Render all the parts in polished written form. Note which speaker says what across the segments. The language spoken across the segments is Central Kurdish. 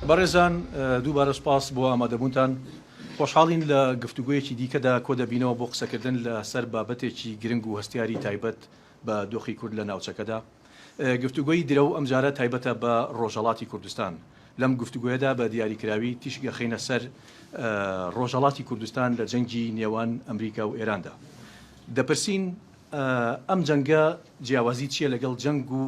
Speaker 1: بەڕێزان دووبارە سپاس بۆ ئامادەبوونتان. خۆشحاڵین لە گفتوگویەکی دیکەدا کۆ دەبینەوە بۆ قسەکردن لە سەر بابەتێکی گرنگ و هەستیاری تایبەت بە دۆخی کورد لە ناوچەکەدا. گفتوگۆی درە و ئەمجارە تایبەتە بە ڕۆژهەڵاتی کوردستان. لەم گفتوگویەدا بە دیاریکراوی تیشگە خینە سەر ڕۆژهەڵاتی کوردستان لە جەنگی نێوان ئەمریکا و ئێراندا. دەپرسین ئەم جەنگە جیاوازی چییە لەگەڵ جەنگ و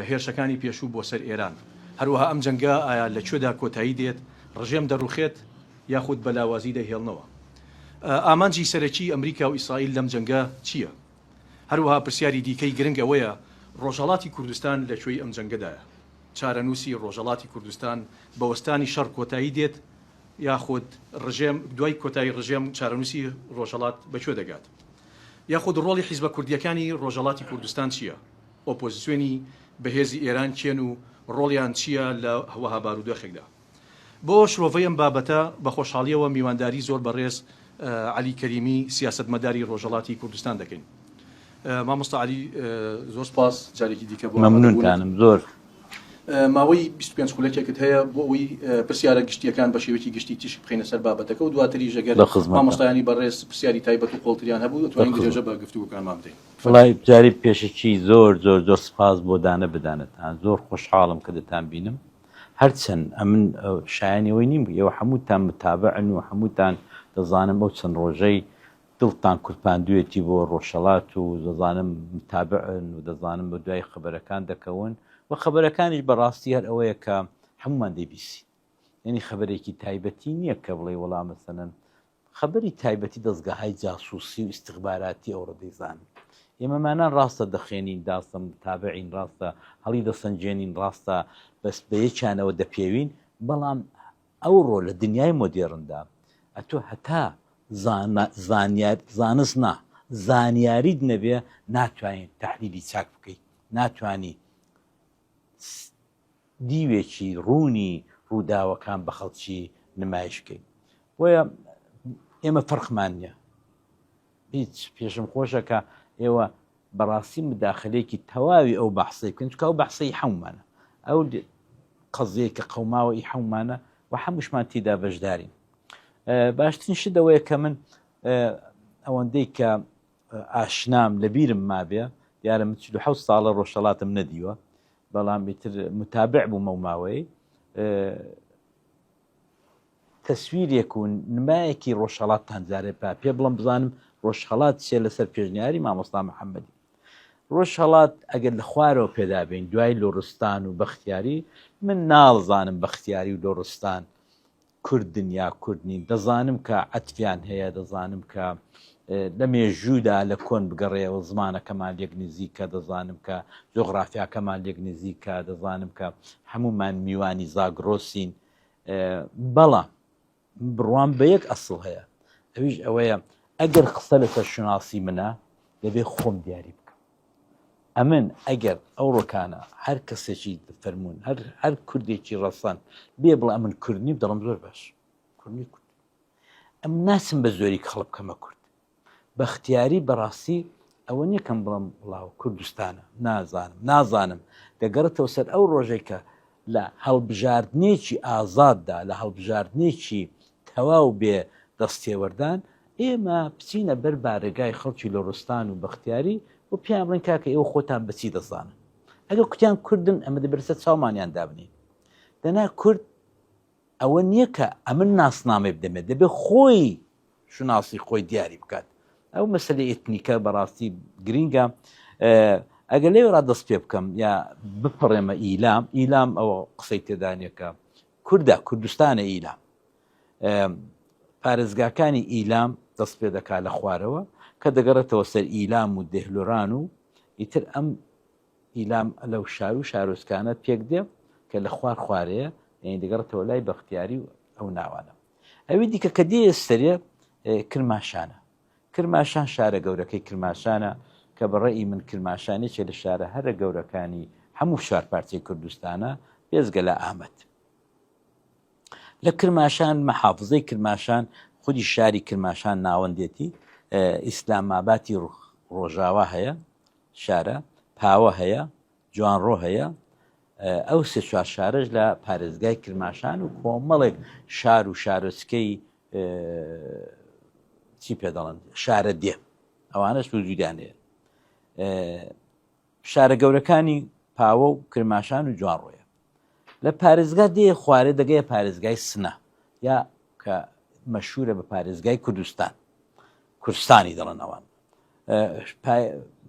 Speaker 1: هێرشەکانی پێشوو بۆ سەر ئێران؟ هەروەها ئەم جەنگە ئایا لەکوێدا کۆتایی دێت، ڕژێم دەڕوخێت یاخود بەلاوازی دەهێڵنەوە؟ ئامانجی سەرەکی ئەمریکا و ئیسرائیل لەم جەنگە چییە؟ هەروەها پرسیاری دیکەی گرنگ ئەوەیە ڕۆژهەڵاتی کوردستان لەکوێی ئەم جەنگەدایە؟ چارەنووسی ڕۆژهەڵاتی کوردستان بەوەستانی شەڕ کۆتایی دێت یاخود ڕژێم دوای کۆتایی ڕژێم چارەنووسی ڕۆژهەڵات بەکوێ دەگات؟ یاخود ڕۆڵی حیزبە کوردیەکانی ڕۆژهەڵاتی کوردستان چییە؟ ئۆپۆزیسیۆنی بەهێزی ئێران چێن و ڕۆڵیان چییە لە هەوەها بارودۆخێکدا؟ بۆ شرۆڤەی ئەم بابەتە بە خۆشحاڵیەوە میوانداری زۆر بەڕێز عەلی کەریمی سیاسەتمەداری ڕۆژهەڵاتی کوردستان دەکەین. مامۆستا عەلی زۆر سپاس جارێکی دیکە بۆ
Speaker 2: مەمنونتانم زۆر.
Speaker 1: ماوەی 25 خولەکێکت هەیە بۆ ئەوەی پرسیارە گشتیەکان بە شێوەیەکی گشتی تیش بخینە سەر بابەتەکە و دواتری ژەگەر مامۆستایانی بەڕێز پرسیاری تایبەت و قۆڵتریان هەبوو دەتوانین درێژە بە گفتوگۆکانمان بدەین.
Speaker 2: وڵای جاری پێشەکی زۆر زۆر زۆر سپاس بۆ دانە بدانەتان. زۆر خۆشحاڵم کە دەتان بینم. هەرچەند ئەمن شایانەوەی نیم ئێوە هەمووتان متابعن و هەمووتان دەزانم ئەو چەند ڕۆژەی دڵتان کورپاندوێتی بۆ ڕۆژهەڵات و دەزانم متابعن و دەزانم بە دوای خەبەرەکان دەکەون و خەبەرەکانیش بەڕاستی هەر ئەوەیە کە هەمومان دەیبیسی. یعنی خەبەرێکی تایبەتی نییە کە بڵێ وەڵام مەسەلەن خەبەری تایبەتی دەستگاهای جاسووسی و استیخباراتی ئەوڕە دەیزانن. ئێمەمانان ڕاستە دەخێنین داستە متابعین، ڕاستە هەڵی دەسەنجێنین، ڕاستە بەس بە یەکیانەوە دەپێوین، بەڵام ئەو ڕۆ لە دنیای مۆدێڕندا ئەتۆ هەتا زانست نا زانیاریت نەبێ ناتوانین تەحلیلی چاک بکەیت، ناتوانی دیوێکی ڕوونی ڕووداوەکان بە خەڵکی نمایش بکەین. بۆیە ئێمە فەرقمان نییە. هیچ پێشم خۆشە کە ئێوە بەڕاستی مداخلەیەکی تەواوی ئەو بەحسەی بکەن، چونکە ئەو بەحسەی حەومانە، ئەو قەزەیە کە قەوماوەی حەومانە و هەمووشمان تێدا بەشدارین. باشترین شت ئەوەیە کە من ئەوەندەی کە ئاشنام لەبیرم مابێ، دیارە من 47 ساڵە ڕۆژهەڵاتم نەدیوە، بەڵام بێتر متابع بوومە و ماوەی تەسویرێک و نمایەکی ڕۆژهەڵاتتان جارێ پێ بڵم بزانم ڕۆژهەڵات چێ لەسەر پێشنیاری مامۆستا محەممەدی. ڕۆژهەڵات ئەگەر لە خوارەوە پێدابین دوای لۆڕستان و بەختیاری، من ناڵزانم بەختیاری و لۆڕستان کوردن یا کورد نین. دەزانم کە عەتفیان هەیە، دەزانم کە لە مێژوودا لە کۆن بگەڕێەوە زمانەکەمان لێک نزیکە، دەزانم کە جۆغرافیاکەمان لێک نزیکە، دەزانم کە هەمومان میوانی زاگرۆسین، بەڵام بڕوان بە یەک ئەسڵ هەیە، ئەویش ئەوەیە ئەگەر قسە لەسەر شناسی منە دەبێ خۆم دیاری بکەم. ئەمن ئەگەر ئەو ڕۆکانە هەر کەسێکی فەرمونون هەر کوردێکی ڕەسەن بێ بڵێ ئەمن کوردنی دەڵم زۆر باش کوردنی کورد، ئەم ناسم بە زۆری خەڵک بکەمە کورد. بەختیاری بەڕاستی ئەوە نییە کەم بڵم بڵاو کوردستانە نازانم دەگەڕێتەوە سەر ئەو ڕۆژێک کە لە هەڵبژاردنێکی ئازاددا، لە هەڵبژاردنێکی تەواو بێ دەستێوەردان، ئێمە بچینە بەر بارگای خەڵکی لۆڕستان و بەختیاری و پیان بڵێن کاکە ئێوە خۆتان بەچی دەزانن. ئەگەر کوتیان کوردن ئەمە دەبێتە چاومانیان دابنین. دەنا کورد ئەوە نییە کە ئەمن ناسنامێ بدەمێت، دەبێت خۆی شناسی خۆی دیاری بکات. ئەو مەسەلەی ئێتنیکە بەڕاستی گرینگە. ئەگەر لێوەڕا دەست پێ بکەم یا بپڕێمە ئیلام ئەوە قسەی تێدانیەکە کوردستانە ئیلام، پارێزگاکانی ئیلام دەست پێ دەکات لە خوارەوە کە دەگەڕێتەوە سەر ئیلام و دێهلۆران و ئیتر ئەم ئیلام لەو شار و شارۆچکانە پێک دێ کە لە خوارەیە، یعنی دەگەڕێتەوە لای بەختیاری و ئەو ناوانە. ئەوی دیکە کە دێ سەرێ کرماشان شارە گەورەکەی کرماشانە کە بەڕێی من کرماشانێکێ لە شارە هەرە گەورەکانی هەموو شارپارچەی کوردستانە بێزگە لە ئامەد. لە کرماشان مەحافزەی کرماشان خودی شاری کرماشان ناوەندێتی ئیسلاماباتی ڕۆژاوا هەیە، شارە پاوە هەیە، جوانڕۆ هەیە، ئەو سێ چوار شارەش لە پارێزگای کرماشان و کۆمەڵێک شار و شارۆچکەی چی پێ دەڵێن شارە دێ ئەوانەش وجودیانەیە. شارە گەورەکانی پاوە و کرماشان و جوانڕۆیە. لە پارێزگا دێ خوارێ دەگەیە پارێزگای سنە یا کە مەشهورە بە پارێزگای کوردستانی دەڵێن ئەوان.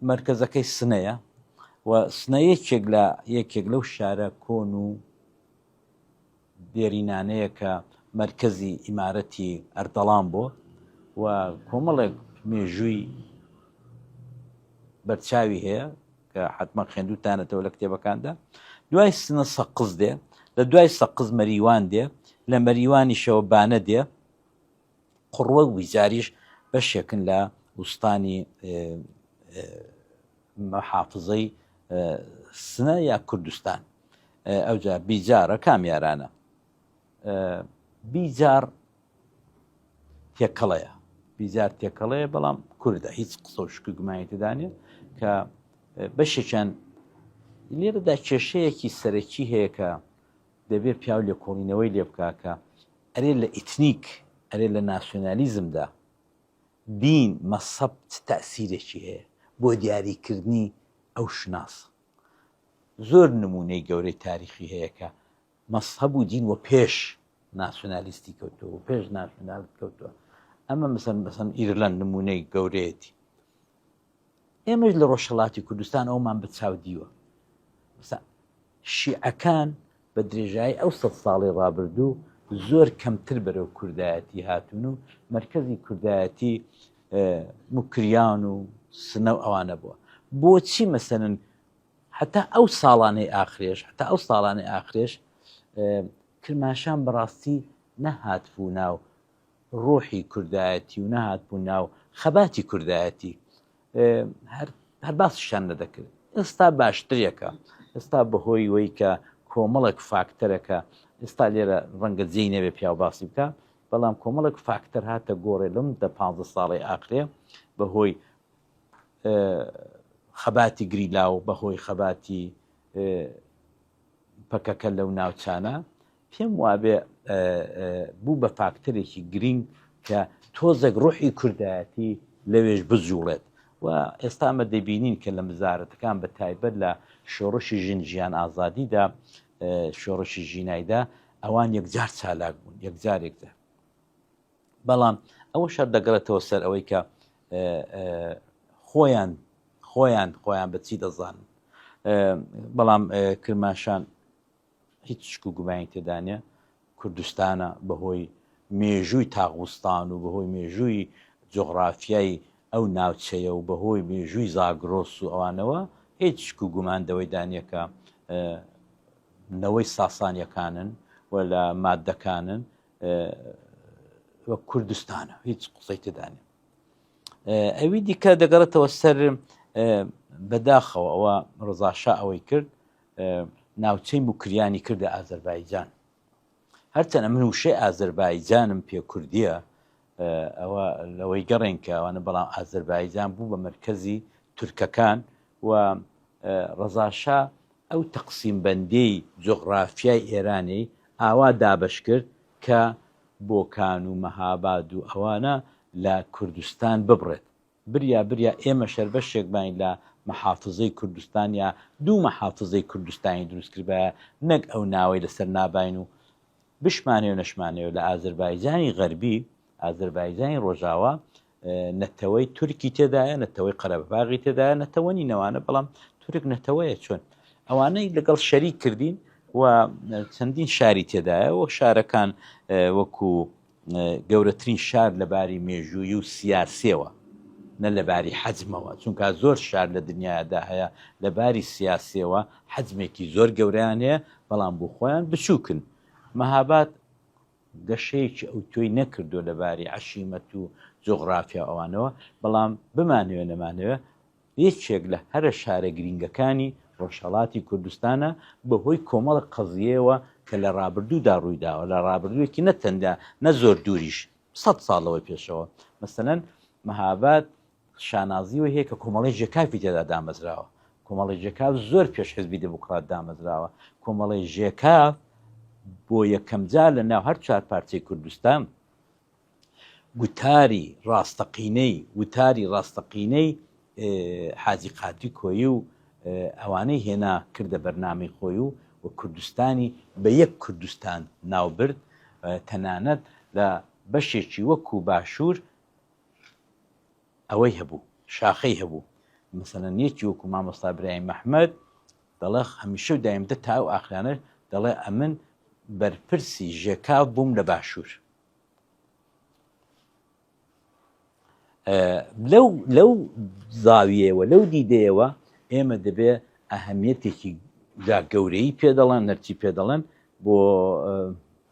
Speaker 2: مرکزەکەی سنەیە و سنە یەکێک لەو شارە کۆن و دێرینانەیە کە مرکزی ئیمارەتی ئەردەڵام بووە و کۆمەڵێک مێژووی بەرچاوی هەیە کە حتمما خوێندوتانەتەوە لە کتێبەکاندا. دوای سنە سەقز دێ، لە دوای سەقز مەریوان دێ، لە مەریوانی شەوەبانە دێ، قوڕوە و ویزاریش بەشێکن لە وستانی مەحافزەی سنە یا کوردستان. ئەوجا بیجارە کامیارانە؟ بیجار تێکەڵەیە، بیجار تێکەڵەیە بەڵام کووردە، هیچ قسە و شک و گومانی تێدانێ کە بەشێکیان لێرەدا کێشەیەکی سەرەکی هەیە کە دەبێت پیاو لێ کۆڵینەوەی لێ بکا کە ئەرێ لە ئیتنیک ئەرێ لە ناسیۆنالیزمدا دین مەسەب تەسیرێکی هەیە بۆ دیاریکردنی ئەو شناس. زۆر نمونەی گەورەی تاریخی هەیە کە مەسەب و دین و پێش ناسیۆنالیستی کەوتووە و پێش ناسیۆنالیست کەوتووە. ئەمە مەسەن ئیرلەند نمونەی گەورەیەتی. ئێمەش لە ڕۆژهەڵاتی کوردستان ئەومان بە چاودیوە. شیعەکان بە درێژایی ئەو 100 ساڵی ڕابردوو زۆر کەمتر بەرەو کوردایەتی هاتوون و مرکزی کوردایەتی مکریان و سنە و ئەوانە بووە. بۆچی مەسەنن حتا ئەو ساڵانەی ئاخرێش کرماشان بەڕاستی نەهات بوو ناو ڕۆحی کوردایەتی و نەهات بوو ناو خەباتی کوردایەتی، هەر باسیشان نەدەکرد. ئێستا باشترێکە، ئێستا بەهۆی وەی کە کۆمەڵێک فاکتەرەکە، ئێستا لێرە ڕەنگە جێی نەبێ پیا و باسی بکە، بەڵام کۆمەڵێک فاکتەر هاتە گۆڕێ لەم 15 ساڵی ئاخرێ بەهۆی خەباتی گریلاو، بەهۆی خەباتی پەکەکە لەو ناوچانە. پێم وابێ بوو بە فاکتەرێکی گرنگ کە تۆزێک ڕۆحی کوردایەتی لەوێش بجوڵێت و ئێستا ئەمە دەبینین کە لە مزارەتەکان بە تایبەت لە شۆڕشی ژین ژیان ئازادیدا، شۆڕشی ژینایدا ئەوان یەکجار چالاک بوون، یەکجار. بەڵام ئەوە شەر دەگەڕێتەوە سەر ئەوەی کە خۆیان بەچی دەزانن. بەڵام کرماشان هیچ شک و گومانی تێدانێ کوردستانە بەهۆی مێژووی تاغوستان و بەهۆی مێژووی جۆغرافیای ئەو ناوچەیە و بەهۆی مێژووی زاگرۆس و ئەوانەوە هیچ شک و گومان دەوەی دانیەکە نەوەی ساسانیەکانن و لە مادەکانن وە کوردستانە، هیچ قسەی تێدانێ. ئەوی دیکە دەگەڕێتەوە سەر بەداخەوە ئەوە ڕزاشا ئەوەی کرد ناوچەی موکریانی کردە ئازەربایجان. هەرچەندە من وشەی ئازەربایجانم پێ کوردیە ئەوە لەوەی گەڕێن کە ئەوانە، بەڵام ئازەربایجان بوو بە مرکزی تورکەکان و ڕزاشا ئەو تەقسیم بەندەی جۆغرافیای ئێرانی ئاوا دابەش کرد کە بۆکان و مەهاباد و ئەوانە لە کوردستان ببڕێت. بریا ئێمە شەر بەشێک باین لە مەحافزەی کوردستان یا دوو مەحافزەی کوردستانی دروست کردبایە، نەک ئەو ناوەی لەسەر نابین و بشمانێ و نەشمانەوە. لە ئازەربایجانی غەربی، ئازەربایجانی ڕۆژاوا نەتەوەی تورکی تێدایە، نەتەوەی قەرەباغی تێدایە، نەتەوە نینەوانە، بەڵام تورک نەتەوەیە. چۆن ئەوانەی لەگەڵ شەریک کردین و چەندین شاری تێدایە و شارەکان وەکو گەورەترین شار لەباری مێژووی و سیاسیەوە، نە لەباری حەجمەوە، چونکە زۆر شار لە دنیادا هەیە لەباری سیاسیەوە حەجمێکی زۆر گەورەیان هەیە، بەڵام بۆ خۆیان بچووکن. مەهاباد گەشەیەکی ئەو تۆی نەکردو لەباری عەشیمەت و جۆغرافیا ئەوانەوە، بەڵام بمانەوە نەمانەوە یەکێک لە هەرە شارە گرینگەکانی ڕۆژهەڵاتی کوردستانە بەهۆی کۆمەڵە قەزیەوە کە لە ڕابردوودا ڕوویداوە، لە ڕابردوویەکی نەتەندا نە زۆر دووریش 100 ساڵەوەی پێشەوە. مەسەلەن مەهاباد شانازیەوە هەیە کە کۆمەڵی ژێکافی تێدا دامەزراوە، کۆمەڵی ژێکاو زۆر پێش حیزبی دموکرات دامەزراوە. کۆمەڵی ژێکاو بۆ یەکەم جار لە ناو هەر چوار پارچەی کوردستان وتاری ڕاستەقینەی حاجی قادری کۆیی و ئەوانەی هێنا کردە بەرنامەی خۆی و کوردستانی بە یەک کوردستان ناوبرد، تەنانەت لە بەشێکی وەکو باشوور ئەوەی هەبوو، شاخەی هەبوو. مەسەلەن یەکی وەکو مامۆستا ئیبراهیم محمەد دەڵێ هەمیشە و دایمدە تا ئەو ئاخرانە دەڵێ ئەمن بەرپرسی ژێکاو بووم لە باشوور. لەو زاویەوە لەو دیدەیەوە ئێمە دەبێ ئەهەمیەتێکی گەورەی پێدەڵێن، نەرچی پێدەڵێن بۆ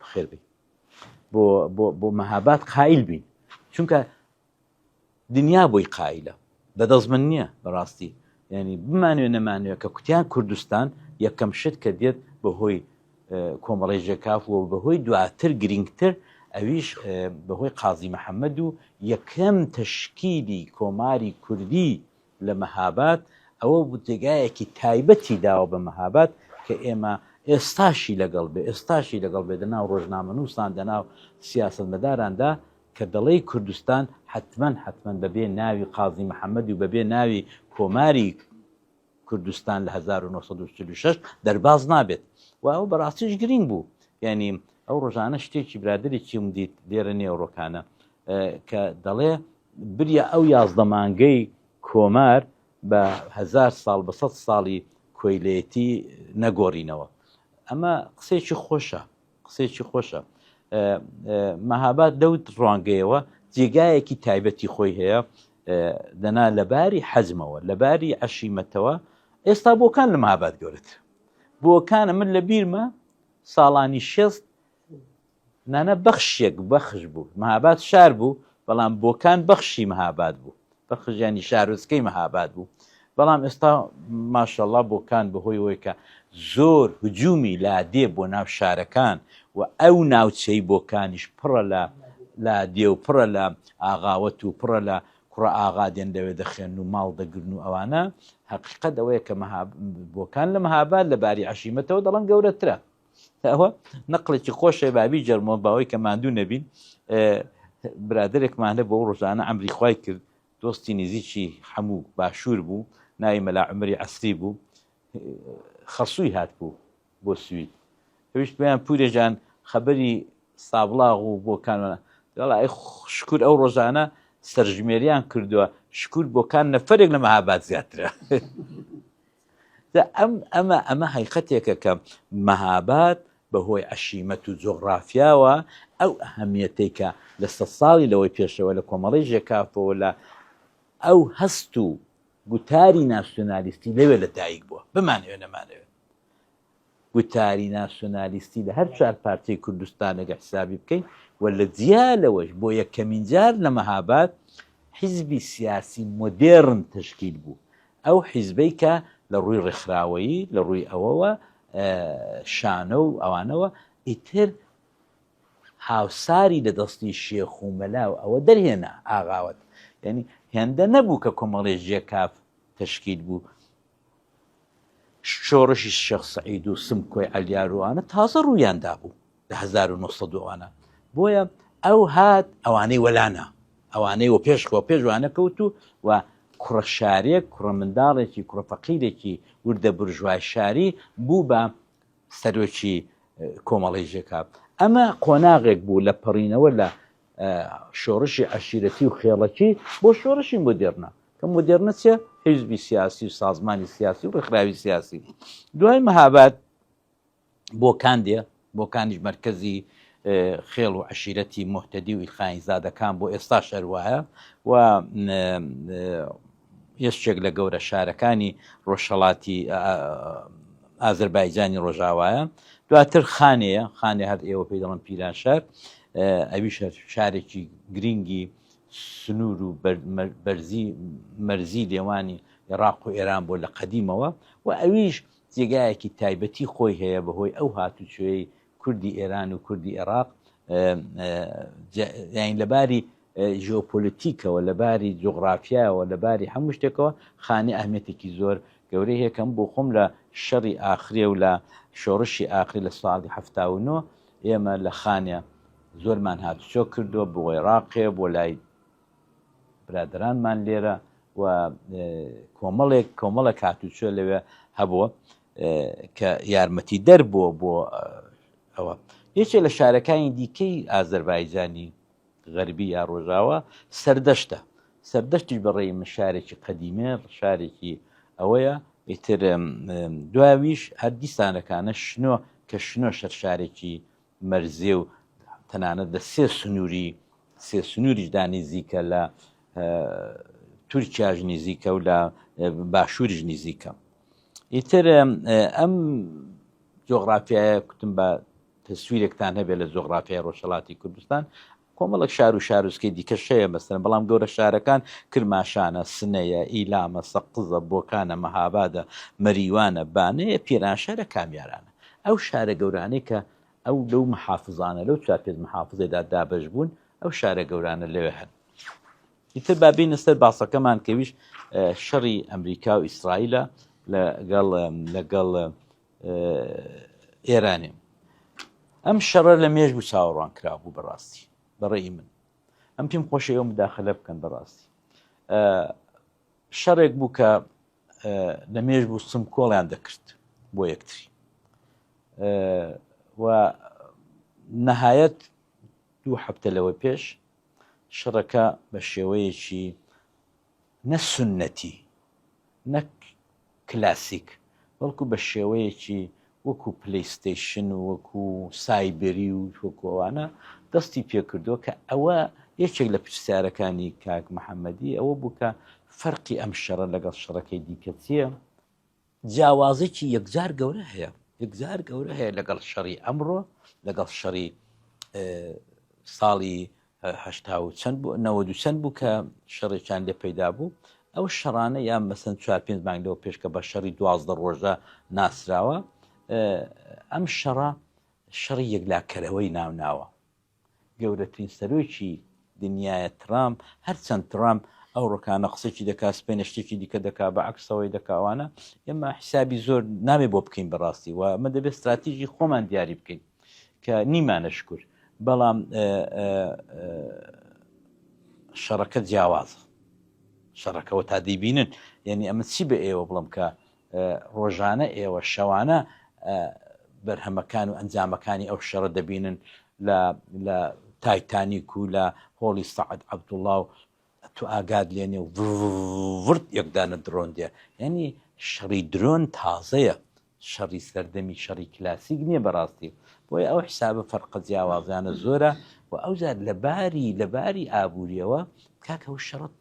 Speaker 2: خێربی بۆ مەهاباد قایل بین، چونکە دنیا بۆی قایلە، بەدەست من نییە بەڕاستی. ینی بمانوێ نەمانوێت کە کوتیان کوردستان یەکەم شت کە دێت بەهۆی کۆمەڵی ژێکاو و بەهۆی دواتر گرنگتر ئەویش بەهۆی قازی محەممەد و یەکەم تەشکیلی کۆماری کوردی لە مەهاباد ئەوە بوو جێگایەکی تایبەتی داوە بە مەهاباد کە ئێمە ئێستاشی لەگەڵ بێ دەناو ڕۆژنامەنووسان دەناو سیاسەتمەداراندا کە دەڵێی کوردستان حتمەن بەبێ ناوی قازی محەممەد و بەبێ ناوی کۆماری کوردستان لە 1946 دەرباز نابێت و ئەو بەڕاستیش گرنگ بوو. ینی ئەو ڕۆژانە شتێکی برادێکی دیت لێرە نێوڕۆکانە کە دەڵێ بریە ئەو 11 مانگەی کۆمار بە 1000 ساڵ بە 100 ساڵی کۆیلێتی نەگۆڕینەوە. ئەمە قسێکی خۆشە. مەهاباد لەو ڕوانگەیەوە جێگایەکی تایبەتی خۆی هەیە، دەنا لەباری حەزمەوە، لەباری عەشیمەتەوە. ئێستا بۆکان لە مەهاباد گەورەتر بۆکانە من لە بیرمە ساڵانی 60 نانە بەخشێک بەخش بوو، مەهاباد شار بوو بەڵام بۆکان بەخشی مەهاباد بوو، بەخشیانی شارۆچکەی مەهاباد بوو. بەڵام ئێستا ماشەڵڵا بۆکان بەهۆی ئەوەی کە زۆر هجوومی لادێ بۆ ناو شارەکان و ئەو ناوچەی بۆکانیش پڕە لە دێ و پڕە لە ئاغاوەت و پڕە لە کوڕە ئاغا دێن دەوێ دەخێن و ماڵ دەگرن و ئەوانە. حەقیقەت ئەوەیە کە بۆکان لە مەهاباد لە باری عەشیمەتەوە دەڵێن گەورەترە. ئەوە نەقڵێکی خۆشە بابی جەرمۆ باوەی کە ماندوو نەبین. برادێکمانە بۆ ڕۆژانە ئەمری خوای کرد، دۆستی نزیکی هەموو باشوور بوو، ناوی مەلا عومەری عەسری بوو، خەسووی هات بوو بۆ سوید. پێویست بەیان پورێژان خەبەری سابڵاغ و بۆکانە دەڵێ شکور ئەو ڕۆژانە سەرژمێریان کردووە شکور بۆکان نەفەرێک لە مەهاباد زیاترە. ئەمە حقیقەتێکە کە مەهاباد بەهۆی عەشیمەت و جۆغرافیاوە ئەو ئەهەمیەتەی کە لە 100 ساڵی لەوەی پێشەوە لە کۆمەڵی ژێکاوەوە لە ئەو هەست و گوتاری ناسیۆنالیستی لەوێ لەدایک بووە. بمانەوێ نەمانەوێت گوتاری ناسیۆنالیستی لە هەر چوار پارچەی کوردستانەگە حسابی بکەین و لە جیالەوەش بۆ یەکەمین جار لە مەهاباد حیزبی سیاسی مۆدێرن تشکیل بوو. ئەو حیزبەی کە لە ڕووی ڕێکخراوەیی لە ڕووی ئەوەوە شانە و ئەوانەوە ئیتر هاوساری لە دەستی شێخ و مەلا و ئەوە دەرهێنا ئاغاوەت. ینی هێندە نەبوو کە کۆمەڵی ژێکاف تشکیل بوو. شۆڕشی شێخ سەعید و سمکۆی عەلیاروانە تازە ڕوویاندا بوو لە 1970 بۆیە ئەو هات ئەوانەی وەلانە ئەوانەی و پێشوانە کەوتو و کوڕە شارێک کوڕە منداڵێکی کوڕە فەقیرێکی وردە بورژوای شاری بوو بە سەرۆکی کۆمەڵی ژێکاف. ئەمە قۆناغێک بوو لە پەڕینەوە لە شۆڕشی عەشیرەتی و خێڵەکی بۆ شۆڕشی مۆدێرنە کە مۆدێرنە چێ؟ حیزبی سیاسی و سازمانی سیاسی و ڕێکخراوی سیاسی. دوای مەهاباد بۆکان دێ، بۆکانیش مەرکەزی خێڵ و عەشیرەتی مۆحتەدی و ئیلخانی زادەکان بۆ ئێستا شەروایە و یەکێک لە گەورە شارەکانی ڕۆژهەڵاتی ئازەربایجانی ڕۆژاوایە. دواتر خانەیە، خانێ هەر ئێوە پێی دەڵێن پیرانشار، ئەویش شارێکی گرنگی سنوور و مەرزی دێوانی عێراق و ئێران بۆ لە قەدیمەوە و ئەویش جێگایەکی تایبەتی خۆی هەیە بەهۆی ئەو هاتوچۆی کوردی ئێران و کوردی عێراق یان لەباری ژۆپۆلیتیکەوە لەباری جوغرافیاوە لەباری هەموو شتێکەوە خانی ئەهمێتێکی زۆر گەورەی هەیەکەم بۆ خۆم لە شەڕی ئاخرێ و لە شۆڕشی ئاخری لە ساڵی 79 ئێمە لە خانە زۆرمان هاتوچۆ کردووە بۆ عێراقێ بۆ لای برادرانمان لێرە و کۆمەڵێک هاتوچۆ لەوێ هەبووە کە یارمەتی دەربووە بۆ ئەوە یەکێک لە شارەکانی دیکەی ئازەربایجانی غەربی یا ڕۆژاوە سەردەشتیش بەڕێی من شارێکی قەدیمێ شارێکی ئەوەیە ئیتر دواویش هەر دیسانەکانە شنۆ کە شنۆ شارێکی مەرزێ و تەنانەت لە سێ سنووریش دانیزیکە لە تورکیاژ نزیکە و لە باشووریش نزیکە ئیتر ئەم جۆغرافیایە کوتم بە تەسویرێکتان هەبێت لە جۆغرافیای ڕۆژهەڵاتی کوردستان کۆمەڵک شار و شارۆچکەی دیکە شەیە مەسەرەن بەڵام گەورە شارەکان کرماشانە سنەیە ئیلامە سەقزە بۆکانە مەهابادە مەریوانە بانەیە پێرانشارە کامیارانە ئەو شارە گەورانەی کە ئەو لەو محافزانە لەو چوار پێنج محافزێدا دابەش بوون ئەو شارە گەورانە لەوێ هەن ئیتر بابینە سەر باسەکەمان کەویش شەڕی ئەمریکا و ئیسرائیلە لەگەڵ ئێرانێ ئەم شەڕە لە مێژ بوو چاوەڕوان کرابوو بەڕاستی بەڕێی من ئەم پێم خۆشە ئەوم مداخەلە بکەن بەڕاستی شەڕێک بوو کە لە مێژ بوو سم کۆڵیان دەکرد بۆ یەکتری و نەهایەت 2 هەفتە لەوە پێش شەڕەکە بە شێوەیەکی نە سونەتی نەک کلاسیک بەڵکو بە شێوەیەکی وەکو پلەیستەیشن و وەکو سایبەری و وەکووانە دەستی پێکردووە کە ئەوە یەکێک لە پرسیارەکانی کاک محەممەدی ئەوە بوو کە فەرقی ئەم شەڕە لەگەڵ شەڕەکەی دیکە چییە جیاوازێکی یەکجار گەورە هەیە لەگەڵ شەڕی ئەمڕۆ لەگەڵ شەڕی ساڵی چەند بوو کە شەڕێکیان لێ پەیدا بوو ئەو شەڕانە یان مەسەن 4-5 مانگ لەوە پێشکە بە شەڕی 12 ڕۆژە ناسراوە ئەم شەڕی یەکلاکەرەوەی ناوناوە گەورەترین سەرۆکی دنیایە ترامپ هەرچەند ترامپ ئەو ڕۆکانە قسێکی دەکات سپێنە شتێکی دیکە دەکا بە عکسەوەی دەکاوانە ئێمە حسابی زۆر نامێ بۆ بکەین بەڕاستی و ئەمە دەبێت استراتیژی خۆمان دیاری بکەین کە نیمانە شکر بەڵام شەڕەکە جیاوازە شەڕەکەەوە تا دەیبینن یعنی ئەمە چی بە ئێوە بڵم کە ڕۆژانە ئێوە شەوانە بەرهەمەکان و ئەنجامەکانی ئەو شەڕە دەبینن لە تایتانیک و لە هۆڵی سەعەد عەبدوڵڵا و تو ئاگاد لێنێ و ورد یەکدانە درۆن دێ یعنی شەڕی درۆن تازەیە شەڕی سەردەمی شەڕی کلاسیک نییە بەڕاستی بۆیە ئەو حسابە فەرقە جیاوازانە زۆرە و ئەوزار لەباری ئابوووریەوە کاکە ئەو شەڕەت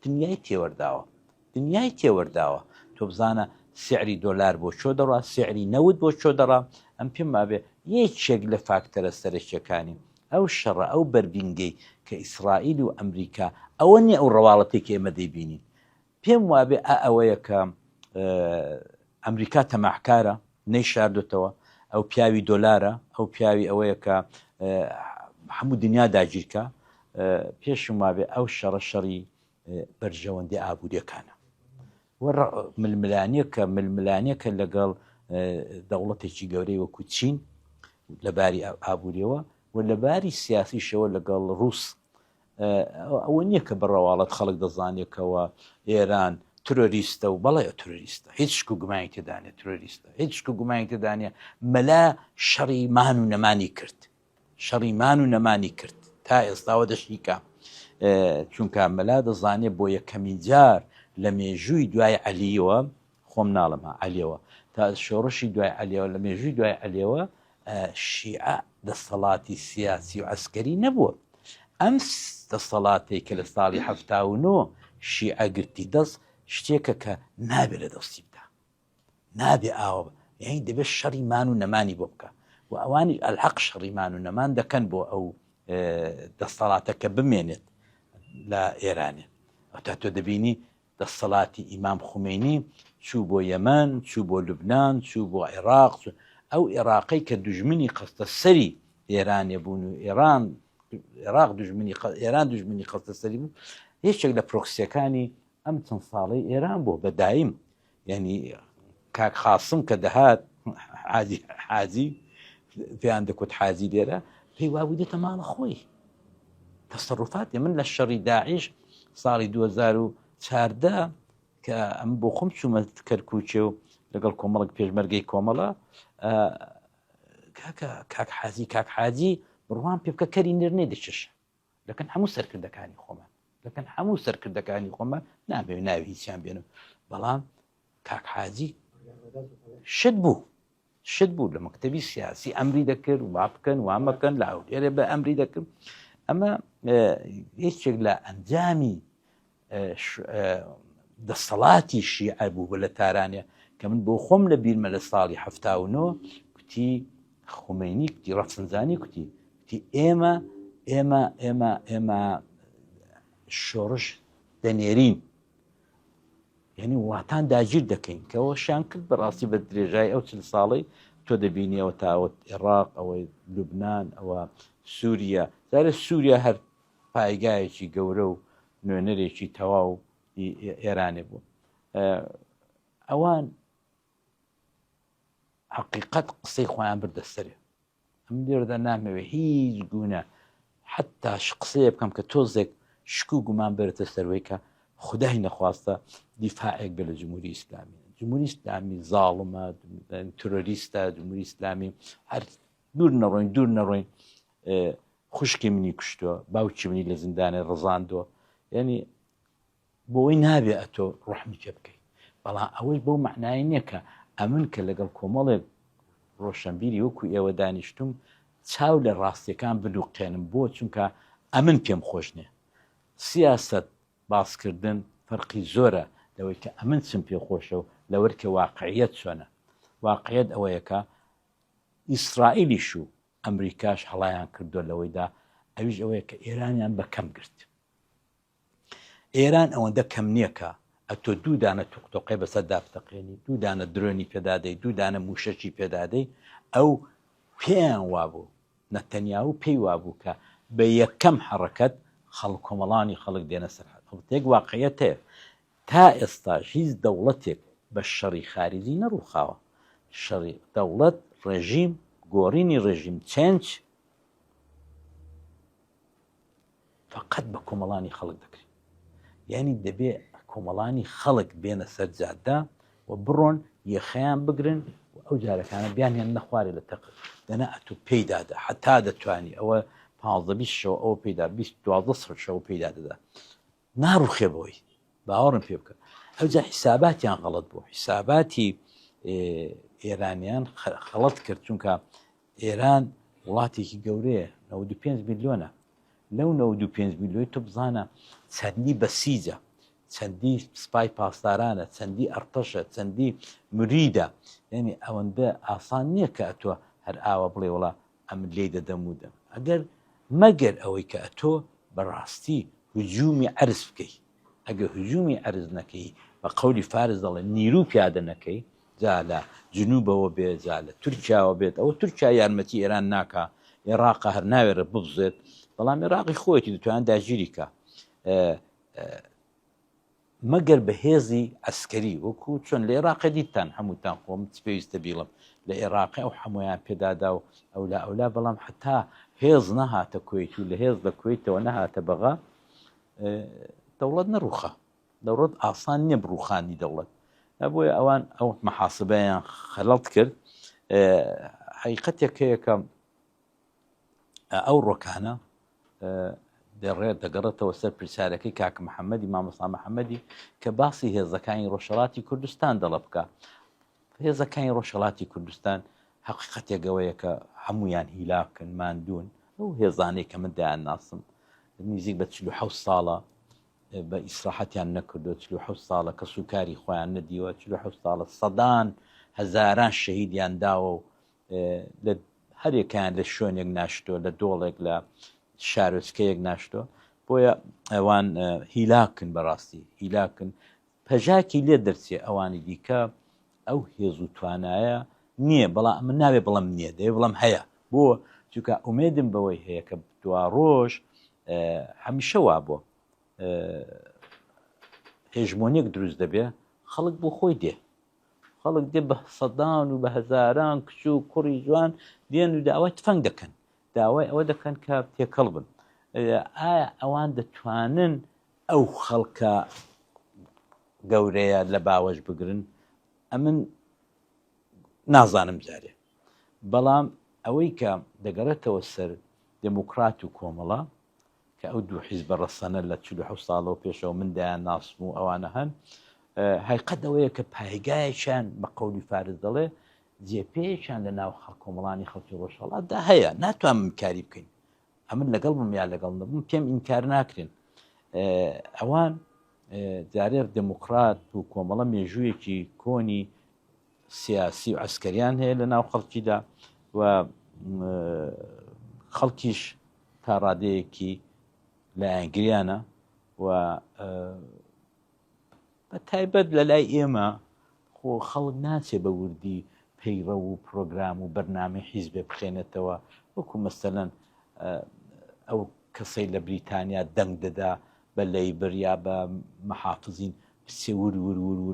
Speaker 2: دنیای تێوەرداوە تۆ بزانە سعری دۆلار بۆ چۆ دەڕا سعری نەود بۆ چۆ دەڕا ئەم پێم مابێ یەکێک لە فاکتەرە سەرەکیەکانی ئەو شەڕە ئەو بەربینگەی کە ئیسرائیل و ئەمریکا ئەوە نیە ئەو ڕەواڵەتێک ئێمە دەیبینین پێم وابێ ئەوەیە کە ئەمریکا تەماحکارە نەیشاردوتەوە ئەو پیاوی دۆلارە ئەو پیاوی ئەوەیە کە هەموو دنیا داگیرکە پێشم وابێ ئەو شەڕی بەرژەوەندی ئابوووریەکانە ململانیەکە لەگەڵ دەوڵەتێکی گەورەی وەکو چین لەباری ئابوووریەوە و لەباری سیاسیشەوە لەگەڵ ڕووس ئەوە نییە کە بەڕەواڵەت خەڵک دەزانێکەوە ئێران تۆریستە و بەڵێ تۆریستە هیچ شکو گومانی تێدانێ تۆریستە هیچ شکو گومانی تێدانێ مەلا شەڕی مان و نەمانی کرد تا ئێستاوە دەشیکە چونکە مەلا دەزانێت بۆ یەکەمین جار لە مێژووی دوای عەلیەوە خۆم ناڵەمە عەلیەوە تا شۆڕشی دوای عەلیەوە لە مێژووی دوای عەلیەوە شیعە دەسەڵاتی سیاسی و عەسکەری نەبووە ئەم دەسەڵاتێک کە لە ساڵی 79 شیعە گرتی دەست شتێکە کە نابێت لە دەستی بدا نابێ ئاوە یعنی دەبێت شەڕی مان و نەمانی بۆ بکە و ئەوانی ئەلحەق شەڕی مان و نەمان دەکەن بۆ ئەو دەسەڵاتەکە بمێنێت لە ئێرانێ تا تۆ دەبینی دەسەڵاتی ئیمام خومینی چوو بۆ یەمەن چوو بۆ لوبنان چوو بۆ عێراق ئەو عێراقی کە دوژمنی قەستە سەری ئێرانێ بوون و ئێران عێراق ئێران دوژمنی خەڵتە سەری بوو هیچێک لە پرۆکسیەکانی ئەم چەند ساڵی ئێران بۆ بەدایم یعنی کاک خاسم کە دەهات حاجی پێیان دەکوت حاجی لێرە پێی وابوو دێتە ماڵە خۆی تەسەڕوفاتی من لە شەڕی داعیش ساڵی 2014 کە ئەم بۆ خۆم چوومە کەرکووچێ و لەگەڵ کۆمەڵک پێشمەرگەی کۆمەڵە کاک حاجی بڕوان پێ بکە کەری نێرنەی دەچش لەکەن هەموو سەرکردەکانی خۆمان نابێ ناوی هیچیان بێنم بەڵام کاک حاجی شت بوو لە مەکتەبی سیاسی ئەمری دەکرد وا بکەن وامەکەن لە ئەولێرە بە ئەمری دەکرد ئەمە هیچێک لە ئەنجامی دەسەڵاتی شیعە بوو لە تارانێ کە من بۆ خۆم لە بیرمە لە ساڵی 79 کوتی خومینی کوتی ڕەفسنجانی کوتی ئێمە شۆڕش دەنێرین یعنی وڵاتان داگیر دەکەین کەەوە شیان کرد بەڕاستی بە درێژای ئەو 40 ساڵی تۆ دەبینیەوە تاوت عێراق ئەوەی لوبناان ئەوە سووریا زارە سووریا هەر پایگایەکی گەورە و نوێنەرێکی تەواو ئێرانێ بوو ئەوان حقیقت قسەی خۆیان بردەسەرێ ئەم لێرەدا نامەوێ هیچ گونە حتا قسەیە بکەم کە تۆزێک شکو گومان بێتە سەروەی کە خدای نەخواستە دیفاعێک بێ لە جمهوری ئیسلامی زاڵمە تۆرۆریستە جمهوری ئیسلامی هەر دوور نەڕۆین خوشکی منی کوشتووە باوکی منی لە زیندانێ ڕزاندووە یعنی بۆی نابێ ئەتۆ ڕحمی پێ بکەیت بەڵام ئەوەی بەو معنای نییە کە ئەمن کە لەگەڵ کۆمەڵێک ڕۆشنبیری وەکو ئێوە دانیشتم چاو لە ڕاستیەکان بدووقێنم بۆ چونکە ئەمن پێم خۆش نییە سیاست باسکردن فەرقی زۆرە لەوەی کە ئەمن چم پێ خۆشە و لەوەرکە واقعیەت چۆنە واقعیت ئەوەیەکە ئیسرائیلیش و ئەمریکاش هەڵایان کردو لەوەیدا ئەویش ئەوەیە کە ئێرانیان بەکەم گرت ئێران ئەوەندە کەم نییە کە ئەتۆ دوودانە توقتۆقی بەسەر دابتەقێنی دوودانە درۆنی پێدادەی دوودانە موشەکی پێدادەی ئەو پێیان وابوو نەتەنیاو پێی وابوو کە بە یەکەم حڕەکەت خەڵک کۆمەڵانی خەڵک دێنە سەرحەد تێک واقعیەت هەیە تا ئێستاش هیچ دەوڵەتێک بە شەڕی خارجی نەڕووخاوە شەڕی دەوڵەت ڕێژیم گۆڕینی ڕێژیم چێنج فقط بە کۆمەڵانی خەڵک دەکرێت یعنی دەبێ کۆمەڵانی خەڵک بێنە سەر جادە و بڕۆن یەخەیان بگرن و ئەو جارەکانە بیانیان نەخوارێ لە تەق دەنا ئەتو پێیدادا حتا دەتوانی ئەوە 15 شەوە ئەوە پێدا 12 شەوە پێدا دەدا ناڕوخێبەوەی باوەڕم پێ بکە ئەوجا حیساباتیان غەڵەت بوو حیساباتی ئێرانیان خەڵەت کرد چونکە ئێران وڵاتێکی گەورەیە 95 میلیۆنە لەو 95 میلیۆی تۆ بزانە چەندی بەسیجە چەندی سپای پاسدارانە چەندی ئەرتەشە چەندی مریدە یعنی ئەوەندە ئاسان نییە کە ئەتۆ هەر ئاوە بڵێ وڵا ئەم لێ دەدەمودەم ئەگەر مەگەر ئەوەی کە ئەتۆ بەڕاستی هجوومی عەرز بکەیت ئەگە هجوومی عەرز نەکەی بە قەولی فارس دەڵێ نیرو پیادە نەکەی جا لە جنوبەوە بێت جا لە تورکیاوە بێت ئەوە تورکیا یارمەتی ئێران ناکە عێراق هەر ناوێرە ببزێت بەڵام عێراقی خۆیەتی دەتوانێت داگیری کە مەگەر بە هێزی ئەسکەری وەکو چۆن لە عێراقی دیتان هەمووتان خۆم پێویستە بیڵم لە عێراقی ئەو هەمویان پێدادا و ئەولا بەڵام حتا هێز نەهاتە کوێیت و لە هێز لە کوێیتەوە نەهاتە بەغا دەوڵەت نەڕوخە دەوڵەت ئاسان نییە بڕوخانی دەوڵەت بۆیە ئەوان ئەو مەحاسبەیان خەڵەت کرد حقیقەتێک هەیە ئەو ڕۆکانە دەڕێت دەگەڕێتەوە سەر پرسیارەکەی کاک محەممەدی مامۆستا محەممەدی کە باسی هێزەکانی ڕۆژهەڵاتی کوردستان دەڵە بکە هێزەکانی ڕۆژهەڵاتی کوردستان حقیقەتێکەوەیە کە هەمویان هیلاکن ماندوون ئەو هێزانەی کە من دایان ناسم نزیک بە 47 ساڵە بە ئیسراحەتیان نەکردو 47 ساڵە کە سوکاری خۆیان نەدیوە 47 ساڵە سەدان هەزاران شەهیدیان داوە و لە هەرێکیان لە شوێنێک ناشتۆ لە دۆڵێک لە شارۆچکەیەک ناشتۆ بۆیە ئەوان هیلاکن بەڕاستی هیلاکن پەژاکی لێ دەرچێ ئەوانی دیکە ئەو هێز و توانایە نییە بەڵام من ناوێ بڵم نییە دەوێ بڵم هەیە بۆ چونکە ئومێدم بەوەی هەیە کە دوا ڕۆژ هەمیشە وا بووە هێژمۆنیەک دروست دەبێ خەڵک بۆ خۆی دێ خەڵک دێ بە سەدان و بە هەزاران کچ و کوڕی جوان دێن و داوای تفەنگ دەکەن داوای ئەوە دەکەن کە تێکەڵ بن ئایا ئەوان دەتوانن ئەو خەڵکە گەورەیە لە باوەش بگرن ئەمن نازانم جارێ بەڵام ئەوەی کە دەگەڕێتەوە سەر دموکرات و کۆمەڵە کە ئەو دوو حیزبە ڕەسەنە لە 47 ساڵەوە پێشەوە مندایان ناسم و ئەوانە هەن حقیقەت ئەوەیە کە پایگایەکیان بە قەولی فارس دەڵێ جێپێیەکیان لە ناو کۆمەڵانی خەڵکی ڕۆژهەڵاتدا هەیە ناتوانم کاری بکەین ئەمن لەگەڵ بم یا لەگەڵ نەبووم پێم ئینکار ناکرێن ئەوان جارێر دموکرات و کۆمەڵە مێژوویەکی کۆنی سیاسی و عسکەریان هەیە لە ناو خەڵکیدا و خەڵکیش تا ڕادەیەکی لایەنگریانە و بە تایبەت لە لای ئێمە خۆ خەڵک ناچێ بە وردی پەیڕە و پرۆگرام و بەرنامەی حیزبێ بخێنێتەوە وەکو مەسەلەن ئەو کەسەی لە بریتانیا دەنگ دەدا بە لەیبەر یا بە مەحافزین بچێ ور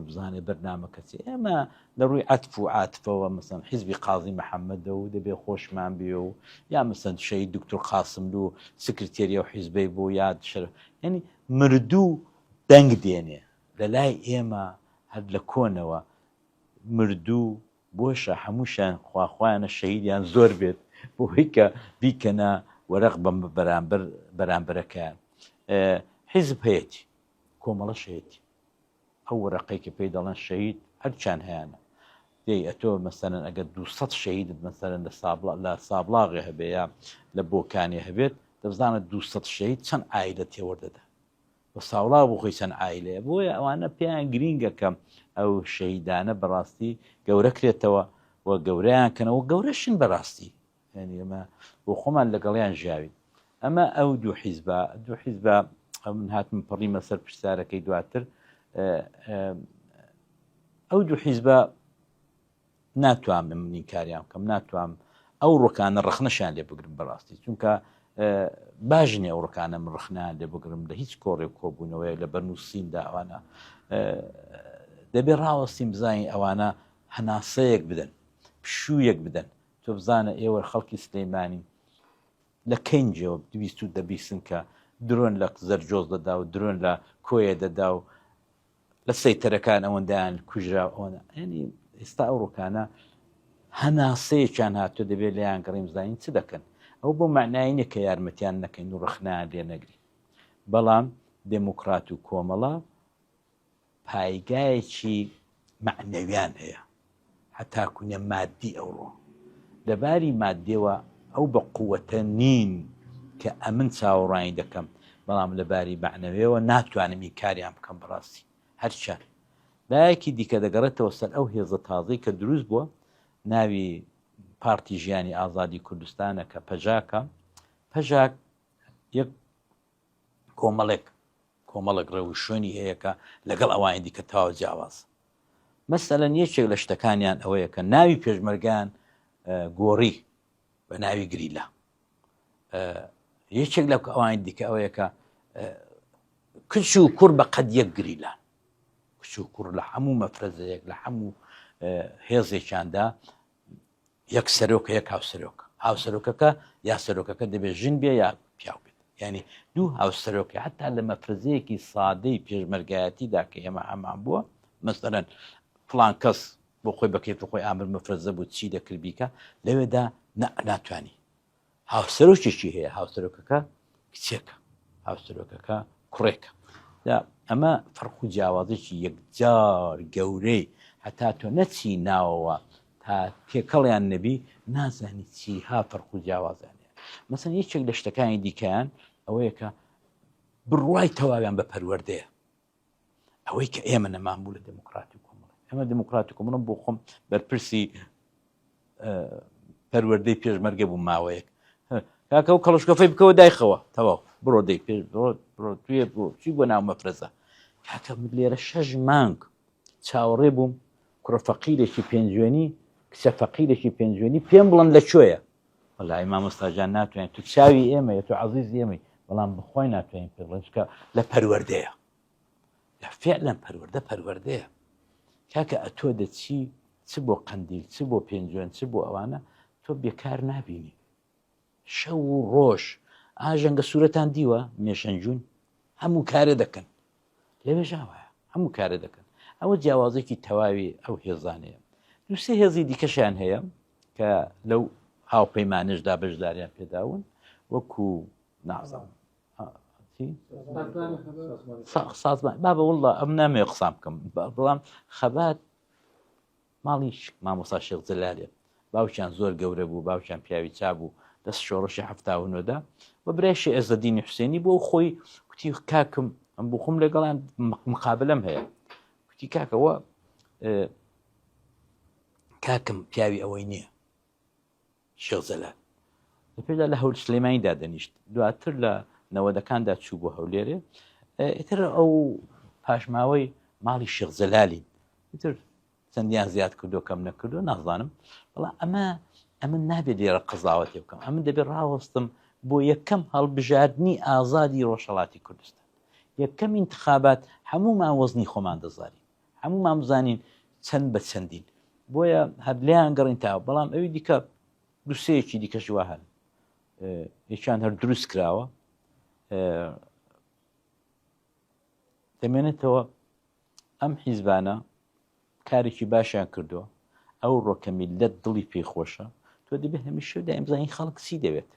Speaker 2: بزانێ بەرنامە کەچێ ئێمە لە ڕووی عەتف و عاتفەوە مەسەن حیزبی قازی محەممەدە و دەبێ خۆشمان بێ و یا مەسەن شەید دکتۆر قاسم و سکرتێریە و حیزبەی بۆ یاد شەر ینی مردوو دەنگ دێنێ لە لای ئێمە هەر لە کۆنەوە مردوو بۆشە هەمووشان خواخوایانە شەهیدیان زۆر بێت بۆی کە بیکەنە وەرەق بەم بەرامبەرەکەیان حیزب هەیەی کۆمەڵە شەهیدی ئەو وەرەقەی کە پێی دەڵێن شەهید هەرچیان هەیەە دەی ئەتۆ مەسەرەن ئەگەر 200 شەهیدت مەسەرەن لە سابلاغی هەبێ یا لە بۆکانی هەبێت دەبزانە 200 شەهید چەند ئایلە تێوەردەدا بە ساوڵا بۆ خۆی چەند ئایلەیە بۆیە ئەوانە پێیان گرینگەکەم ئەو شەهیدانە بەڕاستی گەورەکرێتەوە و گەورەیان کەنەوە گەورەشن بەڕاستی ینی ئەمە بۆ خۆمان لەگەڵیان ژاوین ئەمە ئەو دوو حیزبە من هاتم پڕیمە سەر پرسیارەکەی دواتر ئەو دوو حیزبە ناتوانم منی کاریان بکەم ناتوانم ئەو ڕۆکانە ڕخنەشیان لێ بگرم بەڕاستی چونکە باش نییە ئەو ڕۆکانە من ڕخنیان لێ بگرم لە هیچ کۆڕێ کۆبوونەوەی لە بەرنووسیندا ئەوانە دەبێت ڕاوەستیم بزانین ئەوانە هەناسەیەک بدەن پشوویەک بدەن تۆ بزانە ئێوە خەڵکی سلەیمانی لە کەنجەوە دەبیستن کە درۆن لە زەرجۆز دەدا و درۆن لە کۆیە دەدا و لە سەیتەرەکان ئەوەندایان کوژرا ئەوە ینی ئێستا ئەو ڕۆکانە هەناسەیەکیان هاتووە دەبێت لەیان گەڕیم زانین چ دەکەن ئەو بۆ معناینە کە یارمەتیان نەکەین و ڕخنیان لێ نەگری بەڵام دموکرات و کۆمەڵە پایگایەکی معنەویان هەیە هەتاکوونە مادی ئەوڕۆ لەباری مادیەوە ئەو بە قووەتە نین کە ئەمن چاوەڕانی دەکەم بەڵام لەباری معنەویەوە ناتوانمی کاریان بکەم بەڕاستی هەرچار لایەکی دیکە دەگەڕێتەوە سەر ئەو هێزە تازەی کە دروست بووە ناوی پارتی ژیانی ئازادی کوردستانە کە پەژاک یەک کۆمەڵێک ڕێو شوێنی هەیە کە لەگەڵ ئەوانی دیکە تاوە جیاواز مەسەلەن یەکێک لە شتەکانیان ئەوەیە کە ناوی پێشمەرگان گۆڕی بە ناوی گریلە یەکێک لە ئەوانی دیکە ئەوەیە کە کچ و کوڕ بە قەد یەک گریلان کچ و کوڕ لە هەموو مەفرەزەیەک لە هەموو هێزێکیاندا یەک سەرۆکە یەک هاوسەرۆکەکە یا سەرۆکەکە دەبێت ژن بێ یا پیاو بێت یعنی دوو هاوسەرۆکە حتا لە مەفرەزەیەکی سادەی پێشمەرگایەتیدا کە ئێمە هەمان بووە مەسەرەن فڵان کەس بۆ خۆی بەکەیت خۆی ئامر مەفرەزە بوو چی دەکردبیکە لەوێدا ناتوانانی هاوسەرۆکێکی هەیە هاوسەرۆکەکە کچێکە هاوسەرۆکەکە کوڕێکە ئەمە فەرق و جیاوازێکی یەکجار گەورەی هەتا تۆ نەچی ناوەوە تا تێکەڵیان نەبی نازانی چیها فەرق و جیاوازانێ مەسەن یەکێک لە شتەکانی دیکەیان ئەوەیە کە بڕوای تەواویان بە پەروەردەیە ئەوەی کە ئێمە نەمان بوو لە دموکراتی کۆمەڵە ئێمە دموکراتی کۆمەڵم بۆ خۆم بەرپرسی پەروەردەی پێشمەرگە بوو ماوەیەک کاکە و کەڵشکەفەی بکەوە دایخەوە تەواو بڕۆ دەی پێش توێ بۆ چی بۆ ناو مەفرەزە کاکە لێرە 6 مانگ چاوەڕێ بووم کوڕە فەقیرێکی پێنجوێنی کچە فەقیرێکی پێنجوێنی پێم بڵند لەکوێیە وەلای مامۆستاجان ناتوانێت تو چاوی ئێمە تو عەزیز ئێمەی بەڵام بخۆی ناتوانین پێ بڵێن چکە لە پەروەردەیە فعلا پەروەردەیە کاکە ئەتۆ دەچی چ بۆ قەندیل چ بۆ پێنجوێن چ بۆ ئەوانە تۆ بێکار نابینی شەو و ڕۆژ ئاژەنگە سوورەتان دیوە مێشەنجون هەموو کارە دەکەن لێوێژاوایە هەموو کارە دەکەن ئەوە جیاوازێکی تەواوی ئەو هێزانەیە دووسێ هێزی دیکەشیان هەیە کە لەو هاوپەیمانشدا بەشداریان پێداون وەکو نازان سازمان بابە وڵڵا ئەم نامێ قسام بکەم بەڵام خەبات ماڵی مامۆستا شێخ جەلالێ باوکیان زۆر گەورە بوو باوکیان پیاوی چابوو دەست شۆڕشی 79دا و برایشی ئێزەدینی حوسێنی بۆ خۆی کوتی کاکم ئەم بخۆم لەگەڵیان مقابلەم هەیە کوتی کاکەوە کاکم پیاوی ئەوەی نییە شێخ جەلال پێدا لە هەول سلێمانیدا دەنیشت دواتر لە نەوەدەکاندا چوو بۆ هەولێرێ ئیتر ئەو پاشماوەی ماڵی شێخ جەلالی ئیتر چەندیان زیاد کردو کەم نەکردو نازانم بەڵام ئەمە نابێت لێرە قەزاوەتی بکەم ئەمە دەبێت ڕاوەستم بۆ یەکەم هەڵبژاردننی ئازادی ڕۆژهەڵاتی کوردستان یەکەم ئینتخابات هەموومان وەزنی خۆمان دەزانین هەموومان بزانین چەند بە چەندین بۆیە هەبلیان گەڕین تاوە بەڵام ئەوی دیکە دووسەیەکی دیکەش وا هەن یەکیان هەر دروست کراوە دەمێنێتەوە ئەم حیزبانە کارێکی باشیان کردووە ئەو ڕۆکە میلەت دڵی پێی خۆشە تۆ دەبێت هەمیشەدا ئەمزانین خەڵک چی دەوێت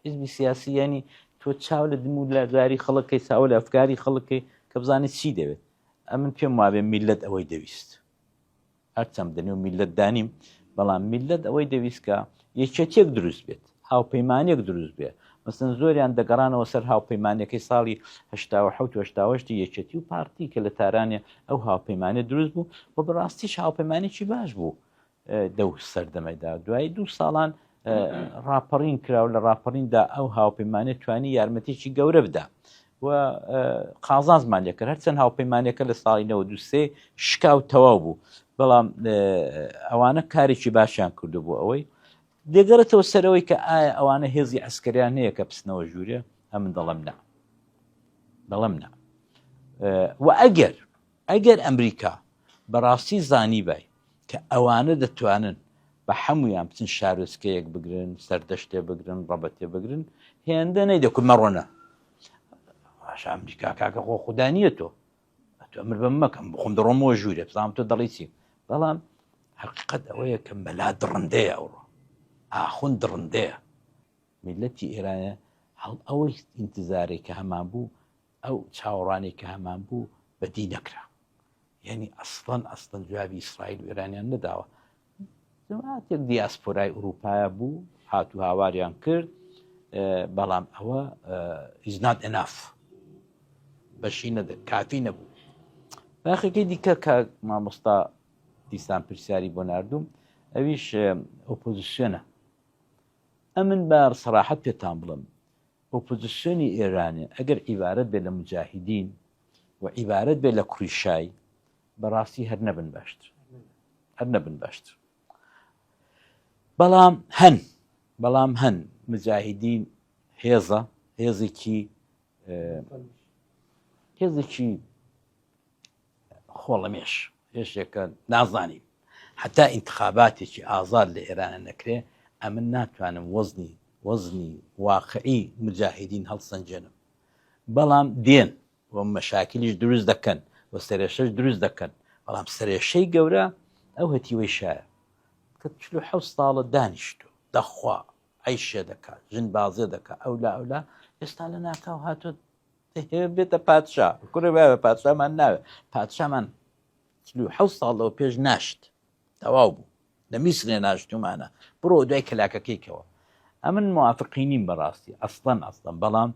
Speaker 2: حیزبی سیاسی ینی تۆ چاو لە دم و لەداری خەڵکەی چاو لە ئەفکاری خەڵکی کە بزانێت چی دەوێت ئەمن پێم وابێ میلەت ئەوەی دەویست هەرچەم دەنێ و میلەت دانیم بەڵام میلەت ئەوەی دەویست کە یەکێتێک دروست بێت هاوپەیمانێک دروست بێت مەسەن زۆریان دەگەڕانەوە سەر هاوپەیمانەکەی ساڵی 1970 یەکێتی و پارتی کە لە تارانێ ئەو هاوپەیمانە دروست بوو بۆ بەڕاستیش هاوپەیمانێکی باش بوو دەو سەردەمەدا دوای 2 ساڵان ڕاپەڕین کراوە لە ڕاپەڕیندا ئەو هاوپەیمانێت توانی یارمەتێکی گەورە بدا و قازانزمان لێ کرد هەرچەند هاوپەیمانەکە لە ساڵی 93 شکاو تەواو بوو بەڵام ئەوانە کارێکی باشیان کردو بوو ئەوەی دێگەرێتەوە سەرەوەی کە ئایا ئەوانە هێزی ئەسکەریان هەیە کە بچنەوە ژوورێ ئەمن دەڵێم نا و ئەگەر ئەمریکا بەڕاستی زانی بای کە ئەوانە دەتوانن بە هەمویان بچن شارۆچکەیەک بگرن سەردەشتێ بگرن ڕەبەتێ بگرن هێندە نەیدەکو مەڕۆنە باش ئەمریکا کاکە خۆ خوددانیە تۆ ئەمر بە مەکەم بخۆم دەڕۆمەوە ژوورێ بزانام تۆ دەڵی چی بەڵام حەقیقەت ئەوەیە کە مەلا دڕندەیە ئەوڕۆ ئاخون دڕندەیە میلەتی ئێرانە هەڵ ئەوەی ئینتزارێک کە هەمان بوو ئەو چاوەڕانێک کە هەمان بوو بەدی نەکرا یعنی ئەسڵەن جوابی ئیسرائیل و ئێرانیان نەداوە جەماعەتێک دیاسپۆرای ئوروپایە بوو هاتو هاواریان کرد بەڵام ئەوە is not enough بەشی کافی نەبوو باخەکەی دیکە کە مامۆستا دیسان پرسیاری بۆ ناردووم ئەویش ئۆپۆزیسیۆنە ئەمن بە سەراحەت پێتان بڵم ئۆپۆزیسیۆنی ئێرانە ئەگەر عیبارەت بێت لە مجاهیدین و عیبارەت بێت لە کوڕیشای بەڕاستی هەر نەبن باشتر بەڵام هەن مجاهیدین هێزێکی خۆڵەمێش هێشێکە نازانیم حتا ئینتخاباتێکی ئازاد لە ئێرانە نەکرێ ئەمن ناتوانم وەزنی واقعی مجاهیدین هەڵسەنجێنم بەڵام دێن و مەشاکلیش دروست دەکەن و سەرێشەش دروست دەکەن بەڵام سەرێشەی گەورە ئەو هەتیوەی شایە کە 7 ساڵە دانیشتو دەخوا عیشێ دەکات ژن بازێ دەکات ئەولا ئێستا لە ناکاو هاتۆ بێتە پادشا کوڕێ بە پادشامان ناوێت پادشامان 7 ساڵەوە پێش ناشت تەواو بوو لە میسرێ ناشتومانە بڕۆ دوای کەلاکەکەیکەوە ئەمن موافقینیم بەڕاستی ئەسڵەن بەڵام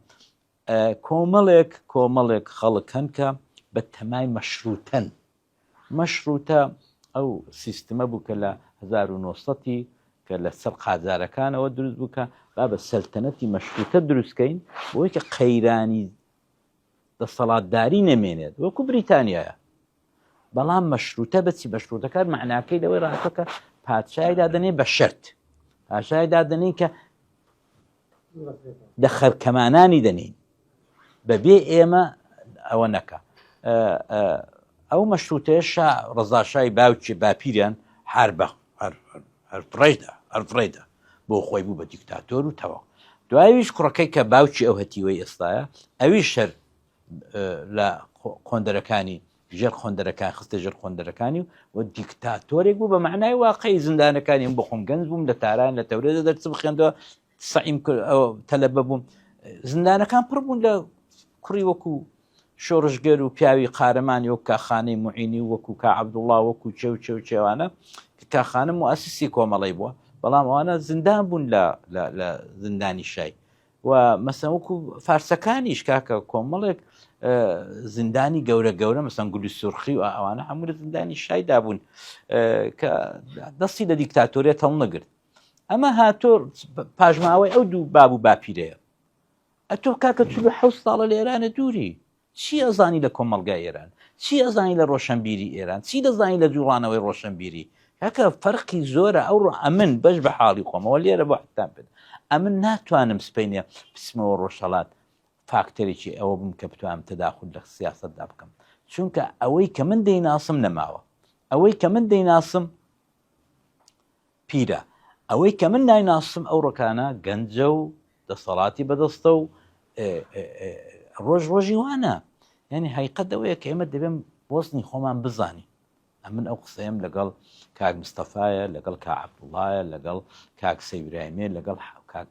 Speaker 2: کۆمەڵێک خەڵک هەن کە بە تەمای مەشروتە ئەو سیستمە بوو کە لە 1970 کە لە سەر قاجارەکانەوە دروست بووکە با بە سەلتەنەتی مەشروتە دروستکەین بۆی کە قەیرانی دەسەڵاتداری نەمێنێت وەکو بریتانیایە بەڵام مەشروتە بەچی مەشروتەکان معناکەی لەوەی ڕاستەکە پادشای دادنێ بە شەرت پادشای دادنێ کە لە خەرکەمانانی دەنین بەبێ ئێمە ئەوە نەکە ئەو مەشروتەیە ڕەزاشای باوکی باپیریان هەرفڕێدا بۆ خۆی بوو بە دیکتاتۆر و تەواو دوایویش کوڕەکەی کە باوکی ئەو هەتیوەی ئێستاە ئەویش شەر لە خۆندەرەکانی ژێر خۆندەرەکان خستە ژێر خۆندەرەکانی و دیکتاتۆرێک بوو بە معنای واقعی زیندانەکانی بۆ خۆم گەنج بووم لە تاران لە تەورێدا دەرچ بخێندەوە سەعیم تەلەبە بووم زیندانەکان پڕ بوون لە کوڕی وەکو شۆڕژگەر و پیاوی قارەمانی وەکو کاخانەی موعینی وەکو کا عەبدوڵڵا وەکو چێوانە کاخانە موئەسیسی کۆمەڵی بووە بەڵام ئەوانە زیندان بوون لە زیندانی شای و مەسەن وەکو فارسەکانیش کاکە کۆمەڵێک زیندانی گەورە مەسەن گولی سورخی و ئەوانە هەموو لە زیندانی شایدا بوون کە دەستی لە دیکتاتۆریەت هەڵ نەگرت ئەمە هاتۆ پاژماوەی ئەو دوو باب و باپیرەیە ئەتۆ کاکە 47 ساڵە لە ئێرانە دووری چی ئەزانی لە کۆمەڵگای ئێران چی ئەزانی لە ڕۆشنبیری ئێران چی دەزانی لە جوڵانەوەی ڕۆشنبیری کاکە فەرقی زۆرە ئەو ئەمن بەش بە حاڵی خۆمەوە لێرە بۆ حتان بێت ئەمن ناتوانم سپینێ بسمەوە ڕۆژهەڵات فاکتەرێکی ئەوە بم کە بتوانم تەداخل لە سیاسەتدا بکەم چونکە ئەوەی کە من دەیناسم نەماوە ئەوەی کە من دەیناسم پیرە ئەوەی کە من نایناسم ئەو ڕۆکانە گەنجە و دەسەڵاتی بەدەستە و ڕۆژی وانە یعنی حقیقەت ئەوەیە کە ئێمە دەبێم بۆستنی خۆمان بزانی ئەمن ئەو قسەیەم لەگەڵ کاک مستەفایە لەگەڵ کا عەبدوڵڵایە لەگەڵ کاک سەیبراهیمێ لەگەڵ کاک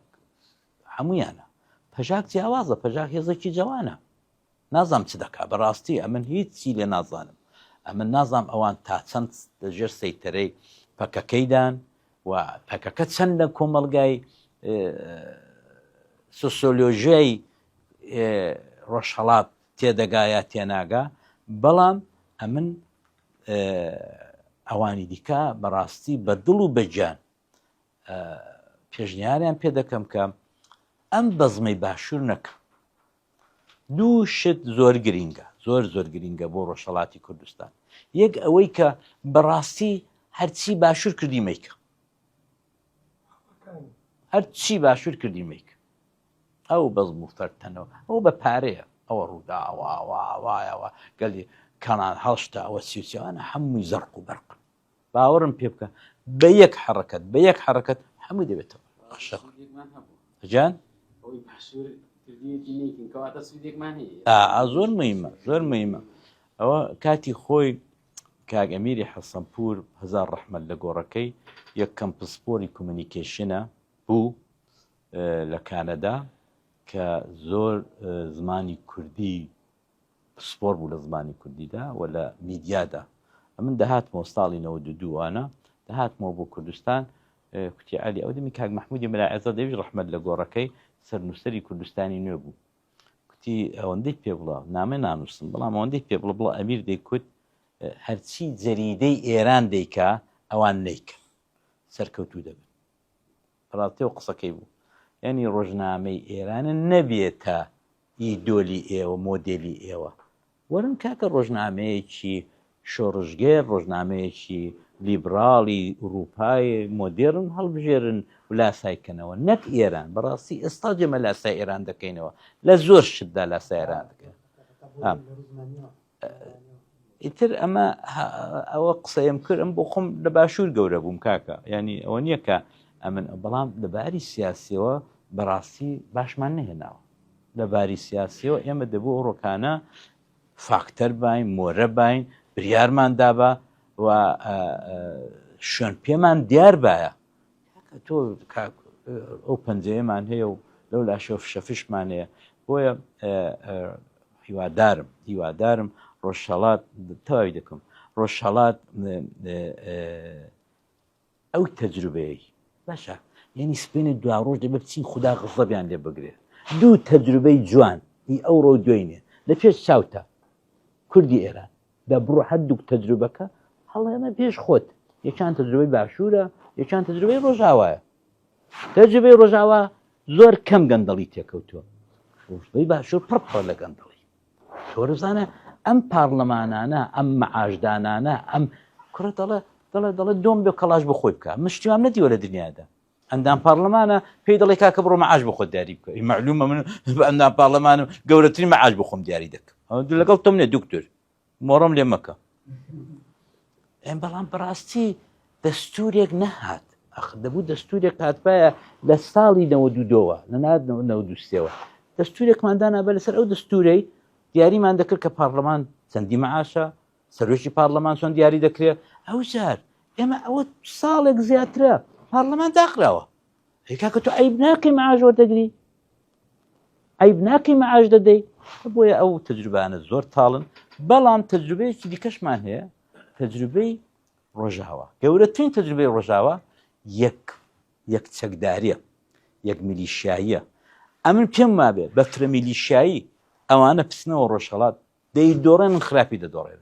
Speaker 2: هەموویانە پەژاک جیاوازە پەژاک هێزێکی جوانە نازانم چ دەکا بەڕاستی ئەمن هیچی لێ نازانم ئەمن نازانم ئەوان تا چەند لەژێر سەیتەرەی پەکەکەیدان و پەکەکە چەند لە کۆمەڵگای سۆسیۆلۆژیای ڕۆژهەڵات تێدەگایە تێناگا بەڵام ئەمن ئەوانی دیکە بەڕاستی بە دڵ و بەجان پێشنیاریان پێ دەکەم کە ئەم بەزمەی باشوور نەکە دوو شت زۆر گرینگە زۆر گرینگە بۆ ڕۆژهەڵاتی کوردستان یەک ئەوەی کە بەڕاستی هەرچی باشوور کردی مەیکە هەرچی باشوور کردی مەیکە ئەو بەزم و فەرتەنەوە ئەو بە پارەیە ئەوە ڕووداوایەوە گەلی کەنان هەڵشتا ئەوە سیوسیوانە هەمووی زەرق و بەرق باوەڕم پێ بکە بە یەک حرەکەت هەمووی دەبێتەوە جان زۆر مهمە ئەوە کاتی خۆی کاک ئەمیری حەسەنپوور هەزار ڕەحمەت لە گۆڕەکەی یەک کەمپسپۆری کومنیکیشنە بوو لە کانەدا کە زۆر زمانی کوردی سپۆر بوو لە زمانی کوردیدا و لە میدیادا من دەهاتمەوە ساڵی 92وانە دەهاتمەوە بۆ کوردستان کوتی عەلی ئەو دەمی کاک مەحموودی مەلاعێزە دەویش ڕەحمەت لە گۆڕەکەی سەرنووسەری کوردستانی نوێ بوو کوتی ئەوەندەی پێ بڵە نامە نانووسم بەڵام ئەوەندەی پێ بڵە ئەمیر دەیکوت هەرچی جەریدەی ئێران دەیکا ئەوان نیکە سەرکەوتوو دەبن ڕاتێ و قسەکەی بوو یعنی ڕۆژنامەی ئێرانە نەبێتە ئیدۆلی ئێوە مۆدێلی ئێوە وەرن کاکە ڕۆژنامەیەکی شۆڕژگەر ڕۆژنامەیەکی لیبراڵی ئوروپای مۆدێرن هەڵبژێرن و لاسایکەنەوە نەک ئێران بەڕاستی ئێستا جێمە لاسای ئێران دەکەینەوە لە زۆر شتدا لاسای ئێران دەکەین ئیتر ئەمە ئەوە قسەیم کرد ئەم بۆ خۆم لە باشوور گەورە بووم کاکە ینی ئەوە نییە کە ئەمن بەڵام لەباری سیاسیەوە بەڕاستی باشمان نهێناوە لەباری سیاسیەوە ئێمە دەبوو ئەو ڕۆکانە فاکتەر باین مۆرە باین بریارمان دابە و شوێن پێمان دیار باە تۆ ئەو پەنجەیەمان هەیە و لەو لاشۆ شەفشمان هەیە بۆیە هیوادارم ڕۆژهەڵات تەواوی دەکەم ڕۆژهەڵات ئەو تەجروبەیە باشە یعنی سپێنە دوا ڕۆژ دەبێت بچین خوددا غەزەبیان لێ بگرێت دوو تەجروبەی جوان ئەو ڕۆ دوێنێ لە پێش چاوتە کوردی ئێران دەبڕۆ هەردوو تەجروبەکە هەڵێنە پێش خۆت یەکان تەجروبەی باشوورە یەکان تەجروبەی ڕۆژاوایە تەجروبەی ڕۆژاوا زۆر کەم گەندەڵی تێکەوتووە ڕۆژبەی باشوور پڕپڕ لە گەندەڵی تۆرزانە ئەم پارلەمانانە ئەم مەعاشدانانە ئەم کوڕە دەڵێ دۆم بێ کەڵاش بە خۆی بکە مشتیوام نەدیوە لە دنیادا ئەندام پارلەمانە پێی دەڵێ کاکە بڕۆ مەعاش بۆ خۆت دیاری بکە معلومە من ئەندام پارلەمانم گەورەترین مەعاش بۆ خۆم دیاری دەکەم لەگەڵ تۆم نێ دوکتۆر مۆڕەم لێ مەکە بەڵام بەڕاستی دەستورێک نەهات دەبوو دەستورێک هاتبایە لە ساڵی 92ەوە لە 1993ەوە دەستورێکماندانا بە لەسەر ئەو دەستورەی دیاریمان دەکرد کە پارلەمان چەندی مەعاشە سەرۆکی پارلەمان چۆن دیاری دەکرێت ئەو جار ئێمە ئەوە ساڵێک زیاترە پارلەمان داخراوە کاکە تۆ عیب ناکەی مەعاش وەردەگری عیب ناکەی مەعاش دەدەی بۆیە ئەو تەجروبانە زۆر تاڵن بەڵام تەجروبەیەکی دیکەشمان هەیە تەجروبەی ڕۆژاوە گەورەترین تەجروبەی ڕۆژاوە یەک چەکداریە یەک میلیشیاییە ئەمن پێم وابێ بەفرە میلیشیایی ئەوانە پسنەوە ڕۆژهەڵات دەیدۆڕێن خراپی دەدۆڕێن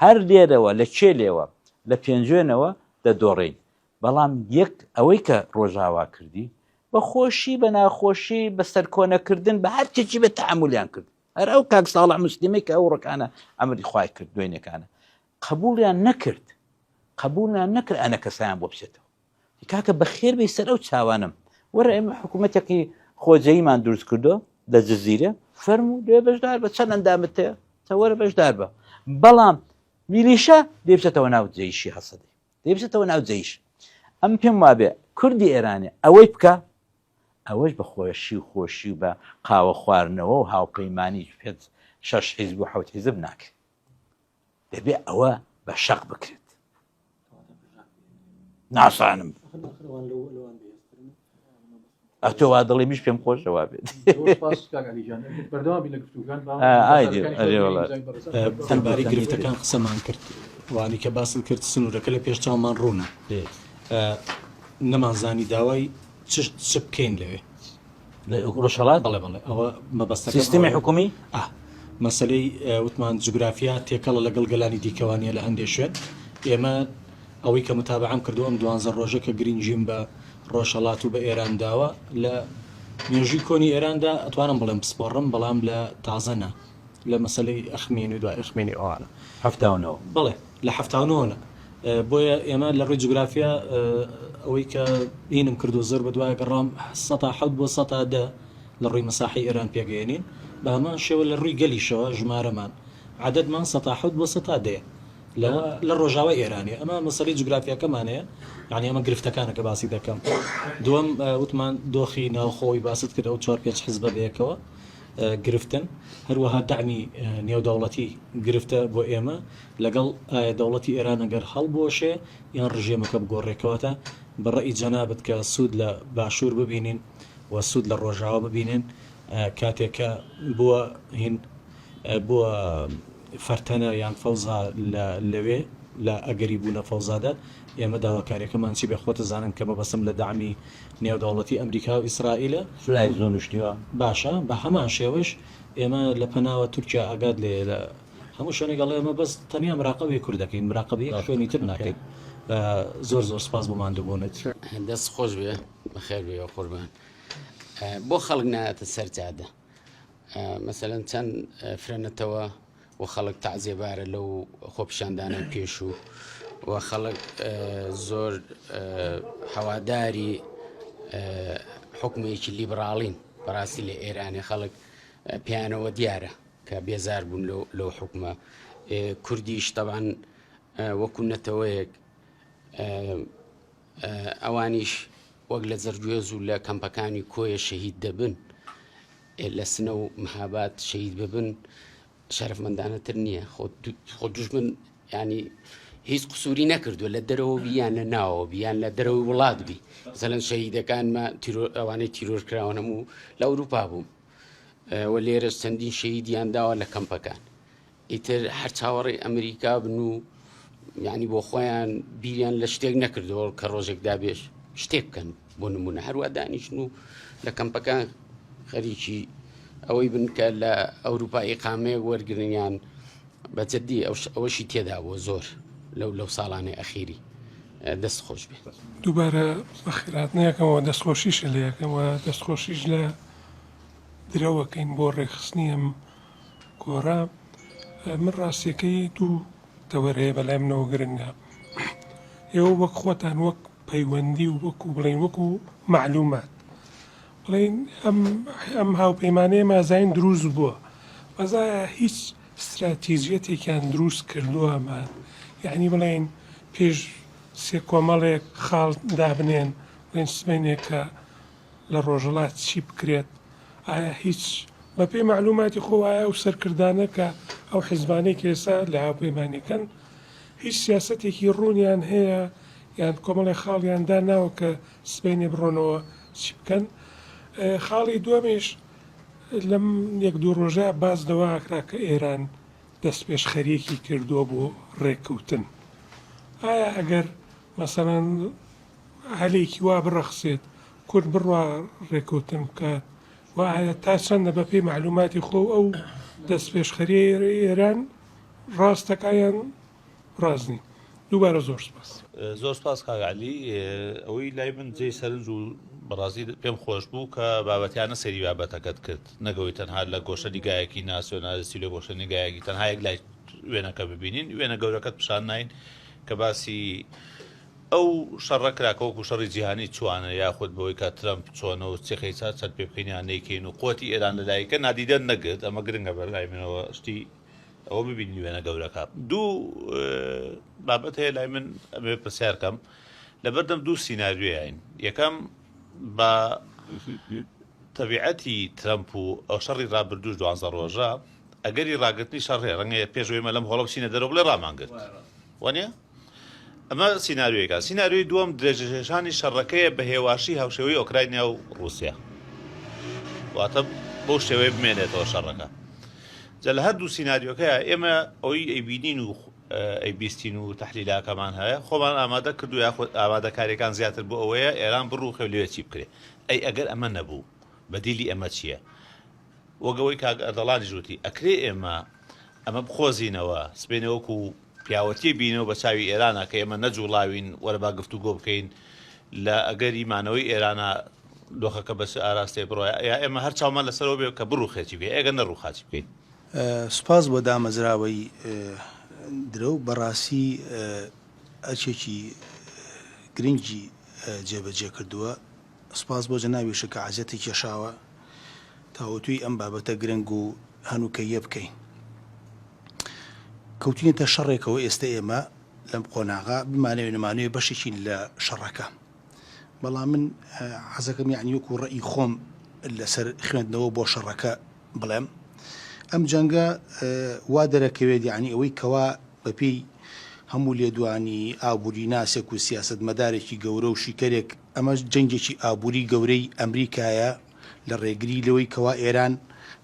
Speaker 2: هەر لێرەوە لە چێلێەوە لە پێنجێنەوە دەدۆڕین بەڵام یەک ئەوەی کە ڕۆژاوا کردی بە خۆشی بە ناخۆشی بە سەرکۆنەکردن بە هەر چێکی بە تەعاملیان کرد هەر ئەو کاک ساڵح موسلیمی کە ئەو ڕۆکانە ئەمری خوای کرد دوێنێکانە قبولیان نەکرد ئەنە کەسایان بۆ بچێتەوە کاکە بەخێر بێ سەر ئەو چاوانم وەرە ئێمە حکوومەتێکی خۆجەیمان دروست کردو لە جززیرە فەرموو لێ بەشدار بە چەند ئەندامت هەیە چەوەرە بەشدار بە بەڵام میلیشە دێبچێتەوە ناو جێیشی هەسەدەی دێبچێتەوە ناو جێیش ئەم پێم وابێ کوردی ئێرانێ ئەوەی بکە ئەوەش بە خۆشی بە قاوە خواردنەوە و هاوپەیمانی پێت 6 حیزب و 7 حیزب ناکرێت دەبێ ئەوە بە شەق بکرێت ناسانم ئەتۆ وا دڵی میش پێم خۆشەوە بێت
Speaker 3: تەنباری گرفتەکان قسەمان کرد وانی کە باسم کرد سنوورەکە لە پێش چاومان ڕوونە نەمانزانی داوای چ بکەین لەوێ
Speaker 2: ڕۆژهەڵات
Speaker 3: بەڵێ ئەوە مەبەستە
Speaker 2: سیستمی حکومی
Speaker 3: مەسلەی وتمان جوگرافیا تێکەڵە لەگەڵ گەلانی دیکەوانیە لە هەندێک شوێن ئێمە ئەوەی کە متابعام کردو ئەم 12 ڕۆژە کە گرنگجیم بە ڕۆژهەڵات و بە ئێران داوە لە نوێژی کۆنی ئێراندا ئەتوانم بڵێم پسپۆڕم بەڵام لە تازەنە لە مەسلەی ئەخمێنی دوای ئەخمێنی ئەوانە
Speaker 2: هەفتاونەوە
Speaker 3: بڵێ لە هەفتاونەوە بۆیە ئێمە لە ڕووی جوگرافیا ئەوەی کە ئینم کردو زۆر بە دوای گەڕام 100 بۆ 100 لە ڕووی مەساحی ئێران پێگەێنین بە هەمان شێوە لە ڕووی گەلیشەوە ژمارەمان عددمان 100 بۆ 100 لە ڕۆژاوە ئێرانی ئەمە مەسەلەی جوگرافیاکەمانەیە یعنی ئەمە گرفتەکانە کە باسی دەکەم دووەم وتمان دۆخی ناوخۆی باست کرد ئەو 4-5 حیزب بەیەکەوە گرفتن هەروەها دامی نێودەوڵەتی گرفتە بۆ ئێمە لەگەڵ دەوڵەتی ئێران ئەگەر هەڵبۆشێ یان ڕژێمەکە بگۆڕێکەوەتە بەڕێی جەنابەت کە سوود لە باشوور ببینین و سوود لە ڕۆژاوە ببینن کاتێکە بووە فەرتەنە یان فەوزا لەوێ لە ئەگەری بوونە فەوزادە ئێمە داواکاریەکەمان چی بێخۆتە زانن کە بەبەسم لە دامی نێودەوڵەتی ئەمریکا و ئیسرائیلە
Speaker 2: فلای زۆنشتیوە
Speaker 3: باشە بە هەمان شێوەش ئێمە لە پەناوە تورکیا ئاگاد لێ لە هەموو شوێنێک گەڵێ ئەمە بەس تەنیا مراقبەی کوور دەکەین مراقبەی شوێنی تر ناکەین زۆر سپاس بۆمان دوبوونێت
Speaker 4: دەست خۆش بێ بەخێر بێ قوربان بۆ خەڵک نایەتە سەرجادە مەسەلەن چەند فرەنەتەوە و خەڵک تەعزیێبارە لەو خۆپیشاندانە پێش و خەڵک زۆر هەواداری حکومێکی لیبراڵین بەڕاستی لە ئێرانی خەڵک پیانەوە دیارە کە بێزار بوون لەو حکومە کوردیش تەبعاً وەکو نەتەوەیەک ئەوانیش وەک لە جەرگوێز و لە کەمپەکانی کۆیە شەهید دەبن لە سنە و مەهابات شەهید ببن شەرفمەندانەتر نییە خۆ دوژمن ینی هیچ قسووری نەکردووە لە دەرەوە بیان لە ناوە بیان لە دەرەوەی وڵات بی مەسەلەن شەهیدەکانمە ئەوانەی تیرۆرکراون هەموو لە ئەوروپا بووم و لێرەش چەندین شەهیدیان داوە لە کەمپەکان ئیتر هەر چاوەڕێی ئەمریکا بن و یعنی بۆ خۆیان بیریان لە شتێک نەکردەوە کە ڕۆژێک دابێش شتێک بکەن بۆ نمونە هەروە دانیشن و لە کەمپەکان خەریکی ئەوەی بن کە لە ئەوروپا ئیقامەیەک وەرگرنیان بەجددی ئەوەشی تێدا بۆ زۆر لەو ساڵانەی ئەخیری دەست خۆش بێت
Speaker 5: دووبارە بەخیراتنەکەمەوە دەستخۆشیشە لە یەکەمەوە دەستخۆشیش لە درەوەکەین بۆ ڕێکخستنی ئەم گۆڕە من ڕاستیەکەی دوو تەوەرەیە بەلای منەوە گرنگە ئێوە وەک خۆتان وەک پەیوەندی و وەکو بڵێن وەکو معلومات بڵێن ئەم هاوپەیمانەیە مازین دروست بووە بەزایە هیچ استراتیژیەتێکیان دروست کردووەمان یعنی بڵێن پێش سێ کۆمەڵێک خاڵ دابنێن بڵێن سبەینێکە لە ڕۆژەڵات چی بکرێت ئایا هیچ بە پێی معلوماتی خۆ وایە و سەرکردانە کە ئەو حیزبانەی کێسا لە هاوپەیمانەکەن هیچ سیاسەتێکی ڕوونیان هەیە یان کۆمەڵی خاڵیان داناوە کە سبەینێ بڕۆنەوە چی بکەن خاڵی دووەمیش لەم یەک دوو ڕۆژە باز دەواکرا کە ئێران دەست پێش خەریەکی کردووە بۆ ڕێککەوتن ئایا ئەگەر مەسەڵەن هەلێکی وا بڕەخسێت کورد بڕوا ڕێککەوتن بکات و ئایا تا چەندە بە پێی معلوماتی خۆ ئەو دەست پێشخەری ئێران ڕاستەکەیان ڕازنی دووبارە زۆر سپاس
Speaker 6: زۆر سپاس کاگعلی ئەوەی لای من جێی سەرنج و بەڕازی پێم خۆش بوو کە بابەتیانە سەری بابەتەکەت کرد نەگەوەی تەنها لە گۆشە دیگایەکی ناسیۆنالیستی لە گۆشە نیگایەکی تەنها یەک لای وێنەکە ببینین وێنە گەورەکەت پیشان ناین کە باسی ئەو شەڕەکراکەوەکو شەڕی جیهانی چوانە یاخود بەوەی کە ترەمپ چۆنەوە چێخی چات چەند پێ بکەینیان نەیکەین و قوتی ئێران لەلایەکە نادیدەن نەگرت ئەمە گرنگە بەلای منەوە شتی ئەوە ببینی وێنە گەورەکە دوو بابەت هەیە لای من ئەمێ پرسیارکەم لەبەردەم دوو سیناریۆیین یەکەم بە تەبیعەتی ترەمپ و ئەو شەڕی ڕابردوش 12 ڕۆژە ئەگەری ڕاگرتنی شەڕێ ڕەنگە پێشەوەیمە لەم هەوڵە بچینە دەرەوە بڵێ ڕامانگرت وانە ئەمە سیناریۆیەکە سیناریۆی دووەم درێژەشانی شەڕەکەیە بە هێواشی هاوشێوەی ئۆکراینیا و رووسیا واتە بۆ شێوەیە بمێنێتەوە شەڕەکە جا لە هەردوو سیناریۆکەیە ئێمە ئەوەی ئەیبینین و ئەیبیستین و تەحلیلاکەمان هەیە خۆمان ئامادە کردو یاخود ئامادەکاریەکان زیاتر بۆ ئەوەیە ئێران بڕوو خێولێ چی بکرێ ئەی ئەگەر ئەمە نەبوو بەدیلی ئەمە چییە وەگەوەی کاگەردەڵانی ژووتی ئەکرێ ئەمە بخۆزینەوە سبێنەوەکو پیاوەتی بینەوە بە چاوی ئێرانە کە ئێمە نەجوڵاوین وەرەبا گفتوگۆ بکەین لە ئەگەری مانەوەی ئێرانە دۆخەکە بەس ئاراستێ بڕۆە یا ئێمە هەر چاومان لەسەرەوە بێ کە بڕوو خێکی بێ ئەگەر نەڕوو خاچی بکەین
Speaker 7: سپاس بۆ دامەزراوەی درە و بەڕاستی ئەرچێکی گرنگی جێبەجێ کردووە سپاس بۆ جەناوی شکە عەزیەتی کێشاوە تاوەتوی ئەم بابەتە گرنگ و هەنووکەیە بکەین کەوتینێتە شەڕێکەوە ئێستا ئێمە لەم قۆناغا بمانەوێ نمانوێ بەشێکی لە شەڕەکە بەڵام من حەزەکەم یعنی وەکو ڕەئی خۆم لەسەر خوێندنەوە بۆ شەڕەکە بڵێم ئەم جەنگە وا دەرەکەوێت یعنی ئەوەی کەوا بەپێی هەموو لێدوانی ئابووری ناسێک و سیاست مەدارێکی گەورە و شیکەرێک ئەمە جەنگێکی ئابووری گەورەی ئەمریکایە لە ڕێگری لەوەی کەوا ئێران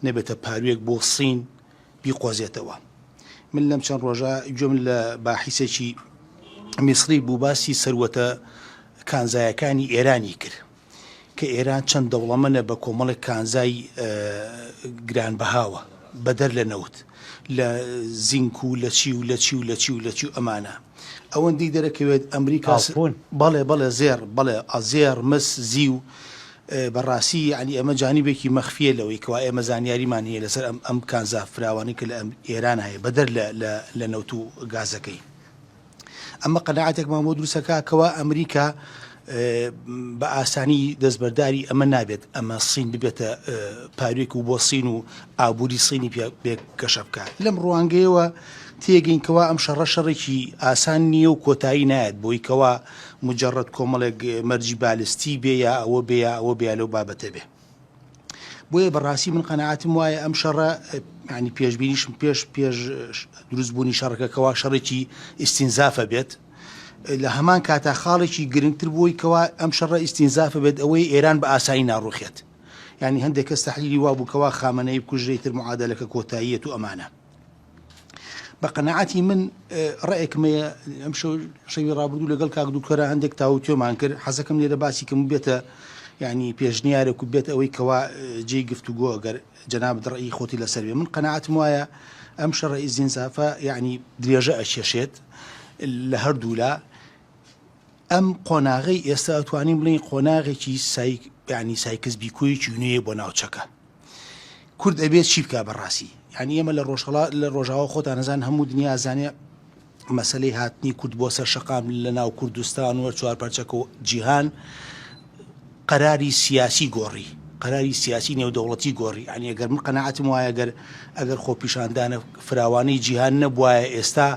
Speaker 7: نەبێتە پاروێک بۆ سین بیقۆزێتەوە من لەم چەند ڕۆژە گوێم لە باحیسێکی میسری بوو باسی سەروەتە کانزایەکانی ئێرانی کرد کە ئێران چەند دەوڵەمەنە بە کۆمەڵێک کانزای گرانبەهاوە بەدەر لە نەوت لە زینک و لە چی و لە چی و لە چی و لە چی و ئەمانە ئەوەندی دەرەکەوێت ئەمریکا بەڵێ زێر بەڵێ ئازێر مس زی و بەڕاستی عنی ئەمە جانیبێکی مەخفیە لەوەی کەوا ئێمە زانیاریمان هەیە لەسەر ئەم کانزا فراوانی کە لە ئێران هەیە بەدەر لە نەوت و گازەکەی ئەمە قەناعەتێکمان بۆ دروستەکە کەوا ئەمریکا بە ئاسانی دەستبەرداری ئەمە نابێت ئەمە سین ببێتە پاروێک و بۆ سین و ئابووری سینی پێ کەشە بکات لەم ڕوانگەیەوە تێگەین کەوا ئەم شەڕێکی ئاسان نییە و کۆتایی نایەت بۆی کەوا مجرد کۆمەڵێک مەرجی بالستی بێ یا ئەوە بێ یا ئەوە بێ لەو بابەتە بێ بۆیە بەڕاستی من قەناعەتم وایە ئەم شەڕە ینی پێشبینیشم پێش دروستبوونی شەڕەکەکەوا شەڕێکی ئیستینزافە بێت لە هەمان کاتا خاڵێکی گرنگتر بووی کەوا ئەم شەڕە ئیستینزافە بێت ئەوەی ئێران بە ئاسایی ناڕوخێت ینی هەندێک کەس تەحلیلی وا بوو کەوا خامنەی بکوژرێتتر معادلەکە کۆتاییەت و ئەمانە بە قەناعەتی من ڕێکمەیە ئەم شەوی ڕابردوو لەگەڵ کاک دوکتۆرە هەندێک تاوتێمان کرد حەزەکەم لێرە باسی کەم بێتە ینی پێشنیارێک و بێت ئەوەی کەوا جێی گفتوگۆ ئەگەر جەنابەت ڕێی خۆتی لەسەر بێ من قەناعەتم وایە ئەم شەڕە ئیستینزافە یعنی درێژە ئەچێشێت لە هەردوولا ئەم قۆناغی ئێستا ئەتوانین بڵین قۆناغێکی ینی سایکزبی کۆیەکی نوێیە بۆ ناوچەکە کورد ئەبێت چی بکە بەڕاستی ینی ئێمە لە ڕۆژاوە خۆتان نەزان هەموو دنیا زانێ مەسلەی هاتنی کورد بۆ سەر شەقام لە ناو کوردستان و چوارپەرچەکە جیهان قەراری سیاسی گۆڕی، قەراری سیاسی نێودەوڵەتی گۆڕی. ینی ئەگەر من قەناعەتم وایە ئەگەر خۆپیشاندانە فراوانەی جیهان نەبوایە ئێستا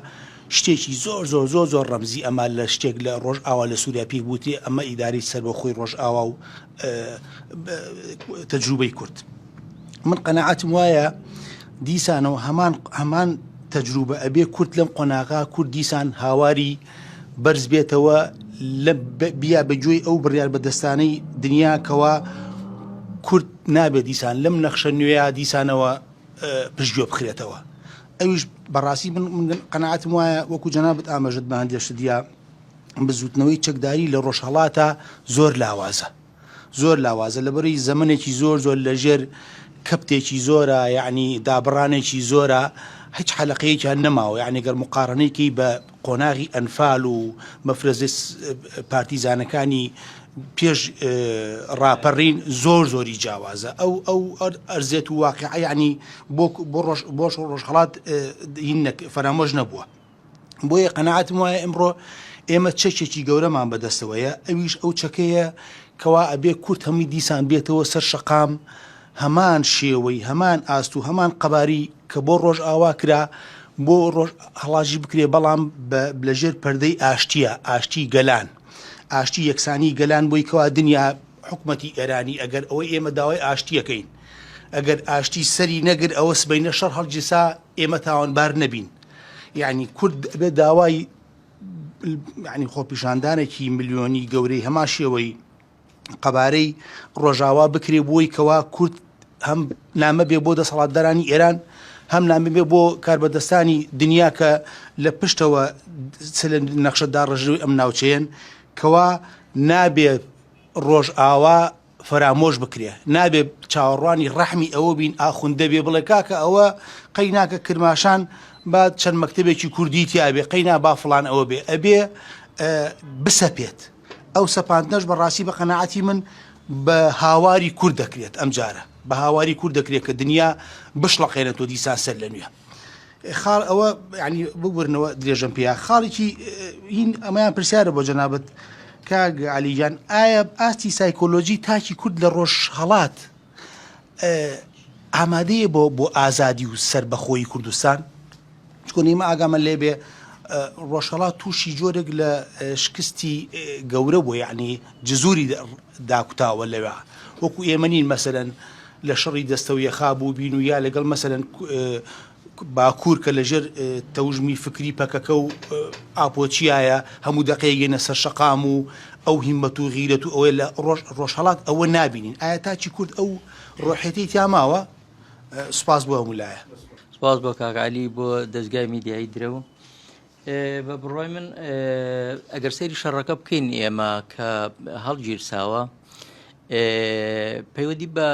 Speaker 7: شتێکی زۆر زۆر زۆر زۆر ڕەمزی ئەمە لە شتێک لە ڕۆژ ئاوا لە سووریا پێی بوتێ ئەمە ئیداری سەربەخۆی ڕۆژ ئاوا و تەجروبەی کورد. من قەناعەتم وایە دیسانەوە هەمان تەجروبە ئەبێ کورد لەم قۆناغا کورد دیسان هاواری بەرز بێتەوە لە بیا بەگوێی ئەو بڕیار بەدەستانەی دنیاکەوە کورد نابێت دیسان لەم نەخشە نوێیە دیسانەوە پشتگوێ بخرێتەوە. ئەویش بەڕاستی من قەناعەتم وایە وەکو جەنابەت ئاماژەت بە هەندێشتدیا بزوتنەوەی چەکداری لە ڕۆژهەڵاتە زۆر لاوازە، زۆر لاوازە لەبەرەی زەمنێکی زۆر زۆر لەژێر کەپتێکی زۆرە، یعنی دابڕانێکی زۆرە، هیچ حەلقەیەکیان نەماوە. یعنی گەر مقارنەیەکی بە قۆناغی ئەنفال و مەفرەزی پارتیزانەکانی پێش ڕاپەڕین زۆر زۆری جیاوازە. ئەو ئەرزێت و واقعە ینی بۆ ڕۆژهەڵات فەرامۆژ نەبووە. بۆیە قەناعەتم وایە ئەمڕۆ ئێمە چەکێکی گەورەمان بەدەستەوەیە، ئەویش ئەو چەکەیە کەوا ئەبێ کورد هەمووی دیسان بێتەوە سەر شەقام هەمان شێوەی هەمان ئاست و هەمان قەباری کە بۆ ڕۆژ ئاوا کرا بۆ ڕۆژ هەڵاژی بکرێ، بەڵام لەژێر پەردەی ئاشتیە، ئاشتی گەلان، ئاشتی یەکسانی گەلان بۆی کەوا دنیا حکومەتی ئێرانی ئەگەر ئەوەی ئێمە داوای ئاشتیەکەین، ئەگەر ئاشتی سەری نەگر ئەوە سبەینە شەڕ هەڵگیرسا ئێمە تاوانبار نەبین. یعنی کورد بێ داوای ینی خۆپیشاندانێکی ملیۆنی گەورەی هەما شێوەی قەبارەی ڕۆژاوا بکرێ بۆی کەوا کورد هەم نامە بێ بۆ دەسەڵاتدارانی ئێران، هەم نامە بێ بۆ کاربەدەستانی دنیا کە لە پشتەوە نەخشەدا ڕژەوەی ئەم ناوچەیەن، کەوا نابێ ڕۆژ ئاوا فەرامۆژ بکرێ، نابێ چاوەڕوانی ڕەحمی ئەوە بین ئاخوندە بێ بڵێ کاکە ئەوە قەیناکە کرماشان با چەند مەکتەبێکی کوردی تیابێ، قەینا با فڵان ئەوە بێ، ئەبێ بسەپێت. ئەو سەپاندنەش بەڕاستی بە قەناعەتی من بە هاواری کورد دەکرێت، ئەم جارە بە هاواری کورد دەکرێت کە دنیا بشڵەقێنێتەوە دیسان سەر لە نوێ. خاڵ ئەوە ینی ببورنەوە درێژم پێیا خاڵێکی هین ئەمەیان پرسیارە بۆ جەنابەت کاک عەلیجان، ئایا ئاستی سایکۆلۆژی تاکی کورد لە ڕۆژهەڵات ئامادەیە بۆ ئازادی و سەربەخۆیی کوردستان؟ چکۆ نیمە ئاگامە لێبێ ڕۆژهەڵات تووشی جۆرێک لە شکستی گەورە بوو، یعنی جزوری داکوتاوە لەوێ، وەکو ئێمەنین مەسەرەن لە شەڕی دەستەویە خابوو بین و یا لەگەڵ مەسەرەن باکوور کە لەژێر تەوژمی فکری پەکەکە و ئاپۆچیایە هەموو دەقەیەگەنە سەر شەقام و ئەو هیممەت و غیرەت و ئەوەی لە ڕۆژهەڵات ئەوە نابینین. ئایا تاچی کورد ئەو ڕۆحێتی تیاماوە؟ سوپاس بۆ هەمولایە.
Speaker 8: سپاس بۆ کاکعالی بۆ دەستگای میدیایی درەوە. بە بڕۆی من ئەگەر سەیری شەڕەکە بکەین ئێمە کە هەڵگیرساوە پەیوەندی بە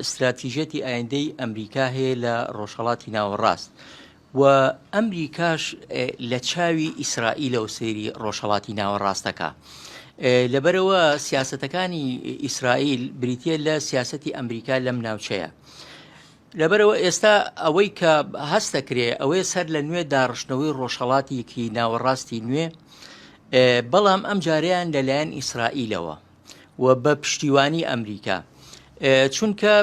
Speaker 8: استراتیژەتی ئایندەی ئەمریکا هەیە لە ڕۆژهەڵاتی ناوەڕاست و ئەمریکاش لە چاوی ئیسرائیلە و سەیری ڕۆژهەڵاتی ناوەڕاستەکە. لەبەرەوە سیاسەتەکانی ئیسرائیل بریتە لە سیاسەتی ئەمریکا لەم ناوچەیە. لەبەرەوە ئێستا ئەوەی کە هەستەکرێ ئەوەیە سەر لە نوێ داڕشتنەوەی ڕۆژهەڵاتێکی ناوەڕاستی نوێ، بەڵام ئەم جاریان لەلایەن ئیسرائیلەوە و بە پشتیوانی ئەمریکا، چونکە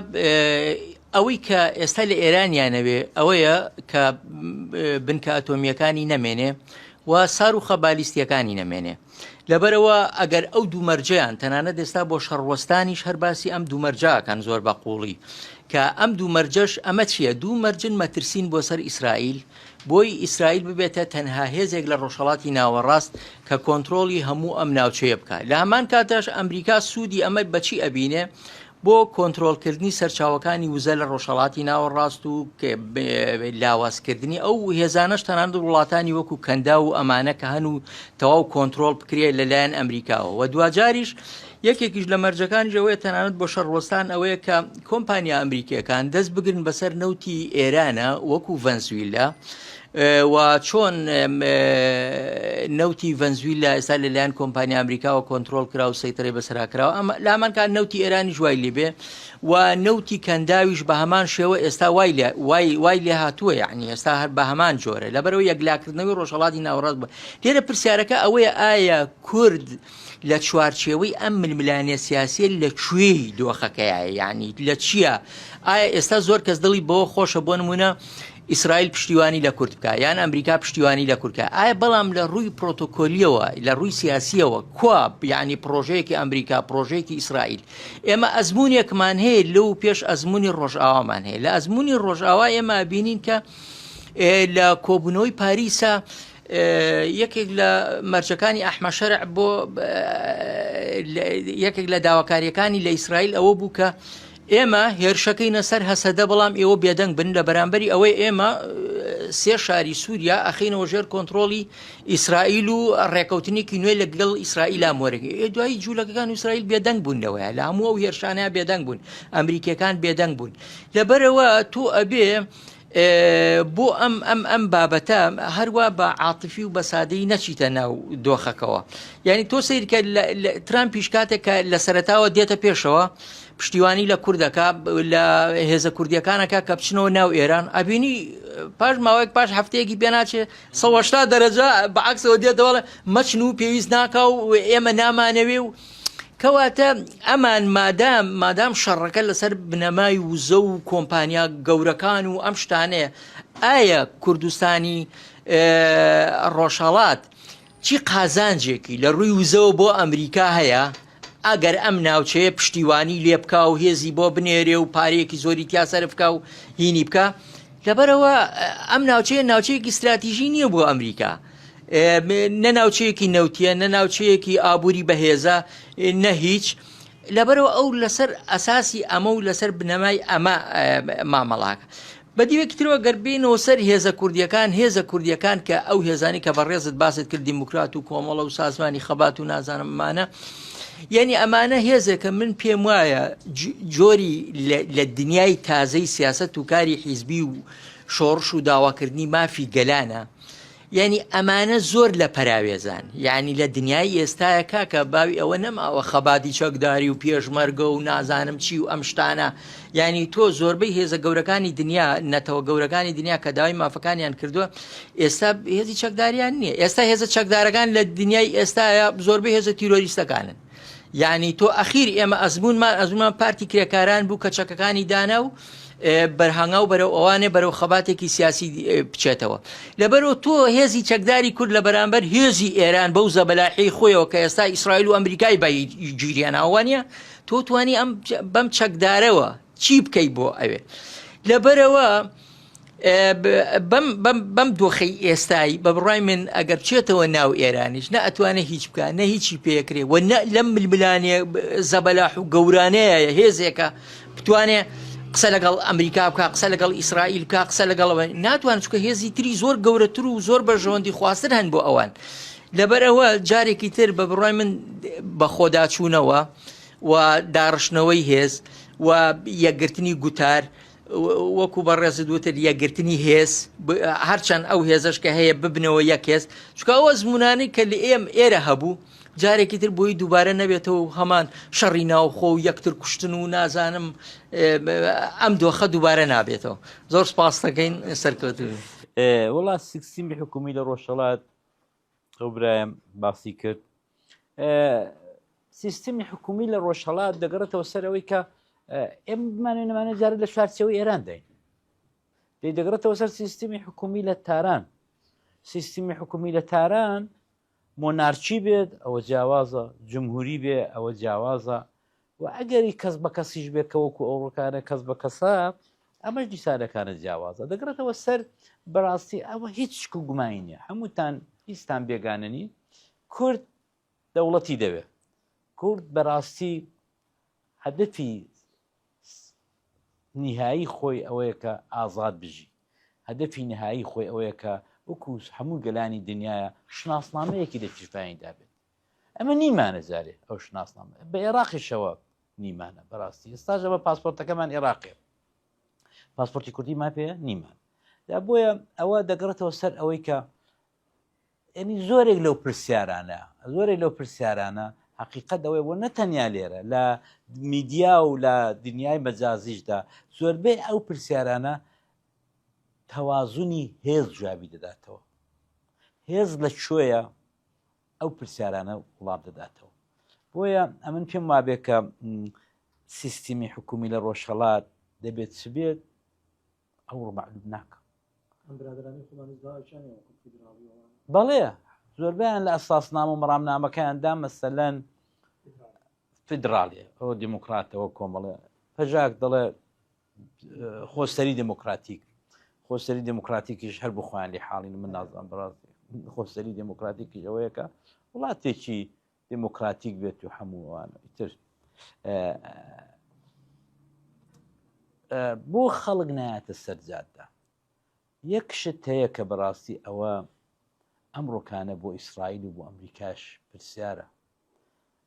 Speaker 8: ئەوەی کە ئێستا لە ئێرانیانەوێ ئەوەیە کە بنکە ئەتۆمیەکانی نەمێنێ و ساروخە بالیستیەکانی نەمێنێ. لەبەرەوە ئەگەر ئەو دوومەرجەیان تەنانەت ئێستا بۆ شەڕوەستانیش هەرباسی ئەم دوومەرجاکان زۆر بەقوڵی کە ئەم دوومەرجەش ئەمە چییە؟ دوومەرجن مەترسین بۆ سەر ئیسرائیل، بۆی ئیسرائیل ببێتە تەنها هێزێک لە ڕۆژهەڵاتی ناوەڕاست کە کۆنتترۆلی هەموو ئەم ناوچەیە بکات. لە هەمان کاتەش ئەمریکا سوودی ئەمە بەچی ئەبینێ؟ بۆ کۆنتترۆلکردنی سەرچاوەکانی وزە لە ڕۆژهەڵاتی ناوەڕاست و لاوازکردنی ئەو هێزانەش تەنانەت وڵاتانی وەکو کەندا و ئەمانە کە هەن و تەواو کۆنتترۆل بکرێت لەلایەن ئەمریکاوە. و دوجاریش یەکێکیش لە مەرجەکانیەوەی تەنانەت بۆ شەڕوەستان ئەوەیە کە کۆمپانیا ئەمریکیەکان دەست بگرن بەسەر نەوتی ئێرانە وەکو ڤەنزویلا و چۆن نەوتی ڤەنزویلا ئێستا لەلایەن کۆمپانیا ئەمریکاوە کۆنتترۆل کرا و سەیتەرێ بەسراکراوە ئەمە لامانکان نەوتی ئێرانی ژوای لێبێ و نەوتی کەنداویش بە هەمان شێوە ئێستا وای لێ هاتووە یعنی ئێستا هەر بە هەمان جۆرە لەبەرەوە یەکلاکردنەوەی ڕۆژهەڵاتی ناوەڕاست بووە. لێرە پرسیارەکە ئەوەیە ئایا کورد لە چوارچێوەی ئەم ململانێ سیاسیە لەکوێی دۆخەکەیە یعنی لە چییە؟ ئایا ئێستا زۆر کەس دڵی بەوە خۆشە بۆ نمونە ئیسرائیل پشتیوانی لە کورد بکە یان ئەمریکا پشتیوانی لە کورکە ئایا بەڵام لە ڕووی پرۆتۆکۆلیەوە لە ڕووی سیاسیەوە کوا یعنی پرۆژەیەکی ئەمریکا پرۆژەیەکی ئیسرائیل ئێمە ئەزمونێکمان هەیە لەو پێش ئەزمموی ڕۆژئاوامان هەیە لە ئەزمموی ڕۆژئاوا ئێمە بینین کە لە کۆبوونەوەی پاریسە یەکێک لە مەرجەکانی ئەحمە شەرع بۆ یەکێک لە داواکاریەکانی لە ئیسرائیل ئەوە بوو کە ئێمە هێرشەکەی نەسەر هەسەدە بەڵام ئێوە بێدەنگ بن لە بەرامبەری ئەوەی ئێمە سێ شاری سووریا ئەخینەوە ژێر کۆنتترۆلی ئیسرائیل و ڕێکەوتنێکی نوێ لەگەڵ ئیسرائیلا مۆرەگەی دوایی جوولەکەکان و ئیسرائیل بێدەنگ بوونەوەیە لە هەموو ئەو هێرشانەیە بێدەنگ بوون ئەمریکەکان بێدەنگ بوون لەبەرەوە تۆ ئەبێ بۆ ئەم بابەتە هەروە بە عاتفی و بە سادەی نەچیتە ناو دۆخەکەەوە یعنی تۆ سیرکە ترامپیش کاتێکە لە سەرەتاوە دێتە پێشەوە پشتیوانی لە کوردەکە لە هێزە کوردیەکانەکە کە بچنەوە ناو ئێران ئەبینی پاش ماوەیەک پاش هەفتەیەکی پێناچێ 180 دەرەجە بەعکسەوە دێتەوە مەچن و پێویست ناکە و ئێمە نامانەوێ و کەواتە ئەمان مادام شەڕەکە لەسەر بنەمای وزە و کۆمپانیا گەورەکان و ئەم شتانەیە ئایا کوردستانی ڕۆژهەڵات چی قازانجێکی لە ڕووی وزەوە بۆ ئەمریکا هەیە ئەگەر ئەم ناوچەیە پشتیوانی لێ بکە و هێزی بۆ بنێرێ و پارەیەکی زۆری تیا سەرف بکە و هینی بکە لەبەرەوە ئەم ناوچەیە ناوچەیەکی استراتیژی نییە بۆ ئەمریکا نە ناوچەیەکی نەوتیە نە ناوچەیەکی ئابووری بەهێزە نە هیچ لەبەرەوە ئەو لەسەر ئەساسی ئەمە و لەسەر بنەمای ئەمە مامەڵاکە بەدیوەکی ترەوە گەربێنەوە سەر هێزە کوردیەکان کە ئەو هێزانی کە بەڕێزت باست کرد دیموکرات و کۆمەڵە و سازمانی خەبات و نازانممانە یعنی ئەمانە هێزێکە من پێم وایە جۆری لە دنیای تازەی سیاست و کاری حیزبی و شۆڕش و داواکردنی مافی گەلانە یعنی ئەمانە زۆر لە پەراوێزان یعنی لە دنیای ئێستاە کاکە باوی ئەوە نەماوە خەباتی چەکداری و پێشمەرگە و نازانم چی و ئەم شتانە یعنی تۆ زۆربەی هێزە گەورەکانی دنیا نەتەوە گەورەکانی دنیا کە داوای مافەکانیان کردووە ئێستا هێزی چەکداریان نییە ئێستا هێزە چەکدارەکان لە دنیای ئێستاە زۆربەی هێزە تیرۆریستەکانن یعنی تۆ ئەخیر ئێمە ئەزمونمان پارتی کرێکاران بوو کە چەکەکانی دانا و بەرهەنگا و بەرەو ئەوانێ بەرەو خەباتێکی سیاسی بچێتەوە لەبەرەوە تۆ هێزی چەکداری کورد لە بەرامبەر هێزی ئێران بەو زەبەلاحی خۆیەوە کە ئێستا ئیسرائیل و ئەمریکای بە گیریاناوانە تۆ توانی بەم چەکدارەوە چی بکەی بۆ ئەوێ لەبەرەوە بەم دۆخەی ئێستایی بە بڕای من ئەگەر بچێتەوە ناو ئێرانیش نە ئەتوانێت هیچ بکە نە هیچی پێکرێ و نە لەم ململانێ زەبەلاح و گەورانەیە هێزێکە بتوانێت قسە لەگەڵ ئەمریکا بکە قسە لەگەڵ ئیسرائیل بکە قسە لەگەڵەوە ناتوان چکە هێزی تری زۆر گەورەتر و زۆر بەژەوەندی خواستن هەن بۆ ئەوان لەبەرەوە جارێکی تر بە بڕای من بە خۆداچوونەوە و داڕشتنەوەی هێز و یەکگرتنی گوتار وەکو بەڕێزت وتر یەکگرتنی هێز هەرچەند ئەو هێزش کە هەیە ببنەوە یەک هێز چکە ئەوە زمونانەی کە لە ئێرە هەبوو جارێکی تر بۆی دووبارە نەبێتەوە هەمان شەڕی ناوخۆ و یەکتر کوشتن و نازانم ئەم دۆخە دووبارە نابێتەوە زۆر سپاس دەکەین سەرکەوتو
Speaker 2: وڵات سیستمی حکومی لە ڕۆژهەڵات ئەو برایم باسی کرد سیستمی حکومی لە ڕۆژهەڵات دەگەڕێتەوە سەرەوەی کە ئێمە بمانێنەمانە جارە لە شارچەوەی ئێران دەین دەگەڕێتەوە سەر سیستمی حکومی لە تاران سیستمی حکومی لە تاران مۆنارچی بێت ئەوە جیاوازە جمهوری بێ ئەوە جیاوازە و ئەگەری کەس بە کەسیش بێتکەوەکو ئەوڕەکانە کەس بە کەسە ئەمەش دیسانەکانە جیاوازە دەگرێتەوە سەر بەڕاستی ئەوە هیچ گومانی نیە هەمووتان هیچتان بێگاننی کورد دەوڵەتی دەوێت کورد بەڕاستی هەدەفی نهایی خۆی ئەوەیە کە ئازاد بژی هەدەفی نهایی خۆی ئەوەیە کە وەکو هەموو گەلانی دنیاە شناسنامەیەکی لە تیرفایندا بێت ئەمە نیمانە زارێ ئەو شناسنامە بە عێراقیشەوە نیمانە بەڕاستی ئێستاژە بە پاسپۆرتەکەمان عێراقێ پاسپۆرتی کوردی ما پێ نیمان دا بۆیە ئەوە دەگەڕێتەوە سەر ئەوەی کە ینی زۆرێک لەو پرسیارانە حقیقت ئەوەی بۆ نەتەنیا لێرە لە میدیا و لە دنیای مەجازیشدا زۆربەی ئەو پرسیارانە تەوازونی هێز جوابی دەداتەوە. هێز لە کوێیە ئەو پرسیارانە وڵام دەداتەوە. بۆیە ئەمن پێم وابێ کە سیستمی حکومی لە ڕۆژهەڵات دەبێت چ بێت ئەو ڕمەعلوم ناکە. بەڵێ زۆربیان لە ئەساسنامە و مەڕامنامەکەیاندا مەسەلەن فیدراالیە ئەو دیموکراتەوە کۆمەڵێ پەژاک دەڵێ خۆسەری دموکراتیکیش هەر بخۆیان لێ حاڵین من نازان بەڕاستی خۆسەری دموکراتیکیش ئەوەیەکە وڵاتێکی دموکراتیک بێت و هەمووانە تر بۆ خەڵک نایەتە سەرجاددا. یەک شت هەیە کە بەڕاستی ئەوە ئەمڕۆکانە بۆ ئیسرائیل و بۆ ئەمریکاش پرسیارە.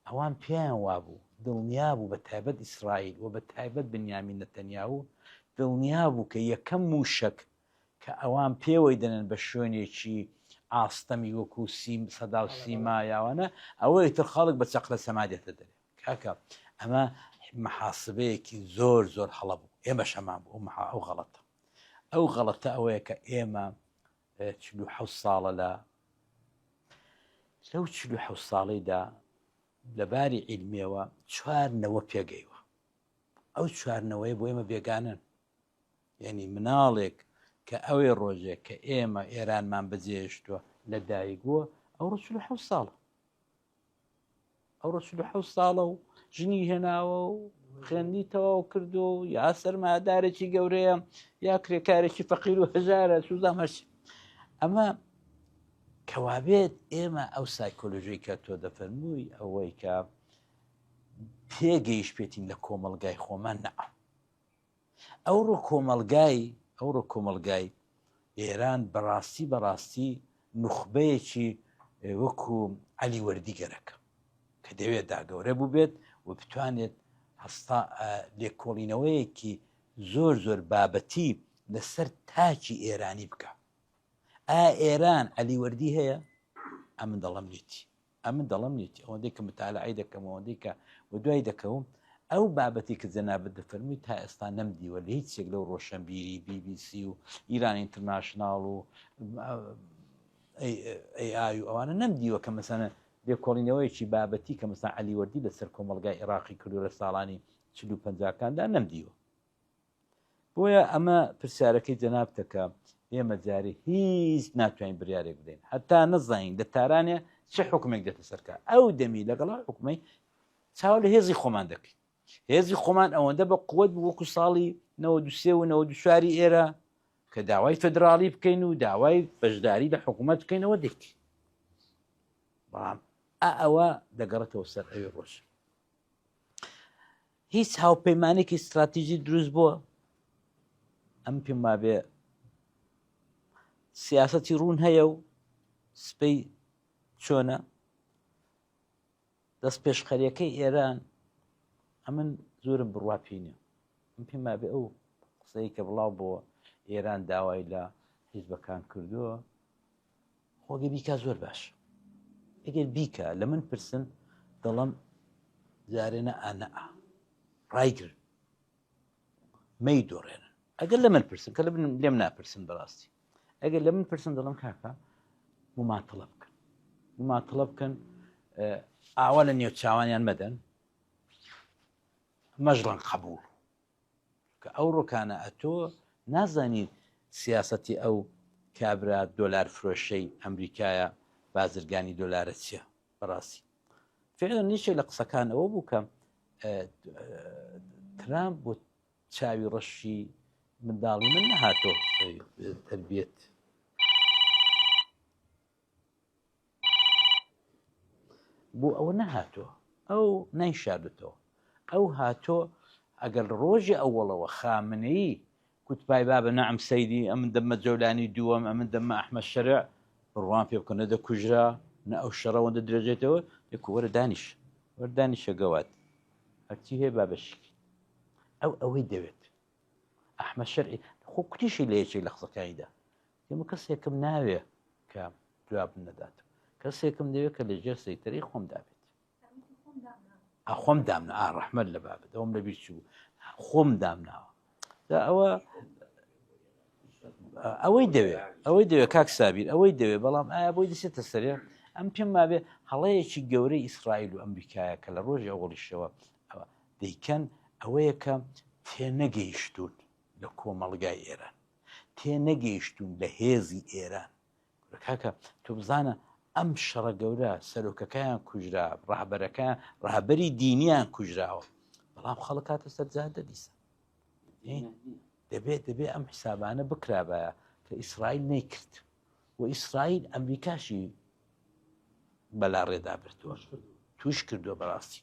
Speaker 2: ئەوان پێیان وابوو دڵنیا بوو بە تایبەت ئیسرائیل و بە تایبەت بنیامین نەتەنیاهو دڵنیا بوو کە یەکەم موشک کە ئەوان پێوەی دەنن بە شوێنێکی ئاستەمی وەکو سەدا و سیما یاوانە ئەوەی تر خەڵک بە چەقلە سەما دێتە دەرێ. کاکە ئەمە محاسبەیەکی زۆر هەڵە بوو. ئێمە شەمان بوو ئەو غەڵەتە. ئەو غەڵەتە ئەوەیە کە ئێمە 47 ساڵە لەو 47 ساڵیدا لەباری عیلمیەوە 4 نەوە پێگەیوە. ئەو 4 نەوەی بۆ ئێمە بێگانن. یعنی مناڵێک کە ئەوەی ڕۆژێک کە ئێمە ئێرانمان بەجێشتووە لە دایکووە ئەو 47 ساڵە. ئەو 47 ساڵە و ژنی هێناوە و خوێندیتەوە و کردو و یا سەرمادارێکی گەورەیە یا کرێکارێکی فەقیر و هەژارە سوزام هەرچی. ئەمە کەوابێت ئێمە ئەو سایکۆلۆژی کە تۆ دەفەرمووی ئەوەی کە پێگەیش پێێتین لە کۆمەلگای خۆمان نەعە. ئەو ڕۆ کۆمەلگای ئێران بەڕاستی نوخبەیەکی وەکو عەلی وەردیگەرەکە کە دەوێت داگەورە بوو بێت و بتوانێت هەستا لێکۆڵینەوەیەکی زۆر بابەتی لەسەر تاچی ئێرانی بکە. ئێران عەلی وەردی هەیە؟ ئەمن دەڵم نیتی ئەوەندەی کە متالعی دەکەم ئەوەندەی کە و دوای دەکەوم ئەو بابەتی کە جەنابەت دەفەرمووی تا ئێستا نەمدیوە لە هیچ یەک لەو ڕۆشنبیری BBC و ئیران ئینتەرناشناڵ و AI و ئەوانە نەمدیوە کە مەسەنە لێکۆڵینەوەیکی بابەتی کە مەسا عەلی وەردی لەسەر کۆمەڵگای عێراقی کردو لە ساڵانی 40-50کاندا نەمدیوە. بۆیە ئەمە پرسیارەکەی جەنابتەکە ئێمە جارێ هیچ ناتوانین بڕیارێک بدەین هەتا نەزانین لە تارانێ چه حکومێک دێتە سەرکە. ئەو دەمی لەگەڵا حکومەی چاو لە هێزی خۆمان دەکەین. هێزی خۆمان ئەوەندە بە قووەت وەکو ساڵی 93 و 94 ئێرە کە داوای فدراڵی بکەین و داوای بەشداری لە حکوومەت بکەینەوە دەکی. بەڵام ئەوە دەگەڕێتەوە سەر ئەوی ڕۆژ. هیچ هاوپەیمانێکی استراتیژی دروست بووە. ئەم پێم وابێ سیاسەتی ڕوون هەیە و سپەی چۆنە دەست پێشخەریەکەی ئێران ئەمن زۆرم بڕواپینە. ئەم پێم وابێ ئەو قسەی کە بڵاو بۆ ئێران داوای لە حیزبەکان کردووە خۆگە بیکە زۆر باش. ئەگەر بیکە لە من پرسن دەڵم جارێنە ئەنەئە ڕایگر مەی دۆڕێنن. ئەگەر لە من پرسن کە لێم ناپرسن بەڕاستی ئەگەر لە من پرسن دەڵم کاکە مماتڵە بکەن ئاوا لە نێو چاوانیان مەدەن مەژڵەن قبول کە ئەو ڕۆکانە ئەتۆ نازانیت سیاسەتی ئەو کابرا دۆلار فرۆشەی ئەمریکایە بازرگانی دۆلارە چییە بەڕاستی. فعلا نیشێک لە قسەکان ئەوە بوو کە ترامپ بۆ چاوی ڕەشی منداڵی من نەهاتۆ تربیەت بۆ ئەوە نەهاتۆ ئەو نەیشاردێتەوە. ئەو هاتۆ ئەگەر ڕۆژی ئەوڵەوە خامنەیی کوتپای بابە نەعم سەیدی ئەمن دەمە جەولانی دووەم ئەمن دەمە ئەحمەد شەرع بڕوان پێ بکەنە دەکوژرا نە ئەو شەڕەوەندە درێژێتەوە یەکو وەردانیشە گەوات هەرچی هەیە بابەشی ئەوەی دەوێت ئەحمەد شەرعی خۆ کوتیشی لە یەکێک لە قسەکانیدا ئێمە کەسێکم ناوێ کە جواب نەدات کەسێکم دەوێت کە لەژێر سەیتەری خۆم دابێت خۆم دامنا ڕەحمەت لە بابێت ئەوم لەبیر چی بوو خۆم دامناوە ئەوەی دەوێت کاک سابیر ئەوەی دەوێت بەڵام ئایا بۆی دەسێتە سەرێ ئەم پێم مابێ هەڵەیەکی گەورەی ئیسرائیل و ئەمریکایە کە لە ڕۆژی ئەوڵیشەوە ئەوە دەیکەن ئەوەیە کە تێنەگەیشتون لە کۆمەڵگای ئێران تێنەگەیشتون لە هێزی ئێران کاکە تۆ بزانە ئەم شەڕە گەورە سەرۆکەکەیان کوژرا ڕاهبەرەکان ڕاهبەری دینیان کوژراوە بەڵام خەڵک کاتە سەرجادە دیسە دەبێت ئەم حیسابانە بکرابایە کە ئیسرائیل نەیکرد و ئیسرائیل ئەمریکاشی بەلا ڕێدا بردووە توش کردووە بەڕاستی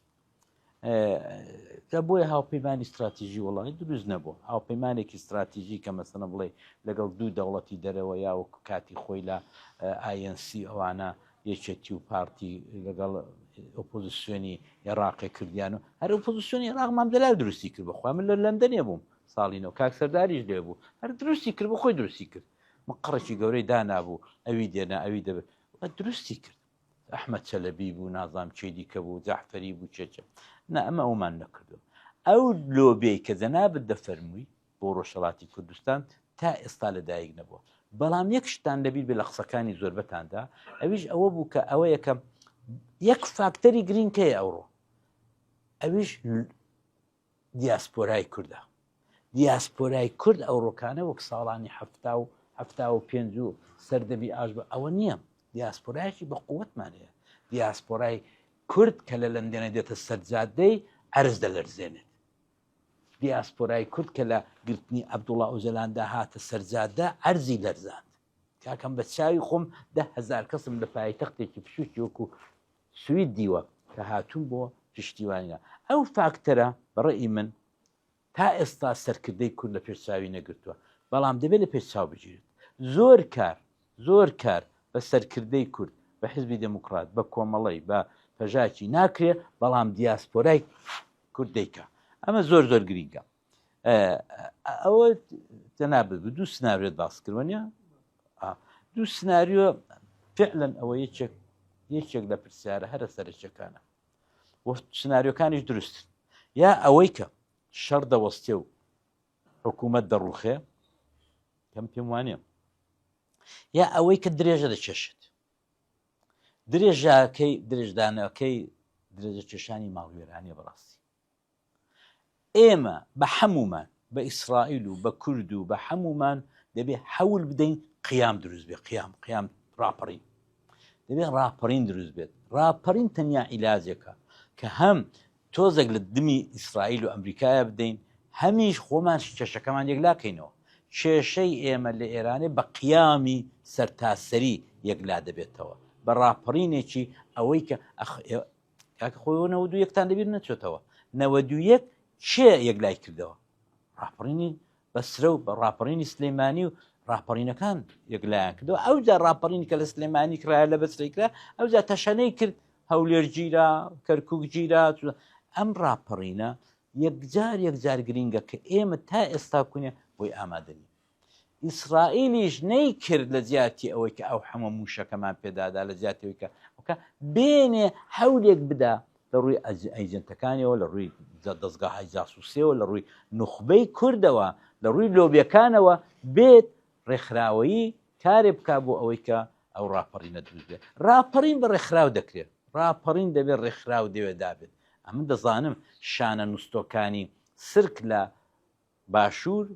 Speaker 2: بۆیە هاوپەیمانی استراتیژی وڵانی دروست نەبوو هاوپەیمانێکی استراتیژی کە مەسەنە بڵێ لەگەڵ دوو دەوڵەتی دەرەوە یاوەکو کاتی خۆی لە ANC ئەوانە یەکێتی و پارتی لەگەڵ ئۆپۆزیسیۆنی عێراقی کردیان و هەر ئۆپۆزیسیۆنی عێراق مامدەلار دروستی کرد بەخوا من لە لەندەنێ بووم ساڵینەوە کاک سەرداریش لێ بوو هەر دروستی کرد بۆ خۆی دروستی کرد مقڕێکی گەورەی دانابوو ئەوی دێنا ئەوی دەبێت دروستی کرد ئەحمەد چەلەبی بوو نازام چی دیکە بوو جەعفەری بوو چێچە نە ئەمە ئەومان نەکردو ئەو لۆبێی کە جەنابەت دەفەرمووی بۆ ڕۆژهەڵاتی کوردستان تا ئێستا لەدایک نەبووە بەڵام یەک شتان لەبیر بێ لە قسەکانی زۆربەتاندا ئەویش ئەوە بوو کە ئەوە یەکەم یەک فاکتەری گرینگکەیە ئەوڕۆ ئەویش دیاسپۆرای کووردە دیاسپۆرای کورد ئەوڕۆکانە وەک ساڵانی هەفتا و پێنج و سەردەبی ئاش بە ئەوە نییە دیاسپۆرایکی بە قووەتمان هەیە دیاسپۆرای کورد کە لە لەندەنە دێتە سەرجادەی عەرز دەلەرزێنێت دیاسپۆرای کورد کە لە گرتنی عەبدوڵڵا ئۆجەلاندا هاتە سەرجادە عەرزی لەرزاند کاکەم بە چاوی خۆم 10,000 کەسم لە پایتەختێکی پشوکی وەکو سوید دیوە کە هاتوون بۆ پشتیوانیە ئەو فاکتەرە بەڕێی من تا ئێستا سەرکردەی کورد لە پێشچاوی نەگرتووە بەڵام دەبێت لە پێشچاو بگیرێت زۆر کار بە سەرکردەی کورد بە حیزبی دموکرات بە کۆمەڵی بە پەژاکی ناکرێ بەڵام دیاسپۆرای کورد دەیکە ئەمە زۆر گرینگە ئەوە جەنابەت دوو سناریۆت باسکردوەنیە دوو سناریۆ فعلەن ئەوە یەکێک لە پرسیارە هەرە سەرچەکانە سناریۆکانیش دروست یا ئەوەی کە شەڕ دەوەستێ و حکوومەت دەڕوخێ کەم پێم وانە یا ئەوەی کە درێژە دەچێشێت درێژاکەی درێژدانەکەی درێژە کێشانی ماڵوێرانیە بەڕاستی ئێمە بە هەمومان بە ئیسرائیل و بە کورد و بە هەمومان دەبێت هەوڵ بدەین قیام دروست بێت قیام ڕاپەڕین دەبێت ڕاپەڕین دروست بێت ڕاپەڕین تەنیا عیلاجێکە کە هەم تۆزێک لە دمی ئیسرائیل و ئەمریکایە بدەین هەمیش خۆمان کێشەکەمان یەکلاکەینەوە کێشەی ئێمە لە ئێرانێ بە قیامی سەرتاسەری یەکلا دەبێتەوە بە ڕاپەڕینێکی ئەوەی کە کاکە خۆیەوە 91تان لەبیر نەچێتەوە 91 چێ یەکلای کردەوە ڕاپەڕینی بەسرە و بە ڕاپەڕینی سلەیمانی و ڕاپەڕینەکان یەکلایان کردەوە ئەوجا ڕاپەڕینی کە لە سلەیمانی کرایە لە بەسرەی کرا ئەوجا تەشەنەی کرد هەولێر گیرا کەرکووک گیرا ئەم ڕاپەڕینە یەکجار گرینگە کە ئێمە تا ئێستا کوونێ بۆی ئامادەنی ئیسرائیلیش نەیکرد لە زیاتی ئەوەی کە ئەو هەموو موشەکەمان پێدادا لە زیاتەوەی کە بێنێ هەولێک بدا لە ڕووی ئەیجنتەکانیەوە لە ڕووی دەستگاهای جاسووسیەوە لە ڕووی نوخبەی کوردەوە لە ڕووی لۆبیەکانەوە بێت ڕێکخراوەیی کارێ بکا بۆ ئەوەی کە ئەو ڕاپەڕینە دروست بێت ڕاپەڕین بە ڕێکخراو دەکرێت ڕاپەڕین دەبێت ڕێکخراو دەوێت دابێت ئەمن دەزانم شانە نووسۆکانی سرک لە باشوور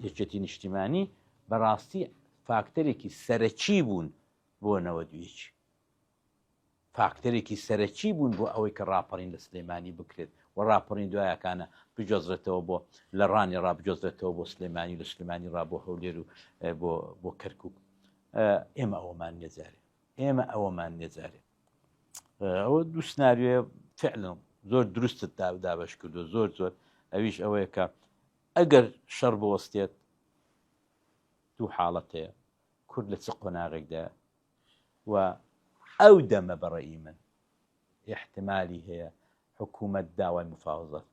Speaker 2: یەکێتی نیشتیمانی بەڕاستی فاکتەرێکی سەرەکی بوون بۆ 92 فاکتەرێکی سەرەکی بوون بۆ ئەوەی کە ڕاپەڕین لە سلەیمانی بکرێت و ڕاپەڕین دوایەکانە بجۆزرێتەوە بۆ لە ڕانی ڕابجۆزرێتەوە بۆ سلەیمانی لە سلێمانی ڕا بۆ هەولێر و بۆ کەرکووک ئێمە ئەوەمان نێجارێ ئەوە دوو سناریۆیە فعلن زۆر دروستت دابش کردو زۆر ئەویش ئەوەیە کە ئەگەر شەڕ بوەستێت دوو حاڵەت هەیە کورد لە چ قۆناغێکدا و ئەو دەمە بەڕێی من احتمالی هەیە حکوومەت داوای مفاوزەت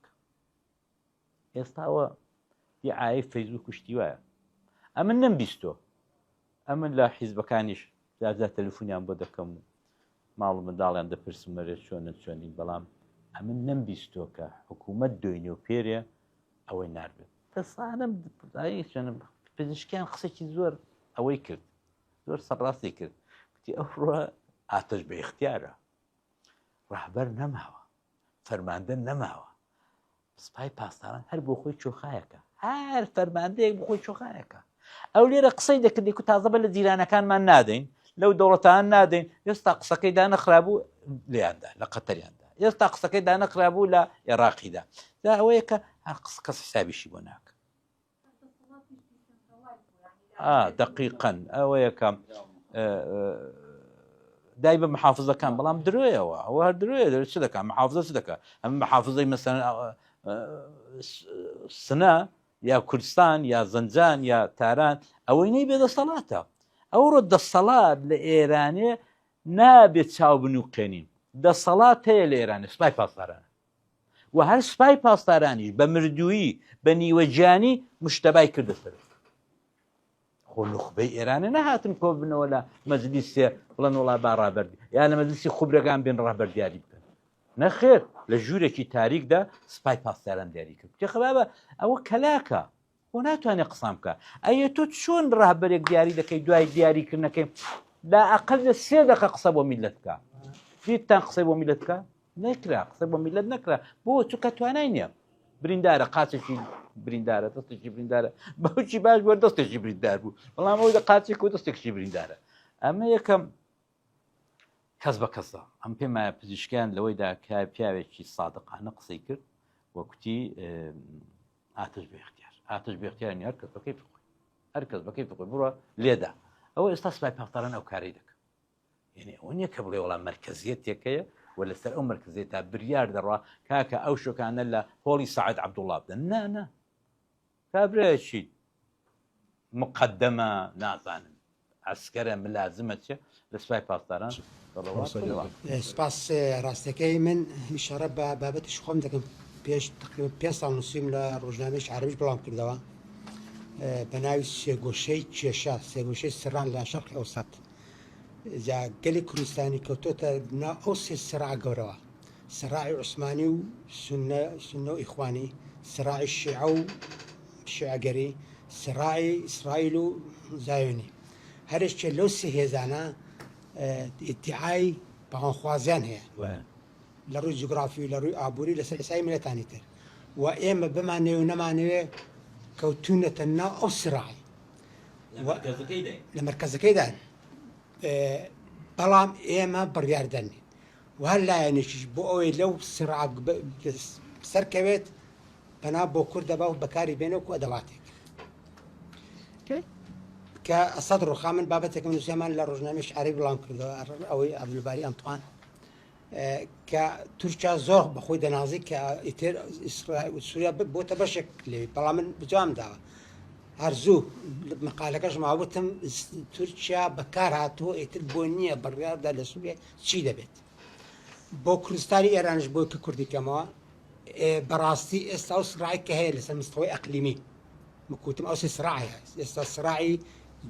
Speaker 2: ئێستاوە دیعای فەیسبووک کوشتی وایە ئەمن نەمبیستۆ ئەمن لە حیزبەکانیش جاجا تەلەفۆنیان بۆ دەکەم و ماڵ منداڵیان دەپرسمەرێت چۆنی بەڵام ئەمن نەمبیستۆ کە حکوومەت دوێنێ و پێرێ ئەوەی ناربێت دەسانم پزیشکیان قسێکی زۆر ئەوەی کرد زۆر سەڕاستی کرد وتی ئەو ڕۆ ئاتەش بە اختیارە ڕاهبەر نەماوە فەرماندە نەماوە سپای پاسداران هەر بۆ خۆی چۆخایەکە هەر فەرماندەیەک بۆ خۆی چۆخایەکە ئەو لێرە قسەی دەکردی و تازە بە لە جیرانەکانمان نادەین لەو دەوڵەتان نادەین ئێستا قسەکەی دانەخرابوو لێیاندا لە قەتەریاندا ئێستا قسەکەی دانەخرابوو لە عێراقیدا دا ئەوەیە کە هەر کەس حسابیشی بۆ ناکە دقیقەن ئەوەیە کە دای بە محافزەکان بەڵام درۆیەوە ئەوە هەر درۆیە چ دەکات محافزە چ دەکات ئەم محافزەی مەسەن سنە یا کوردستان یا زەنجان یا تاران ئەوەی نەی بێدەسەڵاتە ئەو ڕۆ دەسەڵات لە ئێرانێ نابێت چاو بنووقێنین دەسەڵات هەیە لە ئێرانە سوپای پاسدارانە و هەر سوپای پاسدارانیش بە مردووی بە نیوەجیانی مشتەبای کردەسەر خۆ نخبەی ئێرانە نەهاتن کۆ بنەوە لە مەجلیسێ بڵێن وڵا با ڕابەردی یا لە مەجلیسی خوبرەکان بێن ڕابەردیاری بکەن نەخێر لە ژوورێکی تاریکدا سوپای پاسداران دیاری کرد پێخەبابە ئەوە کەلاکە خۆ ناتوانێت قسام بکە ئەیە تۆ چۆن ڕاهبەرێک دیاری دەکەی دوای دیاریکردنەکەی لا ئەقل لە 3 دقیقە قسە بۆ میلەت بکە دیتان قسەی بۆ میلەت بکە نەکرا قسە بۆ میلەت نەکرا بۆ چووکە توانای نییە بریندارە قاچێکی بریندارە دەستێکی بریندارە بەوچی باش بووە دەستێکی بریندار بوو بەڵام ئەوی لە قاچێک و دەستێکی بریندارە ئەمە یەکەم کەس بە کەسە ئەم پێم وایە پزیشکیان لەوەیدا کە پیاوێکی سادقانە قسەی کرد وەکوتی ئاتش بە اختیار ئاتش بە اختیارنی هەر کەس بەکەی بخۆی هەر کەس بەکەی بخۆی بڕە لێدا ئەوە ئێستا سوپای پاسداران ئەو کارەی دەکەن یعنی ئەوە نییە کە بڵێ وەڵام مەرکەزیەتێکەیە و لەسەر ئەو مەرکزیێتە بریار دەڕوا کاکە ئەو شوکانە لە هۆڵی سەعید عەبدوڵڵا بدەن نانە کابرایەکی مقدەمە نازانم ئەسکەرە ملازمە چێ لە سوپای پاسداران
Speaker 9: سپاس ڕاستەکەی من ئیشارە بە بابەتیش خۆم دەکەم پێش تقریبا 5 ساڵ نووسیم لە ڕۆژنامەی عەرەبیش بەڵام کردەوە بە ناوی سێگۆشەی کێشە سێگۆشەی سران لە شەرقی ئەوسەد جا گەلی کوردستانی کەوتۆتە ناو ئەو سێ سراع گەورەوە سراعی عوسمانی و سونە و ئیخوانی سراعی شیعە و شیعەگەری سراعی ئیسرائیل و زایۆنی هەرێکێ لەو سێ هێزانە ئیدعای بەغانخوازیان هەیە لە ڕووی جوگرافی و لە ڕووی ئابووری لەسەر ئێسای ملەتانی تر و ئێمە بمانەوێ و نەمانەوێ کەوتونەتە ناو ئەو سراعی لە مەرکەزەکەیدان بەڵام ئێمە بڕیاردەنی و هەر لایەنێکیش بۆ ئەوەی لەو سراع سەرکەوێت پەنا بۆ کوردەبا و بەکاری بێنەوە ئەدەڵاتێک کە ئەسەد ڕۆخا من بابەتێکم نووسێمان لە ڕۆژنامەی عەرەبی بڵام کردەوە ئەوەی عەبدولباری ئەنتوان کە تورکیا زۆر بەخۆی دەنازی کە ئیتر سووریا بۆتە بەشێک لێ بەڵام من بجوام داوە هەرزوو مەقالەکەش ماوتم تورکیا بەکار هاتووە ئیتر بۆ نییە بڕیاردا لە سووریا چی دەبێت بۆ کوردستانی ئێرانش بۆ کە کوردی کەمەوە بەڕاستی ئێستا و سراعی کە هەیە لەسەر مستەوەی ئەقلیمی مکوتم ئەو سراعی ئێستا سراعی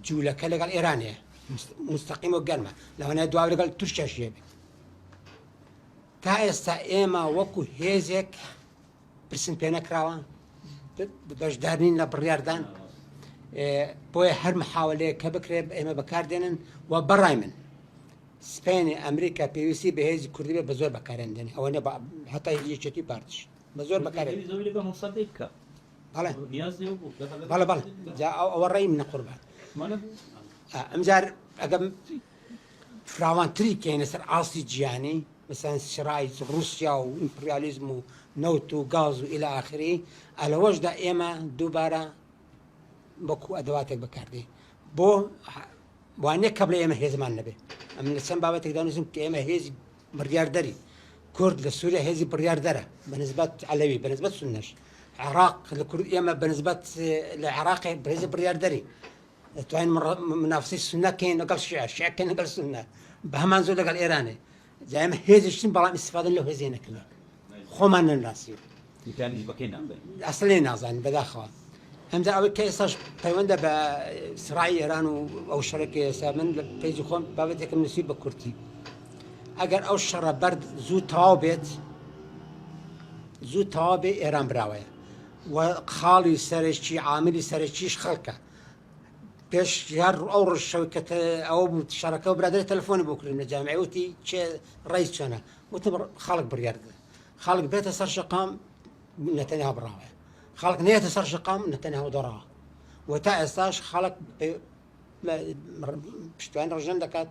Speaker 9: جوولەکە لەگەڵ ئێرانەیە مستەقیم و گەرمە لەوانەیە دواو لەگەڵ تورکیاش هەیە بێت تا ئێستا ئێمە وەکو هێزێک پرسم پێ نەکراوە بەشدارنین لە بڕیاردان بۆیە هەر محاولەیە کە بکرێت ئێمە بەکاردێنن و بەڕای من سپێنی ئەمریکا پێویستی بە هێزی کوردی بێت بە زۆر بەکارێندێنی ئەوە نە هەتا یەکێتی پارتیش بە زۆر بەکارێن بەڵێ بەڵێ جا ئەوە ڕێی منە قوربان ئەمجار ئەگەم فراوانتری کەینە سەر ئاستی جیهانی مثلا سرای رووسیا و ئیمپریالیزم و نەوت و گاز و ئیلا ئاخری ئەلەوەشدا ئێمە دووبارە بەکو ئەدەواتێک بەکاردێ بۆ وانەیە کە بڵێ ئێمە هێزمان نەبێ ئەم لە چەند بابەتێکدا نووسم کە ئێمە هێزی بڕیاردەری کورد لە سووریا هێزی بڕیاردەرە بەنسبەت عەلەوی بەنسبەت سونەش عێراق لە کورد ئێمە بەنسبەت لە عێراقی هێزی بڕیاردەری توانین منافسی سونەکەین لەگەڵ شیعەکەین لەگەڵ سونە بە هەمان زۆر لەگەڵ ئێرانێ جایمە هێزیشتین بەڵام ئیستیفادەن لەو هێزیە نەکردن خۆمان نەناسی ئەسڵێ نازانین بەداخەوە ئەمجا ئەوەی کە ئێستاش پەیوەندە بە سرای ئێران و ئەو شەڕێکی ئێستا من لە پێیجی خۆم بابەتێکم نووسی بە کورتی ئەگەر ئەو شەڕە بەرد زوو تەواو بێ ئێران براوەیە و خاڵی سەرێکی عاملی سەرەکیش خەڵکە پێش یار ئەو ڕشەوە کە ئەوە بوو شارەکە و برادری تەلەفۆنی بۆ کردم لە جامعە وتی چێ ڕیس چۆنە وتم خەڵک بڕیاردە خەڵک بێتە سەر شەقام نەتەنیا بڕاوە خەڵک نێتە سەر شەقام نەتەنیا دەڕاوە و تا ئێستاش خەڵک پشتیوان ڕژەن دەکات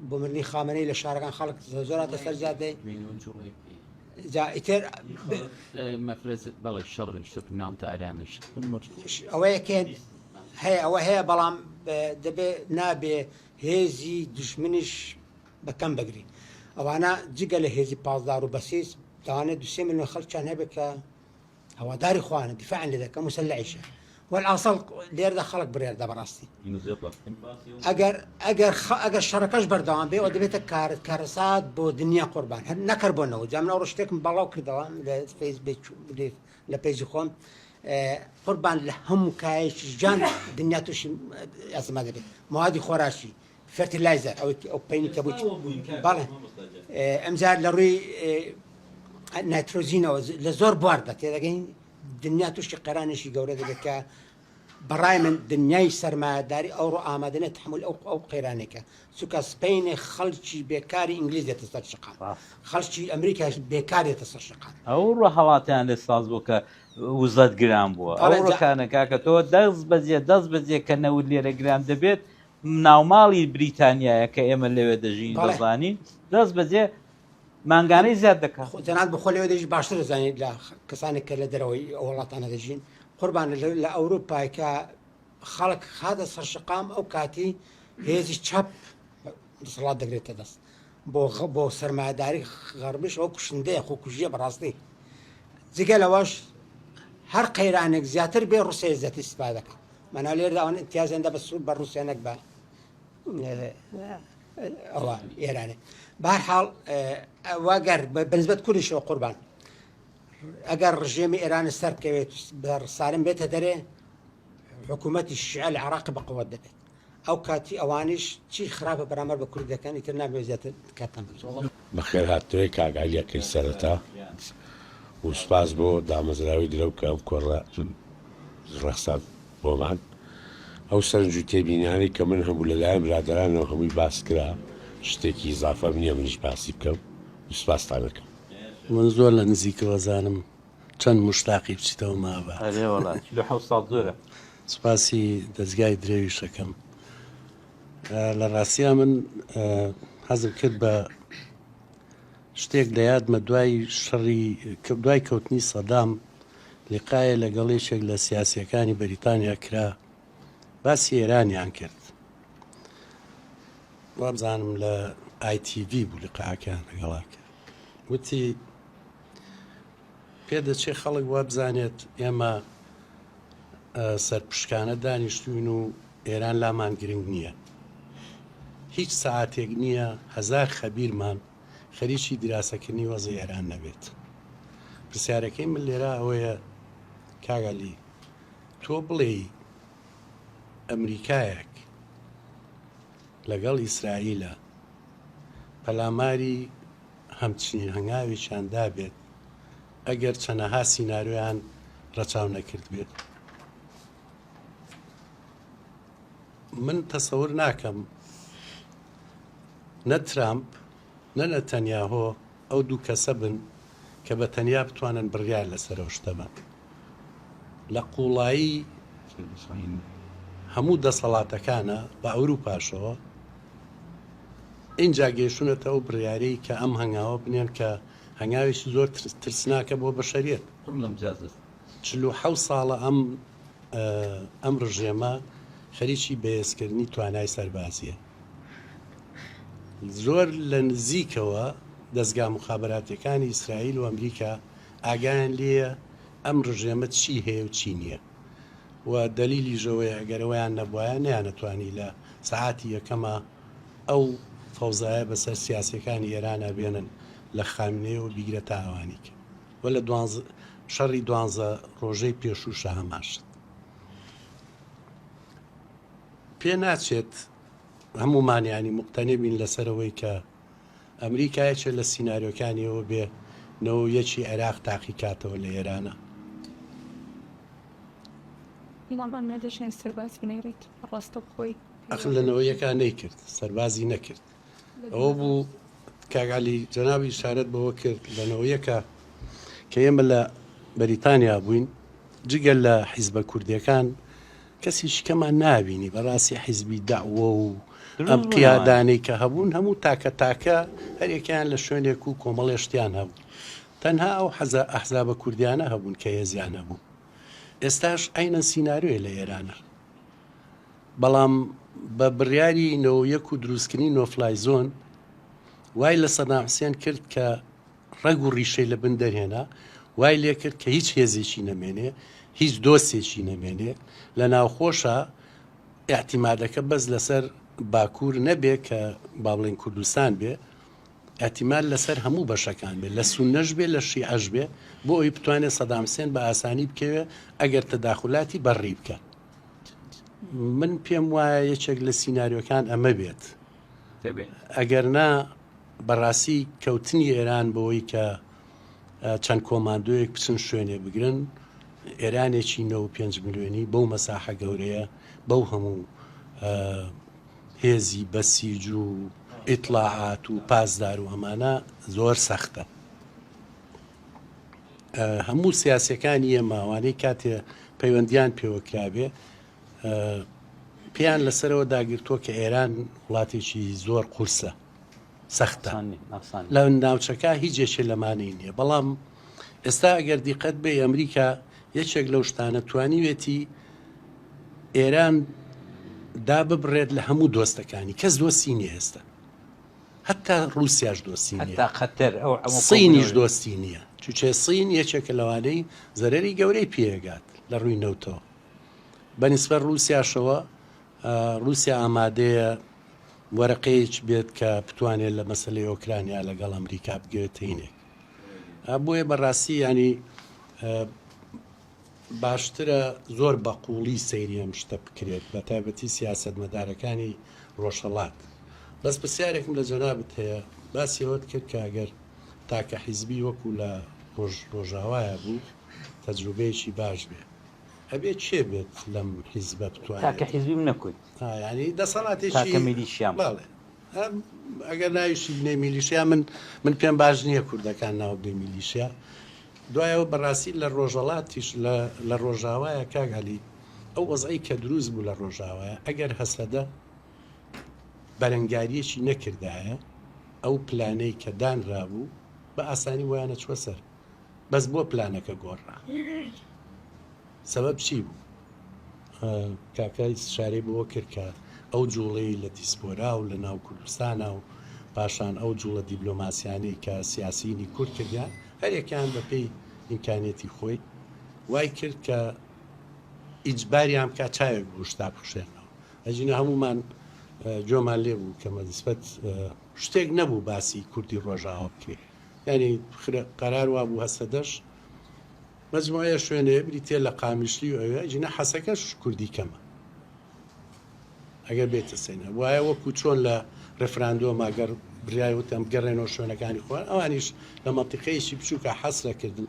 Speaker 9: بۆ مردنی خامنەی لە شارەکان خەڵک زۆراتە سەر جادەی جا ئیتر
Speaker 2: بەڵێ شەڕ نام تا ئەرانش
Speaker 9: ئەوەیەکێن هەیە ئەوە هەیە بەڵام دەبێ نابێ هێزی دژمنیش بەکەم بگری ئەوانە جگە لە هێزی پازدار و بەسیس دەوانێت 2 میلیۆن خەڵکیان هەبێت کە هەواداری خوانە دیفاعن لێ دەکەم مسلحیشە والعاصل لێردا خەڵک بڕێردە بەڕاستی ئەگەر شەڕەکەش بەردەوام بێ ئەو دەبێتە کارەسات بۆ دنیا قوربان هەر نەکردبوونەوە جامنەوە ڕشتێکم بەڵاو کردەوە لە فەیسبوک لە پێیجی خۆم قوربان لە هەموو کایەکی ژیان دنیا تووشی ئەسما دەبێت موادی خۆراشی فەرتیلایزەر ئەو پەینی کە بوو بەڵێ ئەمجار لە ڕووی نایترۆژینەوە لە زۆر بواردە تێدەگەین دنیا تووشی قەرانێکی گەورە دەبێت کە بەڕای من دنیای سەرمایه‌داری ئەوڕۆ ئامادە تحمل ئەو قەیرانێکە چونکە سپەینێ خەڵکی بێکاری ئینگلیز دێتە سەر شقام خەڵکی ئەمریکاش بێکار دێتە سەر شقام
Speaker 2: ئەو ڕۆ هەڵاتیان لە ساز بوو کە وزەت گران بووە ئەو ڕۆکانە کاکە تۆ دەست بەجێ کە نەود لێرە گران دەبێت ناوماڵی بریتانیایە کە ئێمە لەوێ دەژین دەزانین دەست بەجێ مانگانەی زیاد دەکات
Speaker 9: جەناب بەخۆ لەوێ دەژی باشتر دەزانێت لە کەسانێک کە لە دەرەوەی ئەو وڵاتانە دەژین قوربان لە ئەوروپای کە خەڵک خاتە سەر شقام ئەو کاتی هێزی چەپ دەسەڵات دەگرێتە دەست بۆ سەرمایه‌داری غەربیش ئەو کوشندەیە خۆکوژیە بەڕاستی جگە لەوەش هەر قەیرانێک زیاتر بێ ڕوسیا عزەتی استیفادە دەکات مەناو لێردا ئەوان امتیازیان دە بە سوود بە ڕوسیا نەک بە ئەوە ئێرانێ بەهەرحاڵ واگەر بەنسبەت کوردیشەوە قوربان ئەگەر ڕژێمی ئێران سەر بکەوێت سالم بێتە دەرێ حکوومەتی شیعە لە عێراق بەقووەت دەبێت ئەو کاتی ئەوانیش چی خراپە بەرامبەر بە کوردەکان ئیتر نابێت زیاتر کاتان
Speaker 10: بەخێر هاتووی کاگالیەکەی سەرەتا و سوپاس بۆ دامەزراوی درەو کە ئەم کۆڕە ڕەخسان بۆمان ئەو سەرنج و تێبینیانی کە من هەموو لەلایەن برادرانەوە هەمووی باس کرا شتێکی ئیزافە نییە منیش باسی بکەم و سوپاسان دەکەم
Speaker 11: من زۆر لە نزیکەوە زانم چەند مشتاقی بچیتەوە مابە
Speaker 2: زۆرە
Speaker 11: سوپاسی دەستگای درێویشەکەم لە ڕاستیە من حەزم کرد بە شتێک لە یادمە دوای کەوتنی سەدام لقایە لەگەڵێشێک لە سیاسیەکانی بەریتانیا کرا باسی ئێرانیان کرد وابزانم لە ITV بوو لقاکان لەگەڵا کرد وتی پێدەچێ خەڵک وابزانێت ئێمە سەرپشکانە دانیشتوین و ئێران لامان گرنگ نییە هیچ ساعتێک نییە 1000 خەبیرمان خەریکی دراسەکردنی وەزی ئێران نەبێت پرسیارەکەی من لێرە ئەوەیە کاگەلی تۆ بڵێ ئەمریکایەک لەگەڵ ئیسرائیلە پەلاماری هەمچنین هەنگاویشان دابێت ئەگەر چەنەها سیناریۆیان ڕەچاو نەکرد بێت من تەسەور ناکەم نە ترامپ نە نەتەنیاهۆ ئەو دوو کەسە بن کە بە تەنیا بتوانن بڕیار لەسەرەوە شتەبن لە قوڵایی هەموو دەسەڵاتەکانە بە ئەوروپاشەوە اینجا گەیشتونەتە ئەو بڕیارەی کە ئەم هەنگاوە بنێن کە هەنگاوێکی زۆر ترسناکە بۆ بەشەریەت 47 ساڵە ئەم ڕژێمە خەریکی بەهێزکردنی توانای سەربازیە زۆر لە نزیکەوە دەستگا مخابراتەکانی ئیسرائیل و ئەمریکا ئاگایان لێە ئەم ڕژێمە چی هەیە و چی نییە و دەلیلی ژەوەیە ئەگەرەوەیان نەبووایە نەیانەتوانی لە سەعاتی یەکەمە ئەو فەوزایە بەسەر سیاسەکانی ئێرانە بێنن لە خامنەیەوە بیگرە تاوانیکە و لە شەڕی 12 ڕۆژەی پێشووشە هەماشت پێ ناچێت هەمومان ینی مقتەنێبین لەسەرەوەی کە ئەمریکایەکێ لە سینناریۆکانیەوە بێ نەوەیەکی عێراق تاقیکاتەوە لە ئێرانە ئەخ لەنەوە یەکان نەیکرد سەربازی نەکرد ئەوە بوو کاگالی جەناوی شارەت بەوە کرد لەنەوە یەکە کە ئێمە لە بەریتانیا بووین جگەل لە حیزبە کوردیەکان کەسی شکەمان نابینی بەڕاستی حیزبی داوە و ئەم قیادانەی کە هەبوون هەموو تاکە تاکە هەرێکیان لە شوێنێک و کۆمەڵێشتیان هەبوو تەنها ئەو ئەحزابە کوردیانە هەبوون کە هێزیان هەبوو ئێستاش ئەینە سینناریۆی لە ئێرانە بەڵام بە بڕیاری نەوەیەک و دروستکردنی نۆفلای زۆن وای لە سەدام حوسێن کرد کە ڕەگ و ڕیشەی لە بن دەرهێنا وای لێ کرد کە هیچ هێزێکی نەمێنێ هیچ دۆستێکی نەمێنێ لە ناوخۆشە ئاحتیمادەکە بەس لەسەر باکوور نەبێ کە با بڵێن کوردستان بێ ئاحتیمال لەسەر هەموو بەشەکان بێ لە سونەش بێ لە شیعەش بێ بۆ ئەوی بتوانێت سەدام حوسێن بە ئاسانی بکەوێ ئەگەر تەداخلاتی بەڕی بکە من پێم وایە یەکێک لە سینناریۆکان ئەمە بێت ئەگەر نا بەڕاستی کەوتنی ئێران بەوەی کە چەند کۆماندۆیەک بچن شوێنێ بگرن ئێرانێکی 95 ملیۆنی بەو مەساحە گەورەیە بەو هەموو هێزی بەسیج و ئیطلاعات و پاسدار و ئەمانە زۆر سەختە هەموو سیاسەکانی ئێماوانەی کاتێ پەیوەندیان پێوەکرابێ پێیان لەسەرەوە داگرتووە کە ئێران وڵاتێکی زۆر قورسە سەختە لە ناوچەکە هیچ جێشێ لەمانەی نییە بەڵام ئێستا ئەگەر دیقەت بێ ئەمریکا یەکێک لەو شتانە توانیوێتی ئێران دا ببڕێت لە هەموو دۆستەکانی کەس دۆستی نییە ئێستا هەتا رووسیاش دۆستی نیە سینیش دۆستی نییە چوچێ سین یەکێکە لەوانەی زەرەری گەورەی پێگات لە ڕووی نەوتەوە بەنسبەت رووسیاشەوە رووسیا ئامادەیە وەرەقەیەک بێت کە بتوانێت لە مەسلەی ئۆکرانیا لەگەڵ ئەمریکا بگرێتینێک بۆیە بەڕاستی ینی باشترە زۆر بەقووڵی سەیری ئەم شتە بکرێت بە تایبەتی سیاست مەدارەکانی ڕۆژهەڵات بەس پرسیارێکم لە جەنابەت هەیە باسی ئەوەت کرد کە ئەگەر تاکە حیزبی وەکو لە ڕۆژاوایە بوو تەجروبەیەکی باش بێ ئەبێ چێ بێت لەم حیزبە بتوانێت
Speaker 2: تاکە حیزبی نەکوت
Speaker 11: ینی دەسەڵاتێکی
Speaker 2: میلیشیام
Speaker 11: باڵێ ئەگەر ناویشی بنێ میلیشیا من پێم باش نییە کوردەکان ناو بێ میلیشیا دوایەوە بەڕاستی لە ڕۆژەڵاتیش لە ڕۆژاوایە کاگالی ئەو وەزعی کە دروست بوو لە ڕۆژاوایە ئەگەر هەسەدە بەرەنگاریەکی نەکردایە ئەو پلانەی کە دانرابوو بە ئاسانی وایانە چوە سەر بەس بۆ پلانەکە گۆڕا سەبەب چی بوو کاکای شارەی بۆ کرد کە ئەو جوڵەی لە دیسپۆرا و لە ناو کوردستانە و پاشان ئەو جوڵە دیبلۆماسیانەی کە سیاسینی کورد کردیان هەرێکیان بەپێی ئیمکانێتی خۆی وای کرد کە ئیجباریان بکات چاوێک بوو شتا بخشێنەوە ئەجینە هەمومان جۆمان لێ بوو کە مەنسبەت شتێک نەبوو باسی کوردی ڕۆژاوە بکرێ ینی قەرار وا بوو هەسەدەش مەجموعەیە شوێنێ بریتێ لە قامیشلی و ئەوێ جینە حەسەکەش کوردی کەمە ئەگەر بێتە سێنە وایە وەکو چۆن لە ڕێفراندۆم ئەگەر بریایوتم گەڕێنەوە شوێنەکانی خۆیان ئەوانیش لە مەنتیقەیەکی بچووکە حەسرەکردن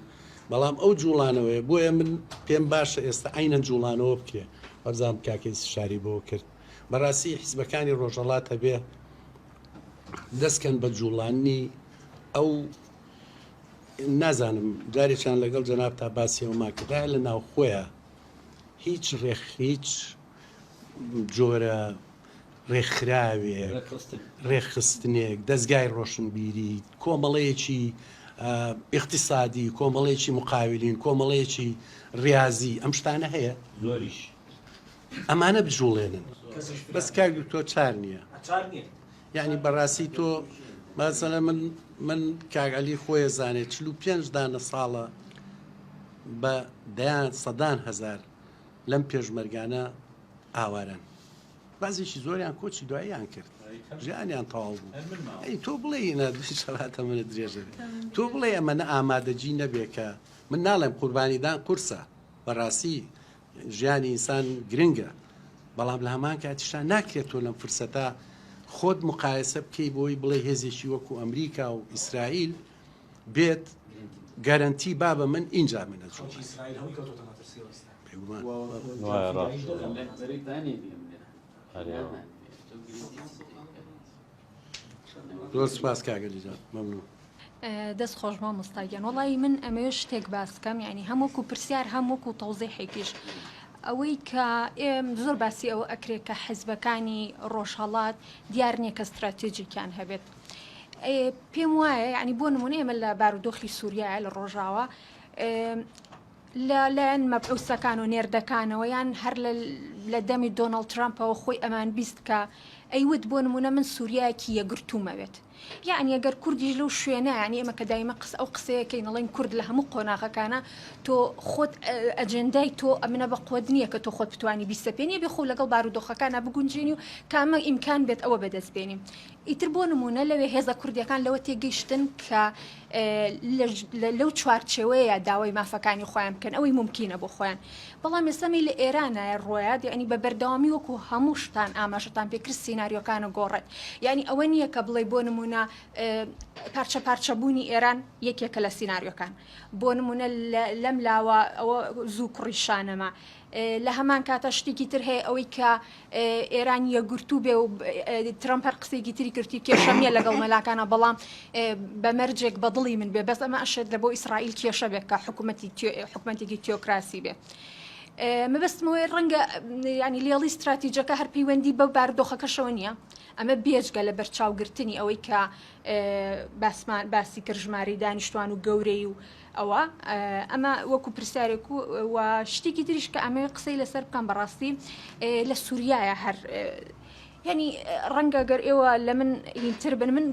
Speaker 11: بەڵام ئەو جوڵانەوەی بۆیە من پێم باشە ئێستا ئاینە جوڵانەوە بکرێ وەرزان کاکەی شاری بۆ کرد بەڕاستی حیزبەکانی ڕۆژهەڵات هەبێ دەستکەن بە جوڵانی ئەو نازانم جارێکیان لەگەڵ جەناب تا باسیەوە ماکردای لە ناو خۆیە هیچ هیچ جۆرە ڕێکخراوێ ڕێکخستنێک دەستگای ڕۆشنبیری کۆمەڵەیەکی اقتصادی کۆمەڵەیەکی مقاولین کۆمەڵەیەکی ریاضی ئەم شتانە هەیە
Speaker 2: زۆریش
Speaker 11: ئەمانە بجوڵێنن بەس کاگو تۆ چار نییە یعنی بەڕاستی تۆ مەسەلە من کاگەلی خۆی زانێت 45 دانە ساڵە بە سەدان هەزار لەم پێشمەرگانە ئاوارن بازێکی زۆریان کۆچی دواییان کرد ژیانیان تەواو بوو ئەی تۆ بڵێ شەڵاتە منە درێژە تۆ بڵێ ئەمەنە ئامادەجی نەبێ کە من ناڵێم قوربانیدان قورسە بەڕاستی ژیانی ئینسان گرنگە بەڵام لە هەمان کاتیشتا ناکرێتەوە لەم فرسەتە خۆت مقایسە بکەی بۆی بڵێ هێزێکی وەکو ئەمریکا و ئیسرائیل بێت گەرنتی با بە من اینجا منە دۆست سپاس کاگەلیجان مەمنون.
Speaker 12: دەست خۆشمە مستاگیان وڵی من ئەمەوێ شتێک باسکەم ینی هەمووکو پرسیار هەمووکو تەوزیحێکیش ئەوەی کە زۆر باسی ئەوە ئەکرێت کە حیزبەکانی ڕۆژهەڵات دیار نییە کە استراتێجیکیان هەبێت. پێم وایە ینی بۆ نمونە ئێمە لە بارودۆخی سووریایە لە ڕۆژاوە لەلایەن مەبعوسەکان و نێردەکانەوە یان هەر لە دەمی دۆناڵد ترامپەوە خۆی ئەمان بیست کە ئەیوت بۆ نمونە من سووریایەکی یەگرتوومەوێت. یعنی ئەگەر کوردیش لەو شوێنە ینی ئێمە کە دایمە ئەو قسەیەکەی نەڵێن کورد لە هەموو قۆناغەکانە تۆ خۆت ئەجندای تۆ ئەمنە بە قوت نییە کە تۆ خۆت بتوانی بیستەپێنی بێ خۆ لەگەڵ بارودۆخەکانە بگونجێنی و کامە ئیمکان بێت ئەوە بەدەست بێنیم. ئیتر بۆ نمونە لەوێ هێزە کوردیەکان لەوە تێگەیشتن کە لەو چوارچێوەیە داوای مافەکانی خۆیان بکەن ئەوەی ممکنە بۆ خۆیان. بەڵام ئێسەمی لە ئێرانە ڕۆیات ینی بە بەردەوامی وەکو هەموو شتان ئاماژەتان پێکرد سیناریۆکانە گۆڕێت. ینی ئەوە نییە کە بڵێ بۆ نمونە پارچە پارچەبوونی ئێران یەکێکە لە سیناریۆکان. بۆ نمونە لەم لاوە ئەوە زوو کوڕیشانەمە. لە هەمان کاتە شتێکی تر هەیە ئەوەی کە ئێران یەگرتوو بێ و ترامپەر قسێکی تری کردی کێشەمیە لەگەڵ مەلاکانە بەڵام بەمەرجێک بەدڵی من بێ بەس ئەمە ئەشێت لە بۆ ئیسرائیل کێشە بێت کە حکوومەتێکی تیۆکراسی بێ. مەبەستمەوەی ڕەنگە ینی لێڵی استراتیجەکە هەر پەیوەندی بە بارودۆخەکەشەوە نییە. ئەمە بێجگە لە بەرچاوگرتنی ئەوەی کە باسی کردژماری دانیشتوان و گەورەی و ئەوە ئەمە وەکو پرسیارێک و شتێکی تریش کە ئەمە قسەی لەسەر بکەم بەڕاستی لە سووریایە هەر ینی ڕەنگە گەر ئێوە لە من هینتر بن من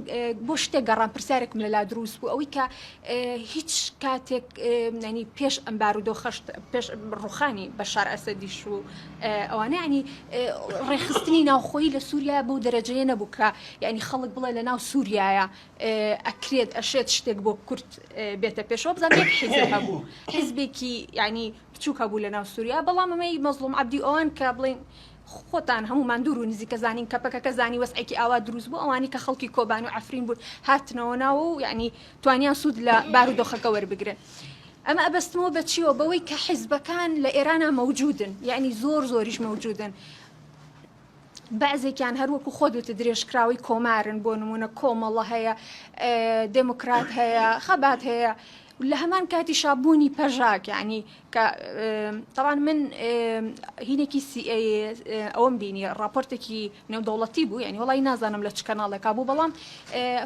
Speaker 12: بۆ شتێک گەڕان پرسیارێکم لەلا دروست بوو ئەوەی کە هیچ کاتێک ینی پێش ئەم بارودۆخەشت پێش ڕوخانی بەشار ئەسەدیش و ئەوانە ینی ڕێخستنی ناوخۆیی لە سووریا بەو دەرەجەیە نەبوو کە ینی خەڵک بڵێ لە ناو سووریایە ئەکرێت ئەشێت شتێک بۆ کورد بێتە پێشەوە بزان یەک حیزب هەبوو حیزبێکی ینی بچووک هەبوو لە ناو سووریا بەڵام ئەمەی مەزلوم عەبدی ئەوان کە بڵێن خۆتان هەمومان دوور و نزیکە زانین کەپەکەکە زانی وەسعێکی ئاوا دروست بوو ئەوانی کە خەڵکی کۆبان و عەفرین بوون هاتنەوە ناوە و یعنی توانیان سوود لە بارودۆخەکە وەربگرن. ئەمە ئەبەستمەوە بەچیەوە بەوەی کە حیزبەکان لە ئێرانە مەوجودن یعنی زۆریش مەوجودن. بعضێکیان هەروەکو خۆدوتە درێژکراوی کۆمارن بۆ نمونە کۆمەڵە هەیە دموکرات هەیە خەبات هەیە لە هەمان کاتی شابوونی پەژاک ینی کە طبعا من هینێکی ئەوم بینی راپۆرتێکی نێودەوڵەتی بوو ینی وڵی نازانم لە چ کەناڵێکا بوو بەڵام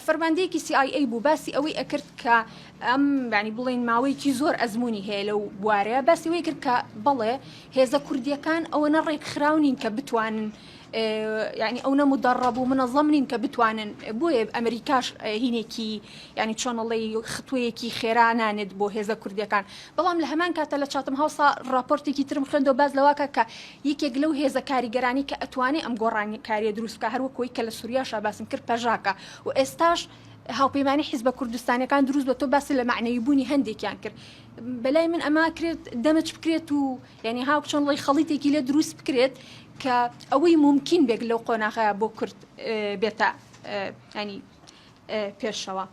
Speaker 12: فەرماندەیەکی CIA بوو باسی ئەوەی ئەکرد کە ئەم ینی بڵێن ماوەیەکی زۆر ئەزمموی هەیە لەو بوارەیە باسی ئەوەی کرد کە بەڵێ هێزە کوردیەکان ئەوە نەڕێک خراونین کە بتوانن يعني ئەو نەمودەڕەب و منەظەم نین کە بتوانن بۆیە ئەمریکاش هینێکی ینی چۆنەڵی خطوەیەکی خێرانانێت بۆ هێزە کوردیەکان بەڵام لە هەمان کاتە لە چاتم هاوسا راپۆرتێکی ترم خوێندەوە باز لەواکە کە یەکێک لەو هێزە کاریگەرانی کە ئەتوانێت ئەم گۆڕانی کاریە دروستکە هەروەکۆی کە لە سووریاشا باسم کرد پەژاکە و ئێستاش هاوپەیمانی حیزبە کوردستانەکان دروست بە تۆ باسی لە معنەوی بوونی هەندێکیان کرد بەلای من ئەمە کرێت دەمەچ بکرێت و ینی هاو چۆنڵی خەڵیتێکی لێ دروست بکرێت کە ئەوەی ممکن بێک لەو قۆناغەیە بۆ کورد بێتە ینی پێشەوە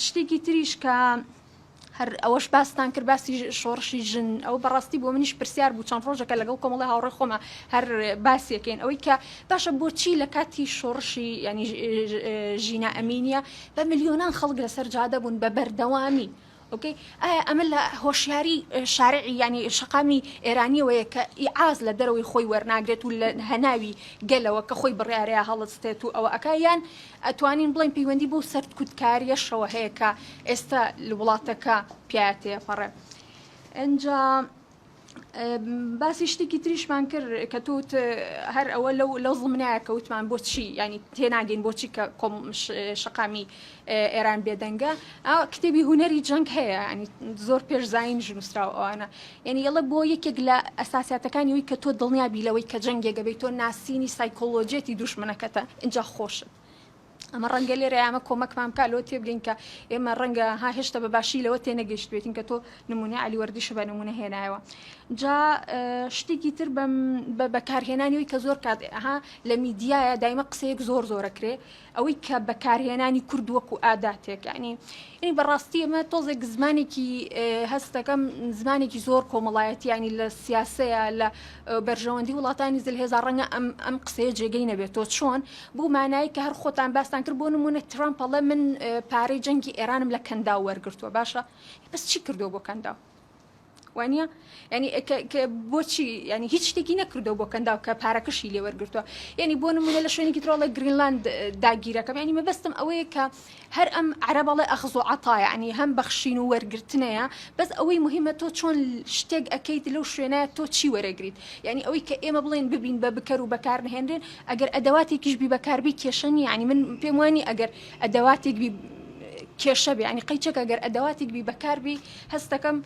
Speaker 12: شتێکی تریش کە هەر ئەوەش باستان کرد باسی شۆڕشی ژن ئەو بەڕاستی بۆ منیش پرسیار بوو چەند ڕۆژەکە لەگەڵ کۆمەڵی هاوڕێ خۆمە هەر باسیەکەین ئەوەی کە باشە بۆچی لە کاتی شۆڕشی ینی ژینە ئەمینە بە ملیۆنان خەڵک لەسەر جادە بوون بە بەردەوامی اوكي ئەمە لە هۆشیاری شارعی ینی شقامی ئێرانیەوەیە کە ئیعاز لە دەرەوەی خۆی وەرناگرێت و لە هەناوی گەلەوە کە خۆی بڕیارەیە هەڵستێت و ئەوە ئەکایان ئەتوانین بڵین پەیوەندی بۆ سەرکوتکاریەشەوە هەیە کە ئێستا لە وڵاتەکە پیاتێ پەڕێ ئەنجا باسی شتێکی تریشمان کرد کە توت هەر ئەوە لەو زڵمنایە کەوتمان بۆچی ینی تێناگەین بۆچی کە شقامی ئێران بێدەنگە کتێبی هوەری جەنگ هەیە ینی زۆر پێشزین ژنووسراوە ئەوانە یعنی ئەڵە بۆ یەکێک لە ئەساسیاتەکانیەوەی کە تۆ دڵنیابی لەوەی کە جەنگێگە بێت تۆ ناسینی سایکۆلۆجێتی دوشمنەکەتە اینجا خۆشت ئەمە ڕەنگە لێرە ئەمە کۆمەکمان بکات لەوە تێبگەین کە ئێمە ڕەنگە ها هێشتا بەباشی لەوە تێنەگەیشت بێتین کە تۆ نمونە علیوەردیش بە نمونە هێنایەوە جا شتێکی تر بەکارهێنانیەوەی کە زۆر کات ها لە میدیایە دایمە قسەیەک زۆر زۆرەکرێ ئەوەی کە بەکارهێنانی کورد وەکو ئاداتێک ینی بەڕاستی ئەمە تۆزێک زمانێکی هەستەکەم زمانێکی زۆر کۆمەڵایەتی ینی لە سیاسەیە لە بەرژەوەندی وڵاتانی زلهێزا ڕەنگە ئەم قسەیە جێگەی نەبێت تۆ چۆن بوو مانایی کە هەر خۆتان باستان کرد بۆ نمونە ترامپەڵە من پارەی جەنگی ئێرانم لە کەندا وەرگرتووە باشە بەس چی کردو بۆ کەندا وانە ینی بۆچی ینی هیچ شتێکی نەکردەوە بۆ کەندا کە پارەکەشی لێ وەرگرتووە ینی بۆ نمونە لە شوێنێکی ترۆڵە گرینلاند داگیرەکەم ینی مەبەستم ئەوەیە کە هەر ئەم عەرەبەڵێ ئەخذ و عەتا ینی هەم بەخشین و وەرگرتنەیە بەس ئەوەی مهمە تۆ چۆن شتێک ئەکەیت لەو شوێنەیە تۆ چی وەرەگریت ینی ئەوەی کە ئێمە بڵێن ببین بە بکەر و بەکار نهێنرێن ئەگەر ئەدەواتێکیش بی بەکاربی کێشەنی ینی من پێم وانی ئەگەر ئەدەواتێک بی کێشە بێ ینی قەیچەکە ئەگەر ئەدەواتێک بی بەکاربی هەستەکەم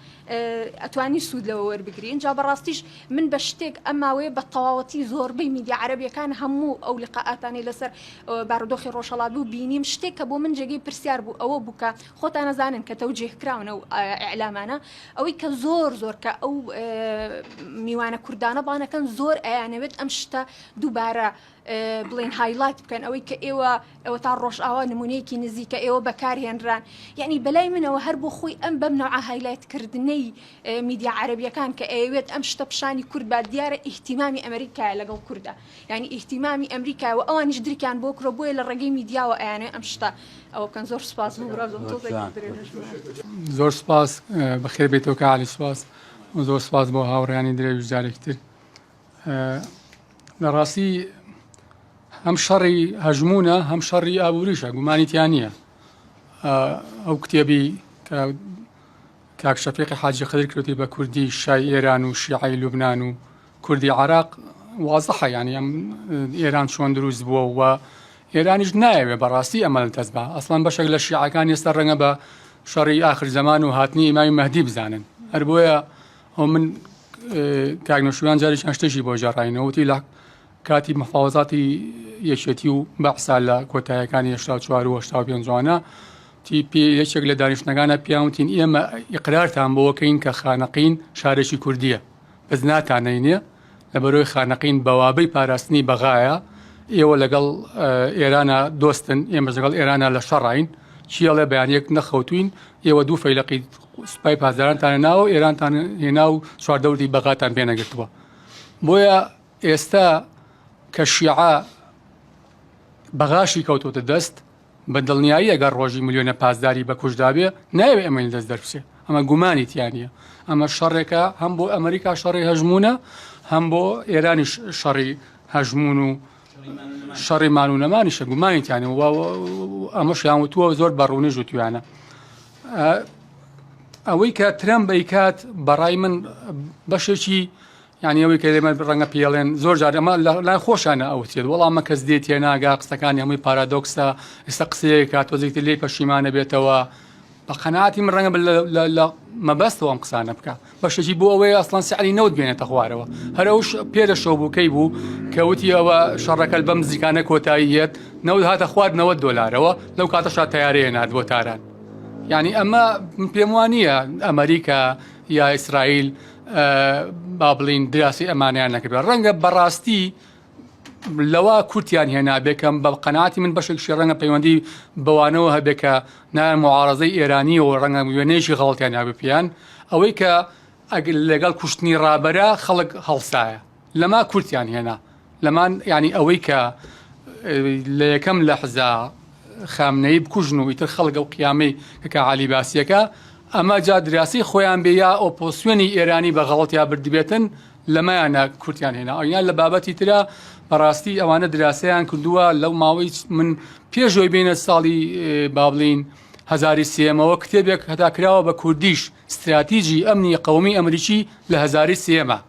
Speaker 12: ئەتوانی سوود لەوە وەربگری اینجا بەڕاستیش من بە شتێک ئەماوەیە بە تەواوەتی زۆربەی میدیا عەرەبیەکان هەموو ئەو لقاءاتانی لەسەر بارودۆخی ڕۆژهەڵات بوو بینیم شتێک کە بۆ من جێگەی پرسیار بوو ئەوە بووکە خۆتان نەزانن کە تەوجێهکراونە و ئیعلامانە ئەوەی کە زۆر کە ئەو میوانە کوردانە بانەکەن زۆر ئەیانەوێت ئەم شتە دووبارە بڵین هایلایت بکەن ئەوەی کە ئێوە تا ڕۆژئاوا نمونەیەکی نزیکە ئێوە بەکارهێنران یعنی بەلای منەوە هەر بۆ خۆی ئەم بەم نەوع هایلایتکردنەی میدیا عەرەبیەکان کە ئەوێت ئەم شتە پیشانی کورد با دیارە ئیهتیمامی ئەمریکایە لەگەڵ کوردە ینی ئیهتیمامی ئەمریکایەوە ئەوانیش دریکیان بۆ کرۆ بۆیە لە ڕێگەی میدیاوە ئەیانێ ئەم شتە ئەوە بکەن زۆر سپاس
Speaker 13: زۆر سپاس بەخێر بێتەوە کە عالی سپاس و زۆر سپاس بۆ هاوڕێیانی درێژ جارێکی تر لە ڕاستی هەم شەڕی هەژمونە هەم شەڕی ئابووریشە گومانیتیان نییە ئەو کتێبی کاک شەفیقی حاجی خەدر کردوتی بە کوردی شای ئێران و شیعی لوبنان و کوردی عێراق وازەحە ینی ئەم ئێران چۆن دروست بووە و ئێرانیش نایەوێ بەڕاستی ئەمە دەست بە ئەسڵان بەشێک لە شیعەکان ئێستا ڕەنگە بە شەڕی آخر زەمان و هاتنی ئیمامی مەهدی بزانن هەر بۆیە ئەو من کاک نەشویان جارێکیان شتێکی بۆ جێڕاینەوە وتی لە کاتی مەفاوەزاتی یەکێتی و بەحسا لە کۆتاییەکانی 84 و 85 تی پێ یەکێک لە دانیشتنەکانە پیاوتین ئێمە ئیقرارتان بۆکەین کە خانەقین شارێکی کوردیە بەس ناتانەینێ لە بەرۆی خانەقین بەوابەی پاراستنی بەغایە ئێوە لەگەڵ ئێرانە دۆستن ئێمە لەگەڵ ئێرانە لە شەڕین چیەڵێ بەیانیەک نەخەوتوین ئێوە دوو فەیلقی سوپای پازارانتانە ناوە ئێرانتان هێنا و چواردەوری بەغاتان پێنەگرتووە بۆیە ئێستا کە شیعە بەغاشی کەوتوتە دەست بە دڵنیایی ئەگەر ڕۆژی ملیۆنە پاسداری بە کوژدابێ ناوێ ئەمەی دەست دەرفسێ ئەمە گومانی تیانە ئەمە شەڕێکە هەم بۆ ئەمریکا شەڕی هەژمونە هەم بۆ ئێرانی شەڕی هەژمون و شەڕی مانونەمانیشە گومانی تیانە ئەمە شیانوتووە زۆر بەڕوونی ژوتویانە ئەوەی کە ترەمپ بەیکات بەڕای من بەشێکی یعنی ئەوەی کە لێمە ڕەنگە پێڵێن زۆر جار ئەمە لای خۆشانە ئەوتێت وەڵامە کەس دێت تێناگا قسەکانی هەمووی پارادۆکسە ئێستا قسەیە کات تۆزێکتر لێ پەشیمانە بێتەوە بە قەناعاتی من ڕەنگە لە مەبەستەوە ئەم قسانە بکە بەشێکی بۆ ئەوەی ئەسڵان سعری نەوت بێنێتە خوارەوە هەر ئەوش پێرە شەوبووکەی بوو کەوتی ئەوە شەڕەکەل بەم نزیکانە کۆتاییەت نەوت هاتە خوارد $90 لەو کاتەشا تیارەیە نات بۆ تاران یعنی ئەمە پێم وانە ئەمریکا یا ئیسرائیل با بڵین دراسی ئەمانیان نەکردوە ڕەنگە بەڕاستی لەوە کورتیان هێنا بێکەم بە قەناعاتی من بەشێکشی ڕەنگە پەیوەندی بەوانەوە هەبێکە نایان معارەزەی ئێرانی و ڕەنگە وێنەیەکی غەڵتیان هەبپیان ئەوەی کە لەگەڵ کوشتنی ڕابەرە خەڵک هەڵسایە لەما کورتیان هێنا لەمان ینی ئەوەی کە لە یەکەم لەحزا خامنەی بکوژن و ئیتر خەڵگە و قیامەی کە عالی باسیەکە ئەمە جا دراسی خۆیان بێ یا ئۆپۆسیۆنی ئێرانی بە غەڵەتیا بردبێتن لەمایانە کورتیان هێنا ئەویان لە بابەتی ترە بەڕاستی ئەوانە دراسەیان کردووە لەو ماوەی من پێشۆی بینە ساڵی بابلین 1970ەوە کتێبێک هەتا کراوە بە کوردیش استراتیژی ئەمنی قەومی ئەمریکی لە 1930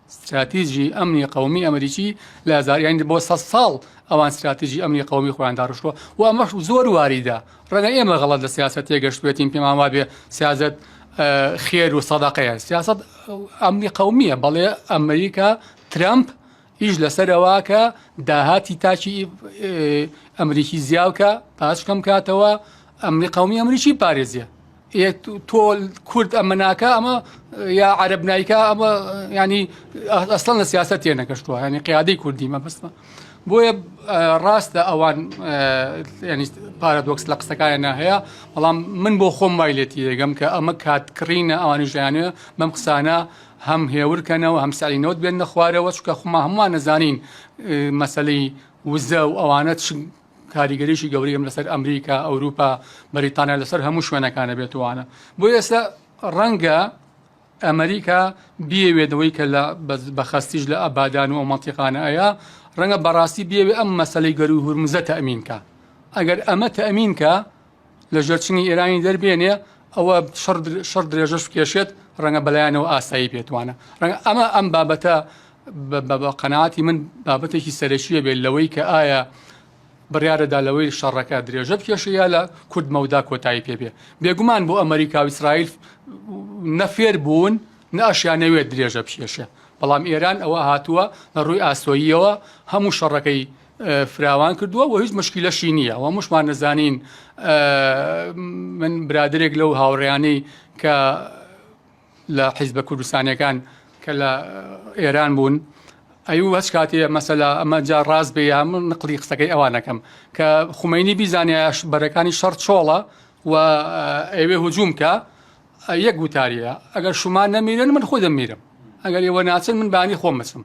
Speaker 13: استراتیژی ئەمنی قەومی ئەمریکی لە یان بۆ 100 ساڵ ئەوان استراتیژی ئەمنی قەومی خۆیان داڕشتووە و ئەمەش زۆر واریدا ڕەنگە ئێمە غەڵەت لە سیاست تێگەشت بێتین پێمان وابێ سیاست خێر و سەدەقەیە سیاست ئەمنی قەومیە بەڵێ ئەمریکا ترامپ هیچ لەسەرەوە کە داهاتی تاچی ئەمریکی زیاوکە پاسکەم کاتەوە قەومی ئەمریکی پارێزیە تۆ کورد ئەمە ناکە ئەمە یا عەرەب نایکە ئەمە ینی ئەسڵەن لە سیاست تێ نەکەشتووە ینی قیادەی کوردی مەبەستمە بۆیە ڕاستە ئەوان ینی پارادۆکس لە قسەکانیان هەیە بەڵام من بۆ خۆم وای لێتی دەگەم کە ئەمە کاتکڕینە ئەوانی ژیانەیە بەم قسانە هەم هێورکەنەوە هەم سەرینەوت بێن نەخوارەوە چکە خۆما هەمووان نەزانین مەسەلەی وزە و ئەوانە کاریگەریشی گەوریم لەسەر ئەمریکا ئەوروپا بەریتانیا لەسەر هەموو شوێنەکانە بێتوانە بۆ ئێستا ڕەنگە ئەمریکا بیەوێتەوەی کە بەخەستیش لە ئەبادان و ئەو مەنتیقانە ئەیە ڕەنگە بەڕاستی بیەوێ ئەم مەسەلەی گەر و هورمزە تەئمینکە ئەگەر ئەمە تەئمینکە لە ژێرچنی ئێرانی دەربێنێ ئەوە شەڕ درێژەش کێشێت ڕەنگە بەلایەنەوە ئاسایی پێتوانە ڕەنگە ئەم بابەتە بە قەناعەتی من بابەتێکی سەرەکیە بێت لەوەی کە ئایا بڕیارەدا لەوەی شەڕەکە درێژە بکێشەیە لە کورد مەودا کۆتایی پێبێ بێگومان بۆ ئەمریکا و ئیسرائیل نەفێر بوون نەئەشیانەوێت درێژە بکێشێ بەڵام ئێران ئەوە هاتووە لە ڕووی ئاسۆییەوە هەموو شەڕەکەی فراوان کردووە و هیچ مشکلەشی نییە و هەمووشمان نەزانین من برادرێک لەو هاوڕێیانەی کە لە حیزبە کوردستانیەکان کە لە ئێران بوون ئەیوو هەچ کاتێ مەسەلا ئەمە جا ڕاست بێ یا من نقلی قسەکەی ئەوانەکەم کە خومەینی بیزانێ بەرەکانی شەڕ چۆڵە و ئەوێ هجووم کە یەک گوتاریە ئەگەر شومان نەمیرن من خۆ دەمیرم ئەگەر ئێوە ناچن من بەیانی خۆم مەچم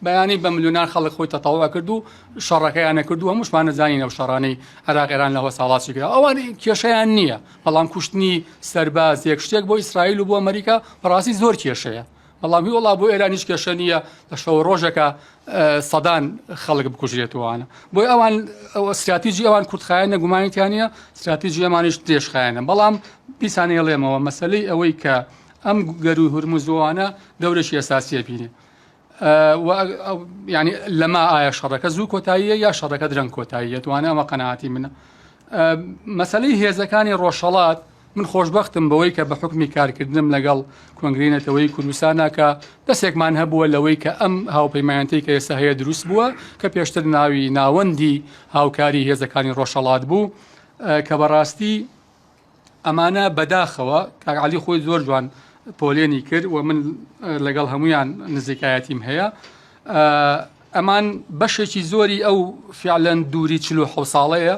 Speaker 13: بەیانی بە ملیۆنان خەڵک خۆی تەتەواو کرد و شەڕەکەیانە کرد و هەمووشمان نەزانین ئەو شەڕانەی عێراق ئێران لەوە ساڵاتی کرا ئەوان کێشەیان نییە بەڵام کوشتنی سەرباز یەک شتێک بۆ ئیسرائیل و بۆ ئەمریکا بەڕاستی زۆر کێشەیە بەڵام وڵا بۆ ئێران هیچ کێشە نییە لە شەو ڕۆژەکە سەدان خەڵک بکوژرێتوانە بۆی ئەوان استراتیژی ئەوان کوردخایەنە گومانیتیانە استراتیژی ئەمانیش درێژخایەنە بەڵام بیسانێڵێمەوە مەسلەی ئەوەی کە ئەم گەروی هورمزوانە دەورەشی ئەساسیە بینێ ینی لەما ئایا شەڕەکە زوو کۆتاییە یا شەڕەکە درەنگ کۆتاییە توانە ئەمە قەناعەتی منە مەسلەی هێزەکانی ڕۆژهەڵات من خۆشببختم بەوەی کە بە حکمی کارکردنم لەگەڵ کۆنگرینەتەوەی کوردستانە دەستێکمان هەبووە لەوەی کە ئەم هاوپەیمانەتی کە ئێستا هەیە دروست بووە کە پێشتر ناوی ناوەندی هاوکاری هێزەکانی ڕۆژهەڵات بوو کە بەڕاستی ئەمانە بەداخەوە کاکعالی خۆی زۆر جوان پۆلێنی کرد و من لەگەڵ هەمویان نزیکایەتیم هەیە ئەمان بەشێکی زۆری ئەو فعلەن دووری 47 ساڵەیە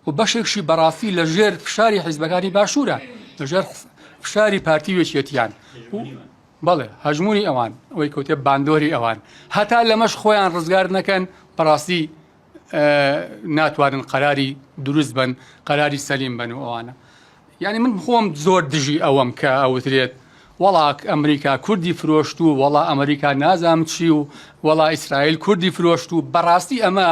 Speaker 13: و بەشێکشی بەڕاستی لە ژێر فشاری حیزبەکانی باشوورە لە ژێر فشاری پارتی وێچێتیان بەڵێ هەژمونی ئەوان ئەوەی کەوتێ باندۆری ئەوان هەتا لەمەش خۆیان ڕزگار نەکەن بەڕاستی ناتوانن قەراری دروست بن قەراری سەلیم بن و ئەوانە یعنی من خۆم زۆر دژی ئەوەم کە ئەوترێت وەڵا ئەمریکا کوردی فرۆشت و وەڵا ئەمریکا نازام چی و وەڵا ئیسرائیل کوردی فرۆشت و بەڕاستی ئەمە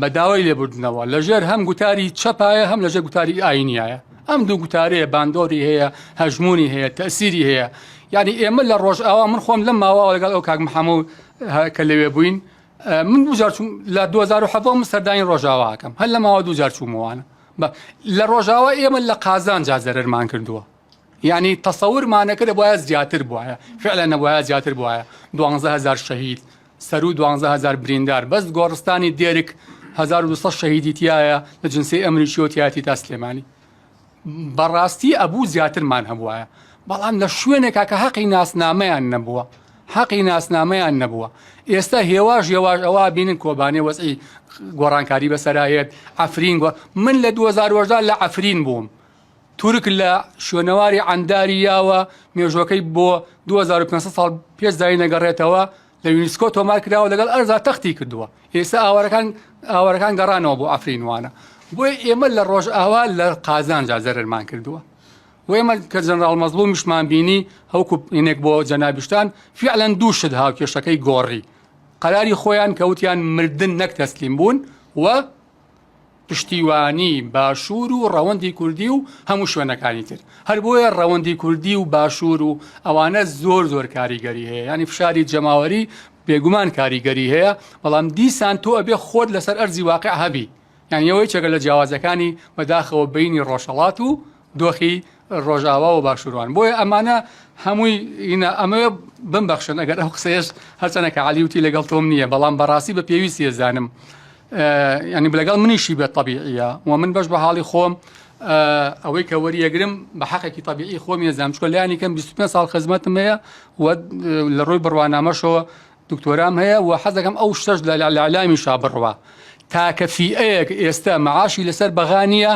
Speaker 13: بەداوای لێبوردنەوە لەژێر هەم گوتاری چەپایە هەم لەژێر گوتاری ئاینیایە ئەم دوو گوتارەیە باندۆری هەیە هەژمونی هەیە تەسیری هەیە یعنی ئێمە لە ڕۆژ ئاوا من خۆم لەم ماوە لەگەڵ ئەو کاک محەموود کە لەوێ بووین من دوجار لە 2007 من سەردانی ڕۆژاواکەم هەر لە ماوە دوجار چوومەوانە لە ڕۆژاوا ئێمە لە قازان جازەرمان کردووە یعنی تەسەورمانەکرد بۆیە زیاتر بووایە فعلا نەبووایە زیاتر بووایە 12,000 شەهید سەر و 12,000 بریندار بەس گۆڕستانی دێرک 1200 شەهیدی تایە لە جنسی ئەمریکی و تیاتی تا سلێمانی بەڕاستی ئەبوو زیاترمان هەبووایە بەڵام لە شوێنێکا کە حەقی ناسنامەیان نەبووە حەقی ناسنامەیان نەبووە ئێستا هێواش ئەوە بینن کۆبانێ وەزعی گۆڕانکاری بەسەرایەت ئەفرین من لە 2010 لە ئەفرین بووم تورک لە شوێنەواری عەنداری یاوە مێژوەکەی بۆ 2500 ساڵ پێش دای نەگەڕێتەوە لە یونسکۆ تۆمار کراوە لەگەڵ ئەرزا تەختی کردووە ئێستا ئاوەرەکان گەڕانەوە بۆ ئەفرینوانە بۆیە ئێمە لە ڕۆژ ئاوا لە قازان جازەرمان کردووە و ئێمە کە جەنەڕاڵ مەزلومیشمان بینی هەوکو هینێک بۆ جەنابیشتان فعلا دوو شت هاوکێشەکەی گۆڕی قەراری خۆیان کەوتیان مردن نەک تەسلیم بوون و پشتیوانی باشوور و ڕەوەندی کوردی و هەموو شوێنەکانی تر هەر بۆیە ڕەوەندی کوردی و باشوور و ئەوانە زۆر کاریگەری هەیە ینی فشاری جەماوەری بێگومان کاریگەری هەیە بەڵام دیسان تۆ ئەبێ خۆت لەسەر ئەرزی واقع هەبی یعنی ئەوەی چەگە لە جیاوازەکانی بەداخەوە بینی ڕۆژهەڵات و دۆخی ڕۆژاوا و باشووروان بۆیە ئەمانە هەمووی ئەمە بمبەخشن ئەگەر ئەو قسەیەش هەرچەنە کە عەلیوتی لەگەڵ تۆم نییە بەڵام بەڕاستی بە پێویستی ێزانم ینی لەگەڵ منیشی بێت طبیعیە و من بەش بە حاڵی خۆم ئەوەی کە وەریەگرم بە حەقێکی طبیعی خۆم ێزانم چکۆ لایانی کەم 25 ساڵ خزمەتم هەیە و لە ڕۆی بڕوانامەشەوە دکتۆرام هەیە و حەزەکەم ئەو شتەش لە ئەعلامیشا بڕوا تاکە فیئەیەک ئێستا مەعاشی لەسەر بەغانیە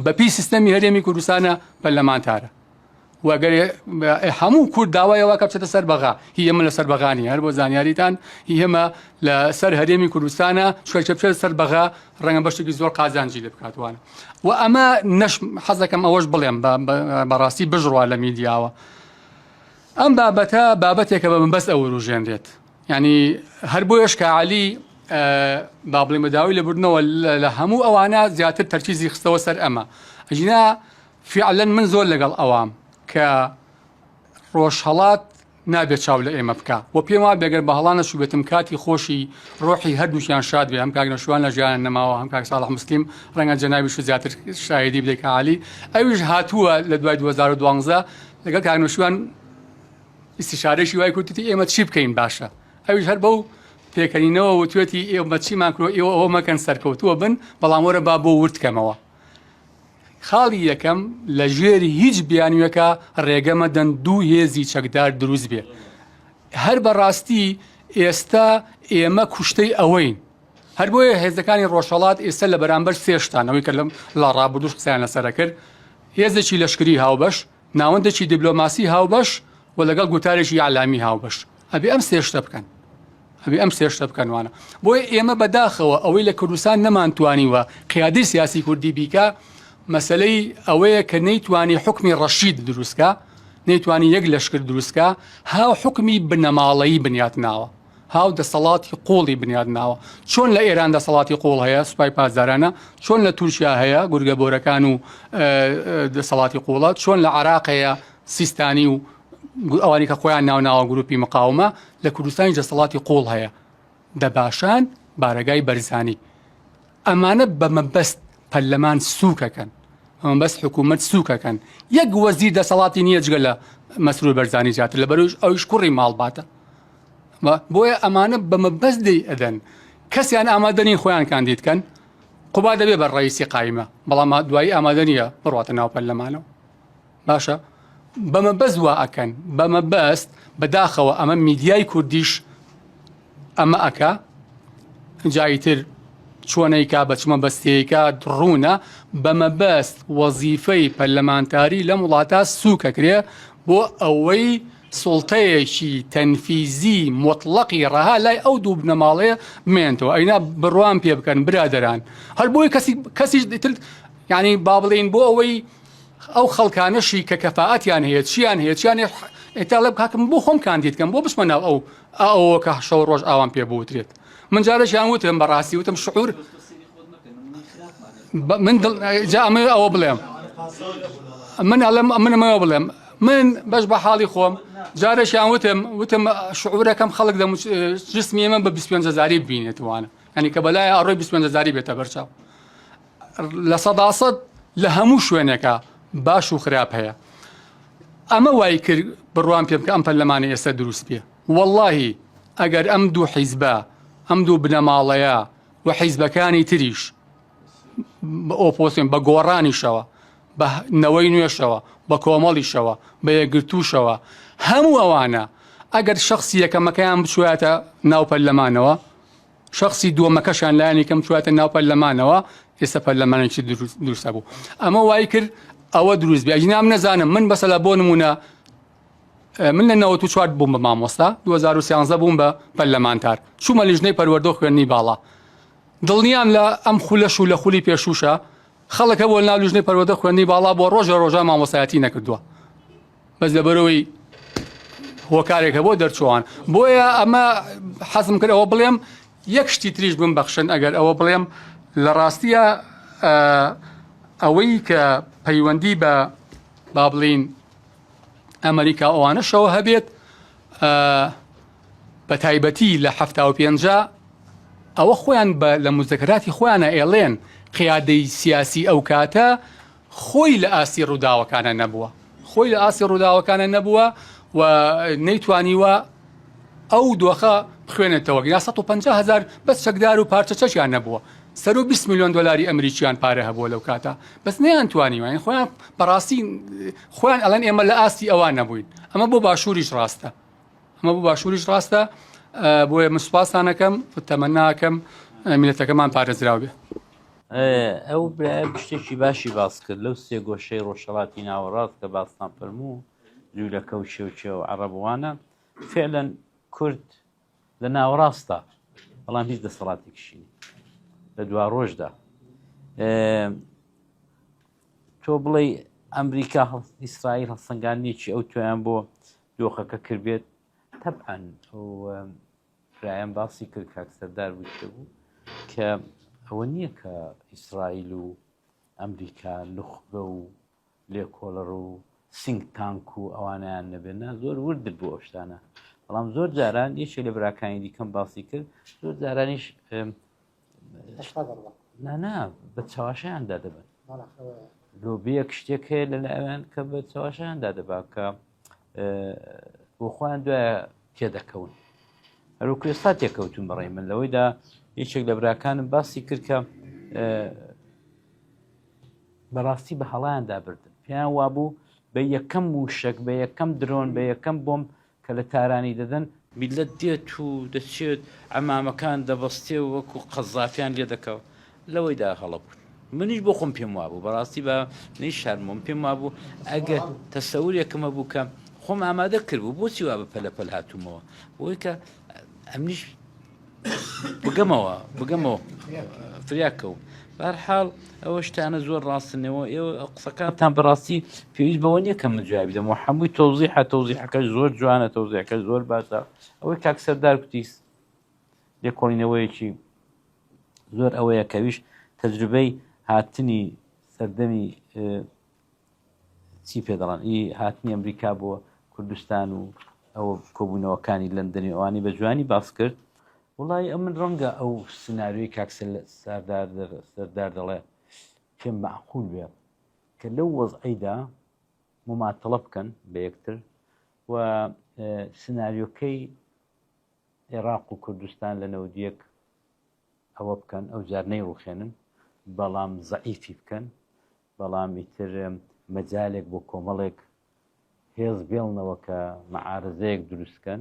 Speaker 13: بەپی سیستەمی هەرێمی کوردستانە پەرلەمانتارە وەگەر هەموو کورد داوایەوە کە بچێتە سەر بەغا هی ئێمە لەسەر بەغانی هەر بۆ زانیاریتان هی ئێمە لەسەر هەرێمی کوردستانە شوێکە بچێت سەر بەغا ڕەنگە بەشتێکی زۆر قازانجی لێ بکاتوانە و ئەمە نەش حەزەکەم ئەوەش بڵێم بەڕاستی بژڕوا لە میدیاوە ئەم بابەتە بابەتێکە بە بەس ئەوە ڕوژێنرێت ینی هەر بۆیش کە عەلی با بڵێ مەداوی لەبوردنەوە لە هەموو ئەوانە زیاتر تەرکیزی خستەوە سەر ئەمە ئەژینا فعلەن من زۆر لەگەڵ ئەوام کە ڕۆژهەڵات نابێت چاو لە ئێمە بکە و پێم وا بێگەر بە هەڵانە شوبێتم کاتی خۆشی ڕۆحی هەردووشیان شاد بێ هەم کاک نەشوان لە ژیان نەماوە هەم کاک ساڵح مسلیم ڕەنگە جەنابیش زیاتر شایدی بدەیت کە عالی ئەویش هاتووە لە دوای 2012 لەگەڵ کاک نەشوان ئیستیشارەیەکی وای کورتی ئێمە چی بکەین باشە ئەویش هەر بەو پێکەنینەوە وتوێتی ئێمە چیمان کرۆ ئێوە ئەوە مەکەن سەرکەوتووە بن بەڵام وەرە با بۆ ورتکەمەوە خاڵی یەکەم لە ژێری هیچ بیانویەکە ڕێگەمە دەن دوو هێزی چەکدار دروست بێ هەر بەڕاستی ئێستا ئێمە کوشتەی ئەوەین هەر بۆیە هێزەکانی ڕۆژهەڵات ئێستا لە بەرامبەر سێشتانەوەی کە لە ڕابردوش قسەیان لەسەرە کرد هێزێکی لەشکری هاوبەش ناوەندێکی دیبلۆماسی هاوبەش و لەگەڵ گوتارێکی عەلامی هاوبەش ئەبێ ئەم سێشتە بکەن ئەبێ ئەم سێشتە بکەنوانە بۆیە ئێمە بەداخەوە ئەوەی لە کوردستان نەمانتوانیوە قیادەی سیاسی کوردی بیکە مەسلەی ئەوەیە کە نەیتوانی حکمی ڕەشید دروستکە نەیتوانی یەک لەشکر دروستکە هاو حکمی بنەماڵەیی بنیات ناوە هاو دەسەڵاتی قوڵی بنیاد ناوە چۆن لە ئێران دەسەڵاتی قوڵ هەیە سوپای پازارانە چۆن لە تورکیا هەیە گورگە بۆرەکان و دەسەڵاتی قوڵات چۆن لە عێراق هەیە سیستانی و ئەوانی کە خۆیان ناوناوە گروپی مقاومە لە کوردستانی دەسەڵاتی قوڵ هەیە دەباشان بارەگای بەرزانی ئەمانە بەمەبەست پەرلەمان سووکەکەن بەس حکوومەت سووکەکەن یەک وەزیر دەسەڵاتی نییە جگە لە مەسرور بەرزانی زیاتر لە بەروش ئەویش کوڕی ماڵباتە بۆیە ئەمانە بەمەبەست دەی ئەدەن کەسیان ئامادەنی خۆیان کاندیدکەن قوبا دەبێ بە ڕئیسی قایمە بەڵام دوایی ئامادە نییە بڕاتە ناو پەرلەمانەوە باشە بەمەبەست وا ئەکەن بەمەبەست بەداخەوە ئەمە میدیای کوردیش ئەمە ئەکا جاییتر چۆنەیکا بەچمە بەستەیەکە ڕوونە بەمەبەست وەزیفەی پەرلەمانتاری لە وڵاتە سووکەکرێ بۆ ئەوەی سڵتەیەکی تەنفیزی مطلقی ڕەها لای ئەو دوو بنەماڵەیە بمێنێتەوە ئەینا بڕوان پێ بکەن برادەران هەر بۆی کەسیش یعنی با بڵێن بۆ ئەوەی ئەو خەڵکانەشی کە کەفاعەتیان هەیە چیان هەیە چیان ئێتا لە بکەم بۆ خۆم کاندیدکەم بۆ بچمە ناو ئەوە کە شەو ڕۆژ ئاوان پێ بوترێت من جارێکیان وتم بەڕاستی وتم شعور من جا ئەمە ئەوە بڵێم من ئەمەوە بڵێم من بەش بە حاڵی خۆم جارێکیان وتم شعورەکەم خەڵک جسمی ئێمە بە 25,000 ببینێتوانە ینی کە بەلای ئەڕۆی 25,000 بێتە بەرچاو لە سەداسەد لە هەموو شوێنێکە باش و خراپ هەیە ئەمە وای کرد بڕوان پێ بکە ئەم پەرلەمانە ئێستا دروست بێ وەڵڵاهی ئەگەر ئەم دوو حیزبە ئەم دوو بنەماڵەیە و حیزبەکانی تریش بە ئۆپۆسیۆن بە گۆڕانیشەوە بە نەوەی نوێشەوە بە کۆمەڵیشەوە بە یەکگرتووشەوە هەموو ئەوانە ئەگەر شخصی یەکەمەکەیان بچواتە ناو پەرلەمانەوە شخصی دووەمەکەشان لایەنی کەم چواتە ناو پەرلەمانەوە ئێستا پەرلەمانێکی دروستە بوو ئەمە وای کرد ئەوە دروست بێ ئەجنام نەزانم من بەسەلا بۆ نمونە من لە 94 بووم بە مامۆستا 2013 بووم بە پەرلەمانتار چوومە لیژنەی پەروەردە خوێندنی باڵا دڵنیام لە ئەم خولەش و لە خولی پێشوشە خەڵکە بۆ ناو لیژنەی پەروەردە خوێندنی باڵا بۆ ڕۆژە مامۆستایەتی نەکردووە بەس لەبەرەوەی هۆکارێکە بۆ دەرچوان بۆیە ئەمە حەزم کرد ئەوە بڵێم یەک شتی تریش بمبەخشن ئەگەر ئەوە بڵێم لە ڕاستیە ئەوەی کە پەیوەندی بە با بڵین ئەمریکا ئەوانەشەوە هەبێت بە تایبەتی لە 75 ئەوە خۆیان لە مزەکراتی خۆیانە ئێڵێن قیادەی سیاسی ئەو کاتە خۆی لە ئاسی ڕووداوەکانە نەبووە خۆی لە ئاسی ڕووداوەکانە نەبووە و نەیتوانیوە ئەو دۆخە بخوێنێتەوە یا 150,000 بەس چەکدار و پارچە چەشیان نەبووە 120 میلیۆن دلاری ئەمریکیان پارە هەبووە لەو کاتە بەس نەیانتوانیوە خۆیان بەڕاستی خۆیان ئەڵەن ئێمە لە ئاستی ئەوان نەبووین ئەمە بۆ باشووریش ڕاستە بۆیە مسپاسانەکەم تەمەناکەم میلەتەکەمان پارێزراو بێ
Speaker 2: ئەو شتێکی باشی باس کرد لەو سێ گۆشەی ڕۆژهەڵاتی ناوەڕاست کە باستان فەرموو جوولەکە و شێوچێ و عەرەبوانە فعلەن کورد لە ناوەڕاستە بەڵام هیچ دەسەڵاتێکیشی لە دوا ڕۆژدا تۆ بڵێ ئەمریکا ئیسرائیل هەڵسەنگاندنێکی ئەو تویان بۆ دۆخەکە کردبێت تەبعەن ئەو فرایان باسی کرد کاک سەردار وشتە بوو کە ئەوە نییە کە ئیسرائیل و ئەمریکا نخبە و لێکۆڵەڕ و سینگ تانک و ئەوانیان نەبێنە زۆر وردت بوو ئەو شتانە بەڵام زۆر جاران یەکێ لە براکانی دیکەم باسی کرد زۆر جارانیش نا بە چاواشیاندا دەبن لۆبیەک شتێک هەیە لە ئەوان کە بە چاواشیاندا دەبا کە بۆ خۆیان دوایە تێدەکەون هەروکو ئێستا تێکەوتون بەڕێ من لەوەیدا یەکێک لە براکانم باسی کرد کە بەڕاستی بە هەڵیاندا بردن پێیان وابوو بە یەکەم وشک بە یەکەم درۆن بە یەکەم بۆم کە لە تارانی دەدەن میلەت دێت و دەچێت ئەمامەکان دەبەستێ و وەکو قەزافیان لێ دەکەوە لەوەیدا هەڵە بوون منیش بۆ خۆم پێم وابوو بەڕاستی بە نەی شارمۆم پێم وابوو ئەگە تەسەورێکمە بوو کە خۆم ئامادە کرد بوو بۆچی وا بە پەلەپەل هاتوومەوە بۆی کە ئەمنیش بگەمەوە فریاکەوت بەرحاڵ ئەوە شتانە زۆر ڕاستنەوە ئێوە قسەکانتان بەڕاستی پێویست بەوە نییە کە من جوابی دەمەوە هەمووی تەوزیحەکەش زۆر جوانە تەوزیحەکەش زۆر باشە ئەوەی کاک سەردار کوتی لێکۆڵینەوەیەکی زۆر ئەوەیە کەویش تەجروبەی هاتنی سەردەمی چی پێ دەڵێن هاتنی ئەمریکا بۆ کوردستان و ئەوە کۆبوونەوەکانی لەندەنی ئەوانی بە جوانی باس کرد وڵی ئەمن ڕەنگە ئەو سناریۆی کاک سەردار دەڵێ پێم مەعقول بێ کە لەو وەزعیدا مماتەڵە بکەن بە یەکتر و سناریۆکەی عێراق و کوردستان لە نەودیەک ئەوە بکەن ئەو جارنەی ڕوخێنن بەڵام زەعیفی بکەن بەڵام ئیتر مەجالێک بۆ کۆمەڵێک هێز بێڵنەوە کە مەعارزەیەک دروستکەن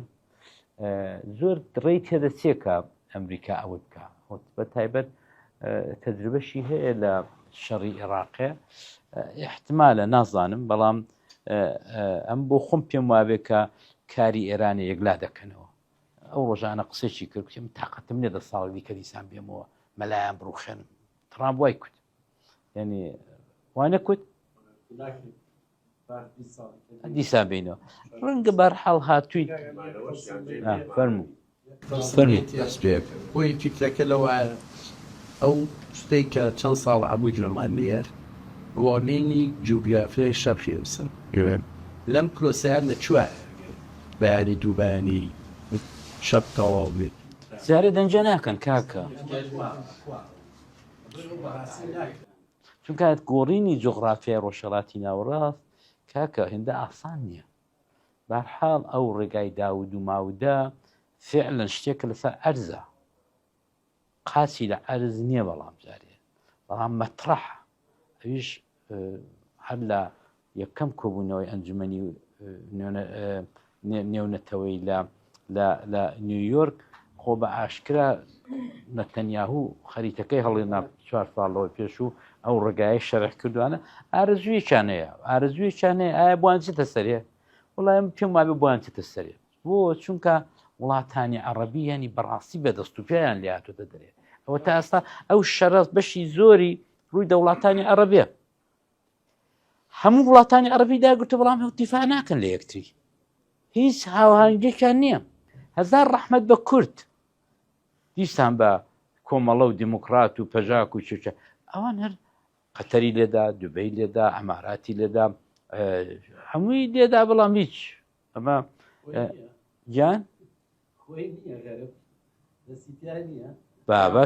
Speaker 2: زۆر ڕێی تێدەچێت کە ئەمریکا ئەوە بکە بە تایبەت تەجروبەشی هەیە لە شەڕی عێراقێ احتمالە نازانم بەڵام ئەم بۆ خۆم پێم وابێ کە کاری ئێرانی یەکلا دەکەنەوە ئەو ڕۆژانە قسێکی کرد کەم تااقەتم نێ دە ساڵی کە دیسان بێمەوە مەلایان بڕوخێنم ترامپ وای کوت یعنی وانە کوت دیسان بینەوە ڕەنگە بەرحاڵ هاتووی فەرموو
Speaker 14: بۆی فکرەکە لەوە ئەو شتێک کە چەند ساڵ هەبووی لەمان لێر وارنینی جوگرافیای شەڕخێوسن لەم کلۆسیان نەچووە بەیانی دووبانی شەب تەواو بێت
Speaker 2: جارێ دەنجە ناکەن کاکە چونکە گۆڕینی جغرافیای ڕۆژهەڵاتی ناوەڕاست کاکە هێندە ئاسان نییە بەرحاڵ ئەو ڕێگای داود و ماودا فعلەن شتێکە لەسەر ئەرزە قاچی لە ئەرز نییە بەڵام جارێ بەڵام مەترەح ئەویش هەر لە یەکەم کۆبوونەوەی ئەنجومەنی نێونەتەوەی لە نیویۆرک خۆ بە ئاشکرا نەتەنیاهوو خەریتەکەی هەڵێنا 4 ساڵەوە پێش و ئەو ڕێگایە شەرح کردوانە ئارەزویەکیانەیە ئایا بوان چێتە سەرێ وڵایم پێم وابێ بوان چێتە سەرێ بۆ چونکە وڵاتانی عەرەبی ینی بەڕاستی بەدەست و پێیان لێ هاتووەتە دەرێ ئەوە تا ئێستا ئەو شەڕەت بەشی زۆری ڕووی دەوڵاتانی عەرەبیە هەموو وڵاتانی عەرەبی داگرتە بەڵام دیفاع ناکەن لە یەکتری هیچ هاوهەنگێکیان نییە هەزار ڕەحمەت بە کورد دیسان بە کۆمەڵە و دیموکرات و پەژاک و چێچە ئەوان هەر قەتەری لێدا دوبەی لێدا ئەماراتی لێدا هەمووی لێدا بەڵام هیچ ئەمە گیان بابا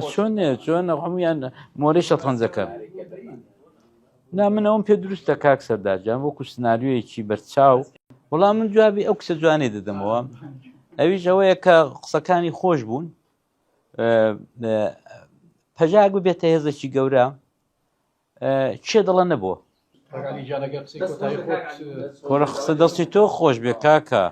Speaker 2: چۆن هەمویان مۆرەی شەترەنجەکە نا منەوەم پێ دروستە کاک سەردارجان وەکو سناریۆیەکی بەرچاو وەڵام من جوابی ئەو کسە جوانێ دەدەمەوە ئەویش ئەوەیە کە قسەکانی خۆش بوون پەژاک ببێتە هێزێکی گەورە چێ دەڵە نەبووە کۆرە قسە دەستی تۆ خۆش بێ کاکە